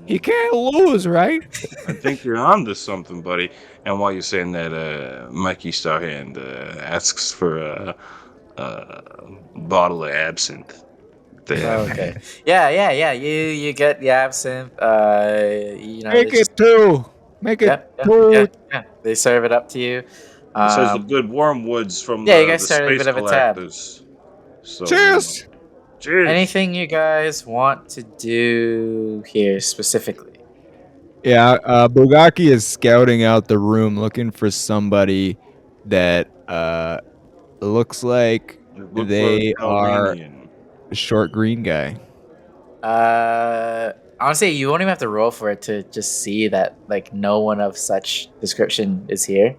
he can't lose, right? I think you're onto something, buddy. And while you're saying that, Mikey Starhand asks for a bottle of absinthe. okay. Yeah. You get the absinthe. Make it two. Make it two. Yeah. They serve it up to you. It says the good wormwoods from yeah, you the guys started a space bit of a tab. collectors. So, Cheers. Cheers. Anything you guys want to do here specifically? Yeah, Bugaki is scouting out the room looking for somebody that looks like Look for they are Albanian. a short green guy. Honestly, you won't even have to roll for it to just see that like no one of such description is here.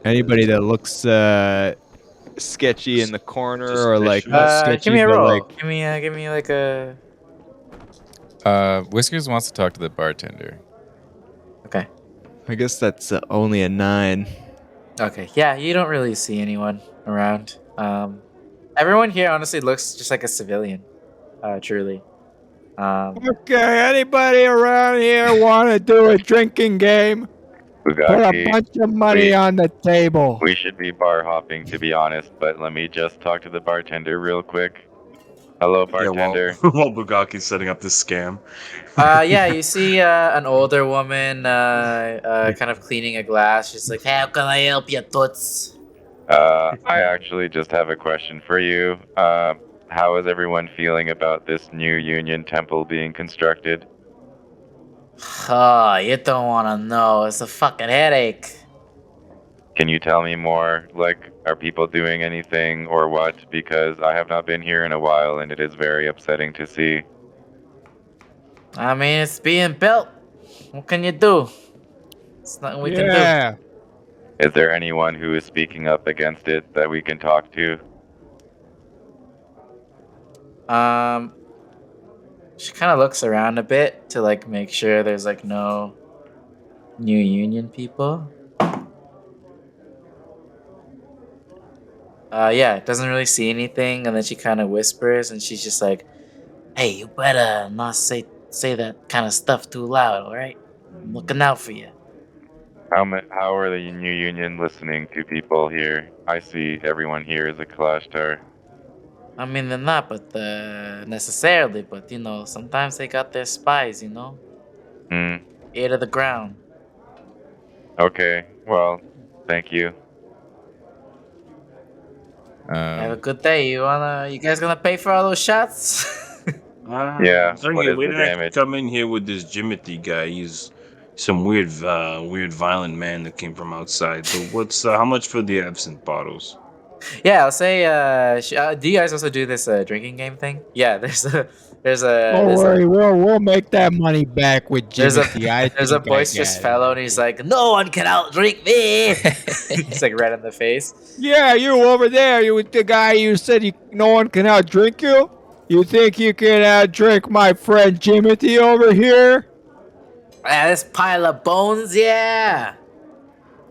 Anybody that looks sketchy in the corner or like Suspicious. sketchy, Give me a but, roll. like, Give me like a. Whiskers wants to talk to the bartender. Okay. I guess that's only a 9. Okay. Yeah, you don't really see anyone around. Everyone here honestly looks just like a civilian. Truly. Okay, anybody around here want to do a drinking game? Put a Bugatti. bunch of money on the table. We should be bar hopping, to be honest, but let me just talk to the bartender real quick. Hello, bartender. While Bugaki's setting up this scam. Yeah, you see an older woman kind of cleaning a glass. She's like, "How can I help you, toots?" I actually just have a question for you. How is everyone feeling about this new Union Temple being constructed? Oh, you don't want to know. It's a fucking headache. Can you tell me more? Like, are people doing anything or what? Because I have not been here in a while and it is very upsetting to see. I mean, it's being built. What can you do? It's nothing we can Yeah. Is there anyone who is speaking up against it that we can talk to? do. She kind of looks around a bit to like make sure there's like no new union people. Yeah, doesn't really see anything, and then she kind of whispers, and she's just like, "Hey, you better not say say that kind of stuff too loud, all right? I'm looking out for you. How are the New Union listening to people here? I see everyone here is a Kalashtar. I mean, they're not, but necessarily. But sometimes they got their spies. Hmm. Ear to the ground. Okay. Well, thank you. Have a good day. You guys gonna pay for all those shots? Yeah, So what is we the didn't damage? come in here with this Jimothy guy. He's some weird, violent man that came from outside. So what's how much for the absinthe bottles? Yeah, I'll say. Do you guys also do this drinking game thing? Yeah, there's a Don't worry, we'll make that money back with There's a- Jimothy. there's a boisterous fellow, and he's like, "No one can outdrink me." He's like red in the face. Yeah, you over there, you with the guy you said no one can outdrink you? You think you can outdrink my friend Jimothy over here? This pile of bones, yeah.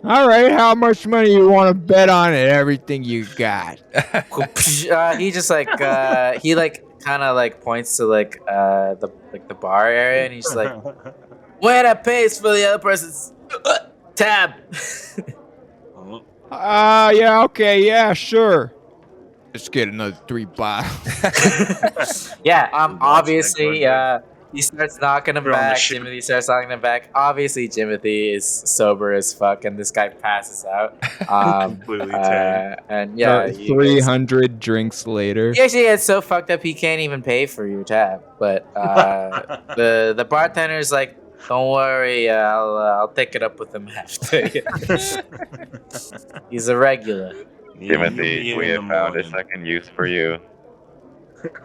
All right, how much money you want to bet on it? Everything you got. He just he kind of points to the bar area, and he's like, "When pays for the other person's tab." Yeah, okay, yeah, sure. Let's get another 3 bottles. Yeah, That's obviously, that he starts knocking him They're on the back. ship. Jimothy starts knocking him back. Obviously, Jimothy is sober as fuck, and this guy passes out. Completely tan. And yeah, 300 drinks later. he actually gets so fucked up he can't even pay for your tab. But the bartender's like, "Don't worry, I'll take it up with him after." He's a regular. Timothy, we have found a second use for you.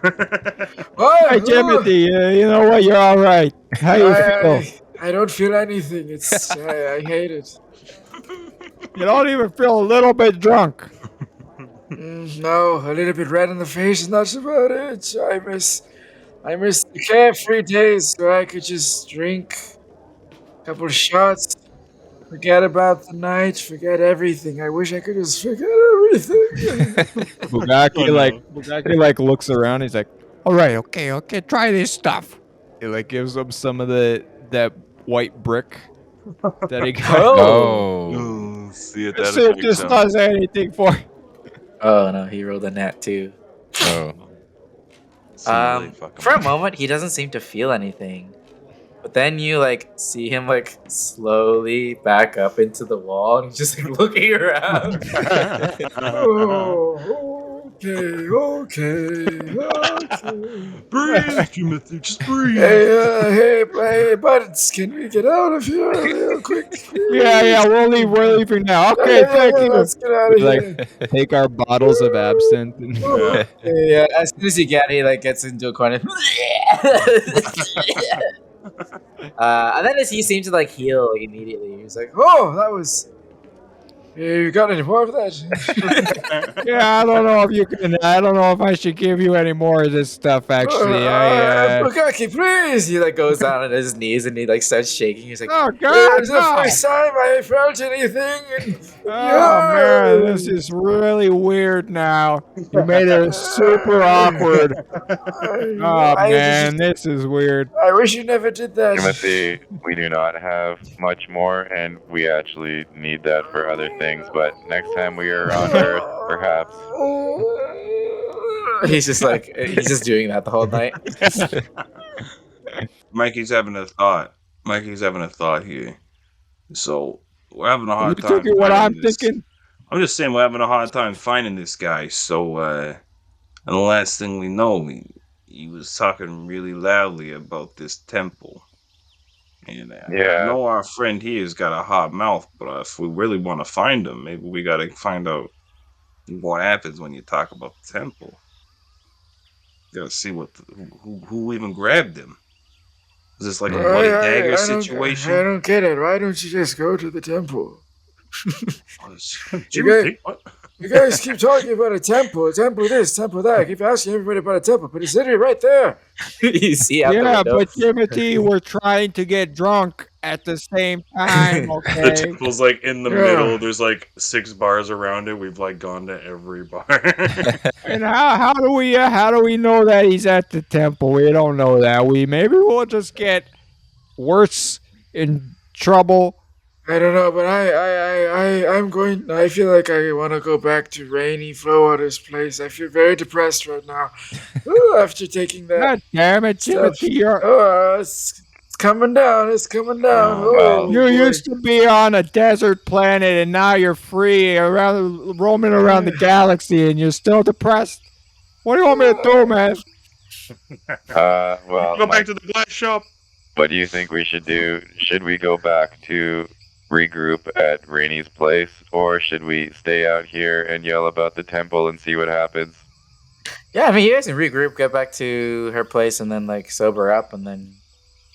Hey, Jimothy, you know what? You're all right. How you feel? I don't feel anything. It's I hate it. You don't even feel a little bit drunk. No, a little bit red in the face is not about it. I miss the carefree days where I could just drink a couple of shots, forget about the night, forget everything. I wish I could just forget everything. Bugaki looks around. He's like, "All right, okay, try this stuff." He gives him some of that white brick that he got. Oh. See it. Let's see if this does anything for. Oh no, he rolled a nat too. Oh. For a moment, he doesn't seem to feel anything. But then you see him slowly back up into the wall, and he's just looking around. Oh, okay. Breathe, Timothy. Just breathe. Hey, buds, can we get out of here real quick? Yeah, we're leaving now. Okay, thank you. Let's get out of here. Take our bottles of absinthe. And Yeah, as soon as you get it, he gets into a corner. And then he seems to heal immediately. He's like, Oh, that was. You got any more of that? yeah, I don't know if you can. I don't know if I should give you any more of this stuff. Actually, Bukaki, please. he goes down on his knees and he starts shaking. He's like, Oh God! It's the No. first time I felt anything. Oh man, this is really weird now. You made it super awkward. Oh man, this is weird. I wish you never did that. Timothy, we do not have much more, and we actually need that for other things. But next time we are on Earth, perhaps. he's just doing that the whole night. Mikey's having a thought here. So we're having a You hard time. thinking what I'm finding this. thinking? I'm just saying we're having a hard time finding this guy. So, and the last thing we know, he was talking really loudly about this temple. And I know our friend here has got a hot mouth, but if we really want to find him, maybe we got to find out what happens when you talk about the temple. You got to see who even grabbed him. Is this like a bloody dagger situation? I don't get it. Why don't you just go to the temple? You guys keep talking about a temple this, temple that. I keep asking everybody about a temple, but it's literally right there. You see out the Yeah, window. but Timothy, we're trying to get drunk, at the same time, The okay? temple's like in the Yeah. middle. There's like 6 bars around it. We've like gone to every bar. And how do we know that he's at the temple? We don't know that. Maybe we'll just get worse in trouble. I don't know, but I feel like I want to go back to Rainy Flowwater's place. I feel very depressed right now. Ooh, after taking that. God damn it, stuff. Timothy! You're, Oh, it's coming down. It's coming down. Oh, Oh, well, you boy. used to be on a desert planet, and now you're free, roaming around the galaxy, and you're still depressed. What do you want me to do, man? Well, Go back Mike, to the glass shop. what do you think we should do? Should we go back to regroup at Rainy's place, or should we stay out here and yell about the temple and see what happens? Yeah, I mean, you guys can regroup, get back to her place, and then like sober up, and then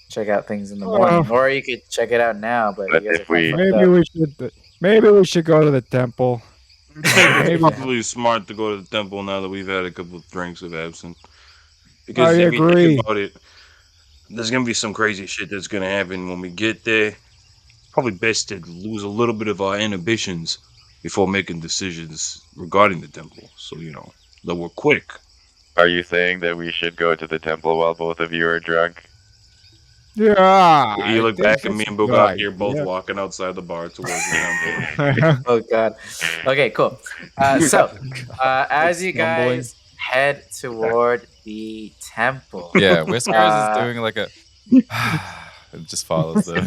check out things in the morning. Or you could check it out now. But But you guys if are we- kinda fucked up. Maybe we should go to the temple. It's probably smart to go to the temple now that we've had a couple of drinks of absinthe. Because I if you agree. think about it, there's gonna be some crazy shit that's gonna happen when we get there. Probably best to lose a little bit of our inhibitions before making decisions regarding the temple. So that we're quick. Are you saying that we should go to the temple while both of you are drunk? Yeah. You look I think back and me that's and a good Bugatti are both idea. walking outside the bar towards the temple. Oh god. Okay, cool. So as you Stumbling. guys head toward the temple. Yeah, Whiskers is doing like a. It just follows though.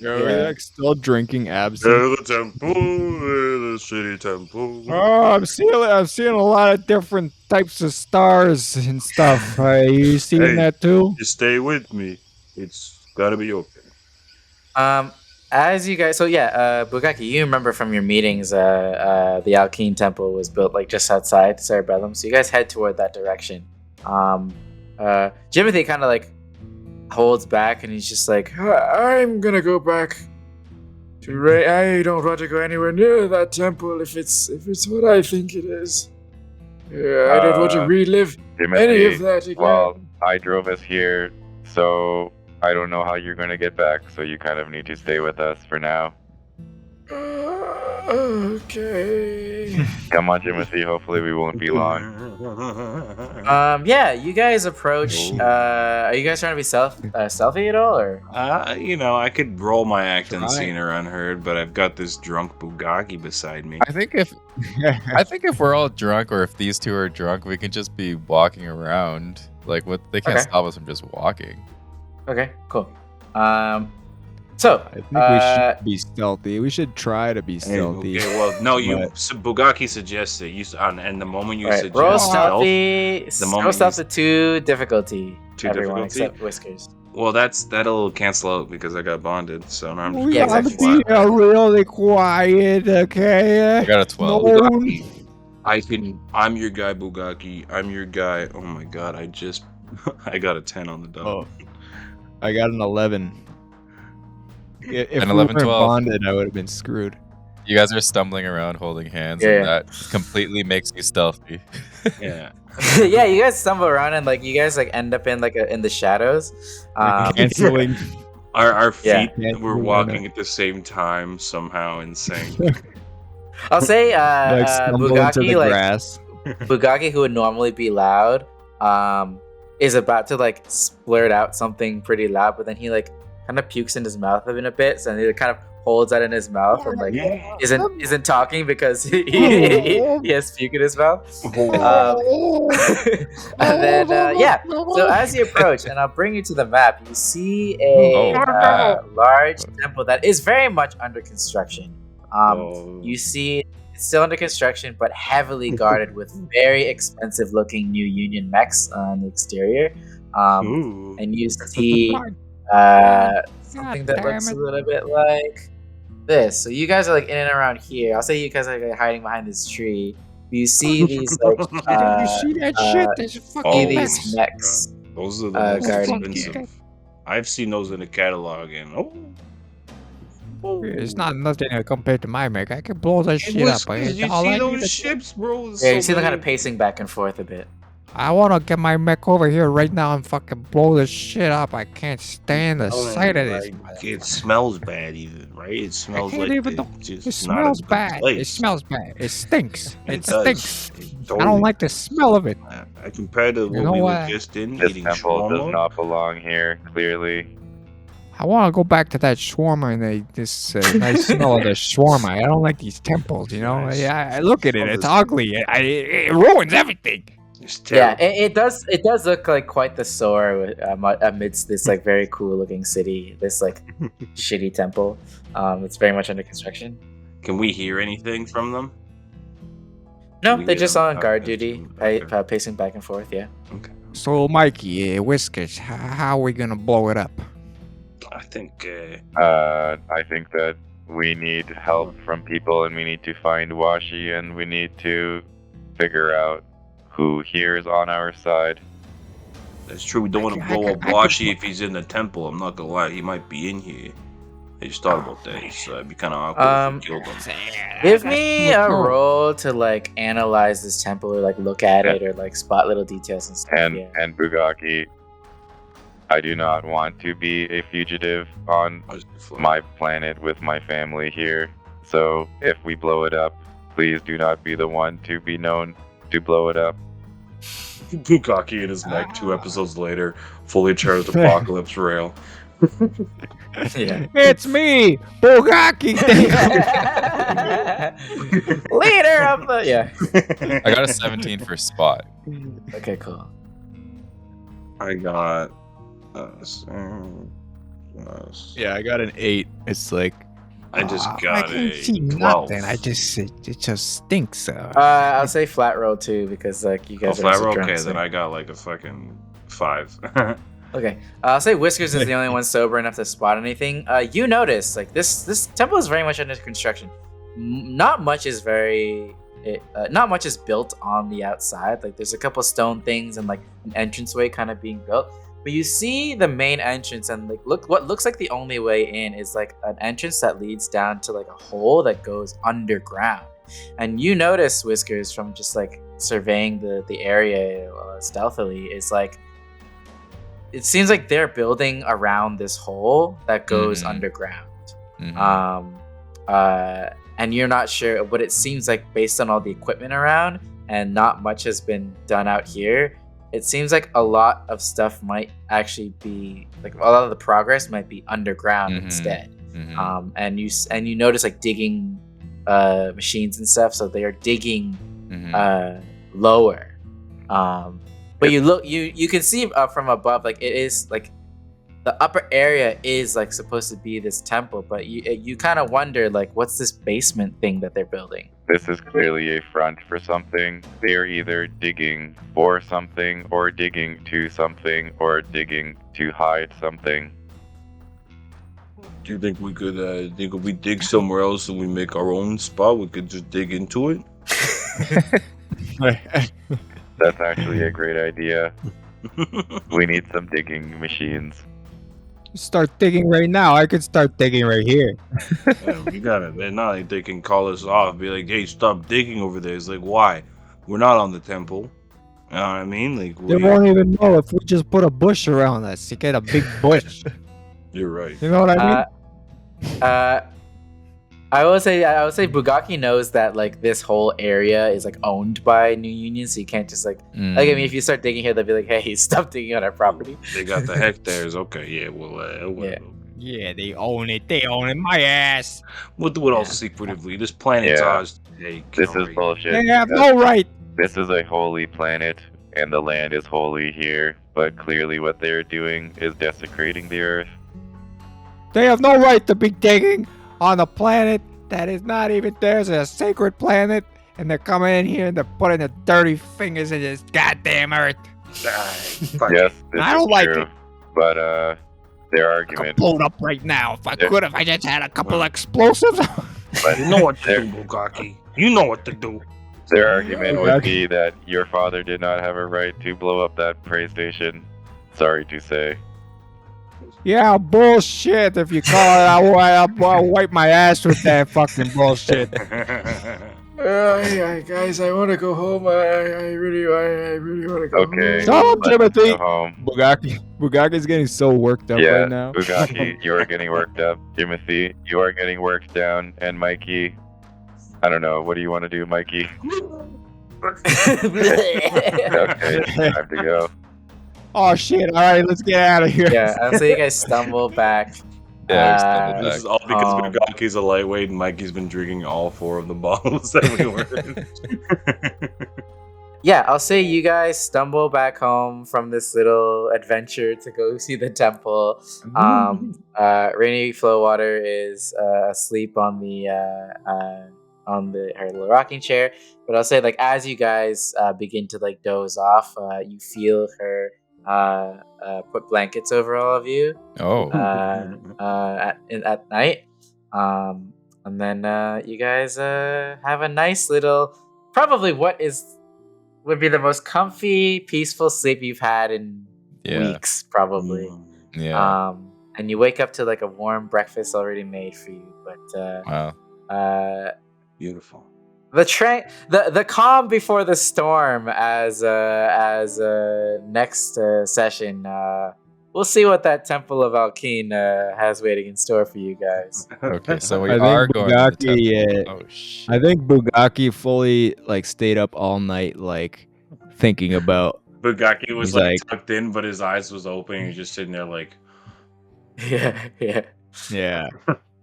We're like still drinking absinthe. The temple, the city temple. Oh, I'm seeing a lot of different types of stars and stuff. You seeing Hey. that too? Just stay with me. It's gotta be okay. As you guys, so yeah, Bugaki, you remember from your meetings, the Alkene Temple was built like just outside Cerebellum, so you guys head toward that direction. Jimothy kind of like holds back, and he's just like, I'm gonna go back to Ray. I don't want to go anywhere near that temple if it's what I think it is. Yeah, I don't want to relive any of that again. Well, I drove us here, so I don't know how you're going to get back, so you kind of need to stay with us for now. Okay. Come on, Timothy, hopefully we won't be long. yeah, you guys approach. Are you guys trying to be stealthy at all, or? I could roll my act Try. unseen or unheard, but I've got this drunk Bugatti beside me. I think if we're all drunk, or if these two are drunk, we can just be walking around. Like, what? They can't Okay. stop us from just walking. Okay, cool. So I think we should be stealthy. We should try to be Hey, stealthy. okay, well, no, But- Bugatti suggested and the moment you all right, suggest roll stealth, stealthy. the Roll moment stealth you- to 2 difficulty. Two Everyone difficulty? except Whiskers. well, that'll cancel out because I got bonded. So now I'm just We Yeah, gotta exactly. be really quiet, okay? I got a 12. No. Bugatti. I'm your guy, Bugatti. I'm your guy. Oh my god, I got a 10 on the dot. Oh. I got an 11. If An we 11, weren't 12. bonded, I would have been screwed. You guys are stumbling around holding hands, Yeah, and yeah. that completely makes you stealthy. Yeah. Yeah, you guys stumble around and like you guys like end up in like in the shadows. Canceling. Our feet Yeah. were walking at the same time somehow in sync. I'll say Like stumble into the Bugatti, like grass. Bugatti, who would normally be loud, is about to like splurt out something pretty loud, but then he like kind of pukes in his mouth in a bit, so he kind of holds that in his mouth and like isn't talking because he has puke in his mouth. And then so as you approach, and I'll bring you to the map, you see a large temple that is very much under construction. You see it's still under construction, but heavily guarded with very expensive looking new Union mechs on the exterior. Ooh. And you see something that looks a little bit like this. So you guys are like in and around here. I'll say you guys are like hiding behind this tree. You see these like you see that shit? There's fucking these mechs. Those are the most guardians. expensive. I've seen those in the catalog, and It's not nothing compared to my mech. I can blow that shit up. Did you All see I those need is- ships, bro? Yeah, you see them kind of pacing back and forth a bit. I want to get my mech over here right now and fucking blow this shit up. I can't stand the sight of this. It smells bad, even, right? It smells can't like even it's just It not a smells good bad. It place. smells bad. It stinks. It does. stinks. It I totally- don't like the smell of it. compared to what know we what? were just in, This eating temple does shawarma. not belong here, clearly. I want to go back to that shawarma and this nice smell of the shawarma. I don't like these temples, you know. Nice. I look at it; it's Smells- ugly. It ruins everything. It's Yeah, terrible. it does look like quite the store amidst this like very cool looking city. This like shitty temple. It's very much under construction. Can we hear anything from them? No, We they're get just them. on guard Okay. duty, Okay. pacing back and forth. Yeah. Okay. So, Mikey, Whiskers, how are we gonna blow it up? I think I think that we need help from people, and we need to find Washi, and we need to figure out who here is on our side. that's true. We don't want to I blow could- up I could- Washi if he's in the temple. I'm not gonna lie, he might be in here. I just thought about that. So it'd be kind of awkward if we killed him. Give me a roll to like analyze this temple or like look at it or like spot little details and stuff. And yeah. and Bugaki, I do not want to be a fugitive on my planet with my family here. So if we blow it up, please do not be the one to be known to blow it up. Bukaki in his neck 2 episodes later, fully charged apocalypse rail. Yeah. It's me, Bugaki. Leader of the yeah. I got a 17 for spot. Okay, cool. I got. Yeah, I got an 8. It's like I just I got can't a see 12. nothing. It just stinks. I'll say flat roll too because like you Oh, guys are flat also roll? drunk, Okay, so- then I got like a fucking 5. Okay, I'll say Whiskers is the only one sober enough to spot anything. You notice like this temple is very much under construction. Not much is not much is built on the outside. Like there's a couple stone things and like an entranceway kind of being built. But you see the main entrance and like look what looks like the only way in is like an entrance that leads down to like a hole that goes underground. And you notice Whiskers from just like surveying the area stealthily is like it seems like they're building around this hole that goes Mhm. underground. Mhm. And you're not sure what it seems like based on all the equipment around and not much has been done out here. It seems like a lot of stuff might actually be like a lot of the progress might be underground Mhm. instead. Mhm. And you notice like digging machines and stuff, so they are digging Mhm. lower. But you can see from above like it is like the upper area is like supposed to be this temple, but you kind of wonder like what's this basement thing that they're building. This is clearly a front for something. They are either digging for something, or digging to something, or digging to hide something. Do you think we could think if we dig somewhere else and we make our own spot, we could just dig into it? That's actually a great idea. We need some digging machines. Start digging right now. I could start digging right here. Yeah, we gotta. They're not like they can call us off, be like, "Hey, stop digging over there." It's like, why? We're not on the temple. You know what I mean? Like, They we, won't even know if we just put a bush around us. You get a big bush. you're right. You know what I mean? I would say Bugaki knows that like this whole area is like owned by New Union, so you can't just like I mean if you start digging here, they'll be like, hey, stop digging on our property. They got the hectares. Okay, yeah, well, Yeah, they own it. They own it. My ass. we'll do it all secretively. This planet's Yeah. ours today. This is Curry. bullshit. They have because no right. This is a holy planet, and the land is holy here. But clearly, what they're doing is desecrating the earth. They have no right to be digging on a planet that is not even theirs. It's a sacred planet, and they're coming in here and they're putting their dirty fingers in this goddamn earth. Fuck. Yes, this I don't is like true. it. But their I could argument. blow it up right now if I Yeah. could. If I just had a couple explosives. But You know what to their, do, Bugaki. You know what to do. their argument would Okay. be that your father did not have a right to blow up that prey station. Sorry to say. Yeah, bullshit. If you call it, I'll wipe my ass with that fucking bullshit. Guys, I want to go home. I really want to go Okay. home. Shut up, Let's Timothy. go home. Bugaki's getting so worked up Yeah, right now. Bugaki, you are getting worked up. Timothy, you are getting worked down. And Mikey, I don't know. What do you want to do, Mikey? Okay, time to go. Oh shit! All right, let's get out of here. Yeah, so you guys stumble back. Yeah, we This stumbled back. is all because Um, Bugaki's a lightweight and Mikey's been drinking all 4 of the bottles that we were in. Yeah, I'll say you guys stumble back home from this little adventure to go see the temple. Rainy Flowwater is asleep on her little rocking chair. But I'll say, like, as you guys begin to like doze off, you feel her put blankets over all of you Oh, at night. And then you guys have a nice little, probably would be the most comfy, peaceful sleep you've had in yeah. weeks, probably. Yeah. And you wake up to like a warm breakfast already made for you. But Wow. Beautiful. the calm before the storm as next session. We'll see what that Temple of Alkene has waiting in store for you guys. Okay, so we I are think going to the Bugaki, temple. Oh shit. I think Bugaki fully like stayed up all night, like thinking about. Bugaki was He's like like- tucked in, but his eyes was open. And he's just sitting there like, Yeah. Yeah. Yeah.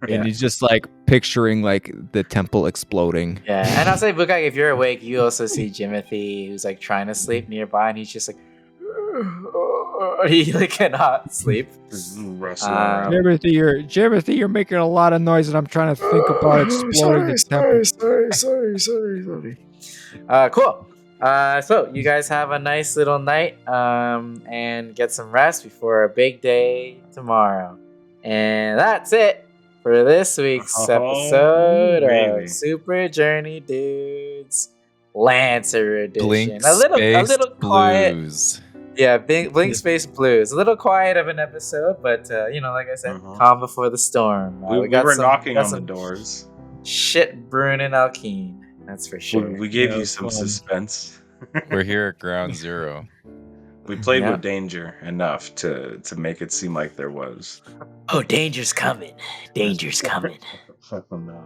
And he's just like picturing like the temple exploding. Yeah, and I'll say, Bugak, if you're awake, you also see Jimothy, who's like trying to sleep nearby, and he's just like, he like cannot sleep. just wrestling around. Jimothy, you're making a lot of noise, and I'm trying to think about exploding the temple. Sorry. Cool. So you guys have a nice little night, and get some rest before a big day tomorrow. And that's it for this week's Oh, episode baby. of Super Journey Dudes Lancer Edition. Blink a little Space quiet. Blues. Yeah, Blink Space Blues. A little quiet of an episode, but like I said, calm before the storm. We were knocking on the doors. Shit brewing in Alkene. That's for sure. We gave Yeah, you it was some fun. suspense. We're here at ground zero. We played Yeah. with danger enough to make it seem like there was. Oh, danger's coming. Danger's coming. Fuck them now.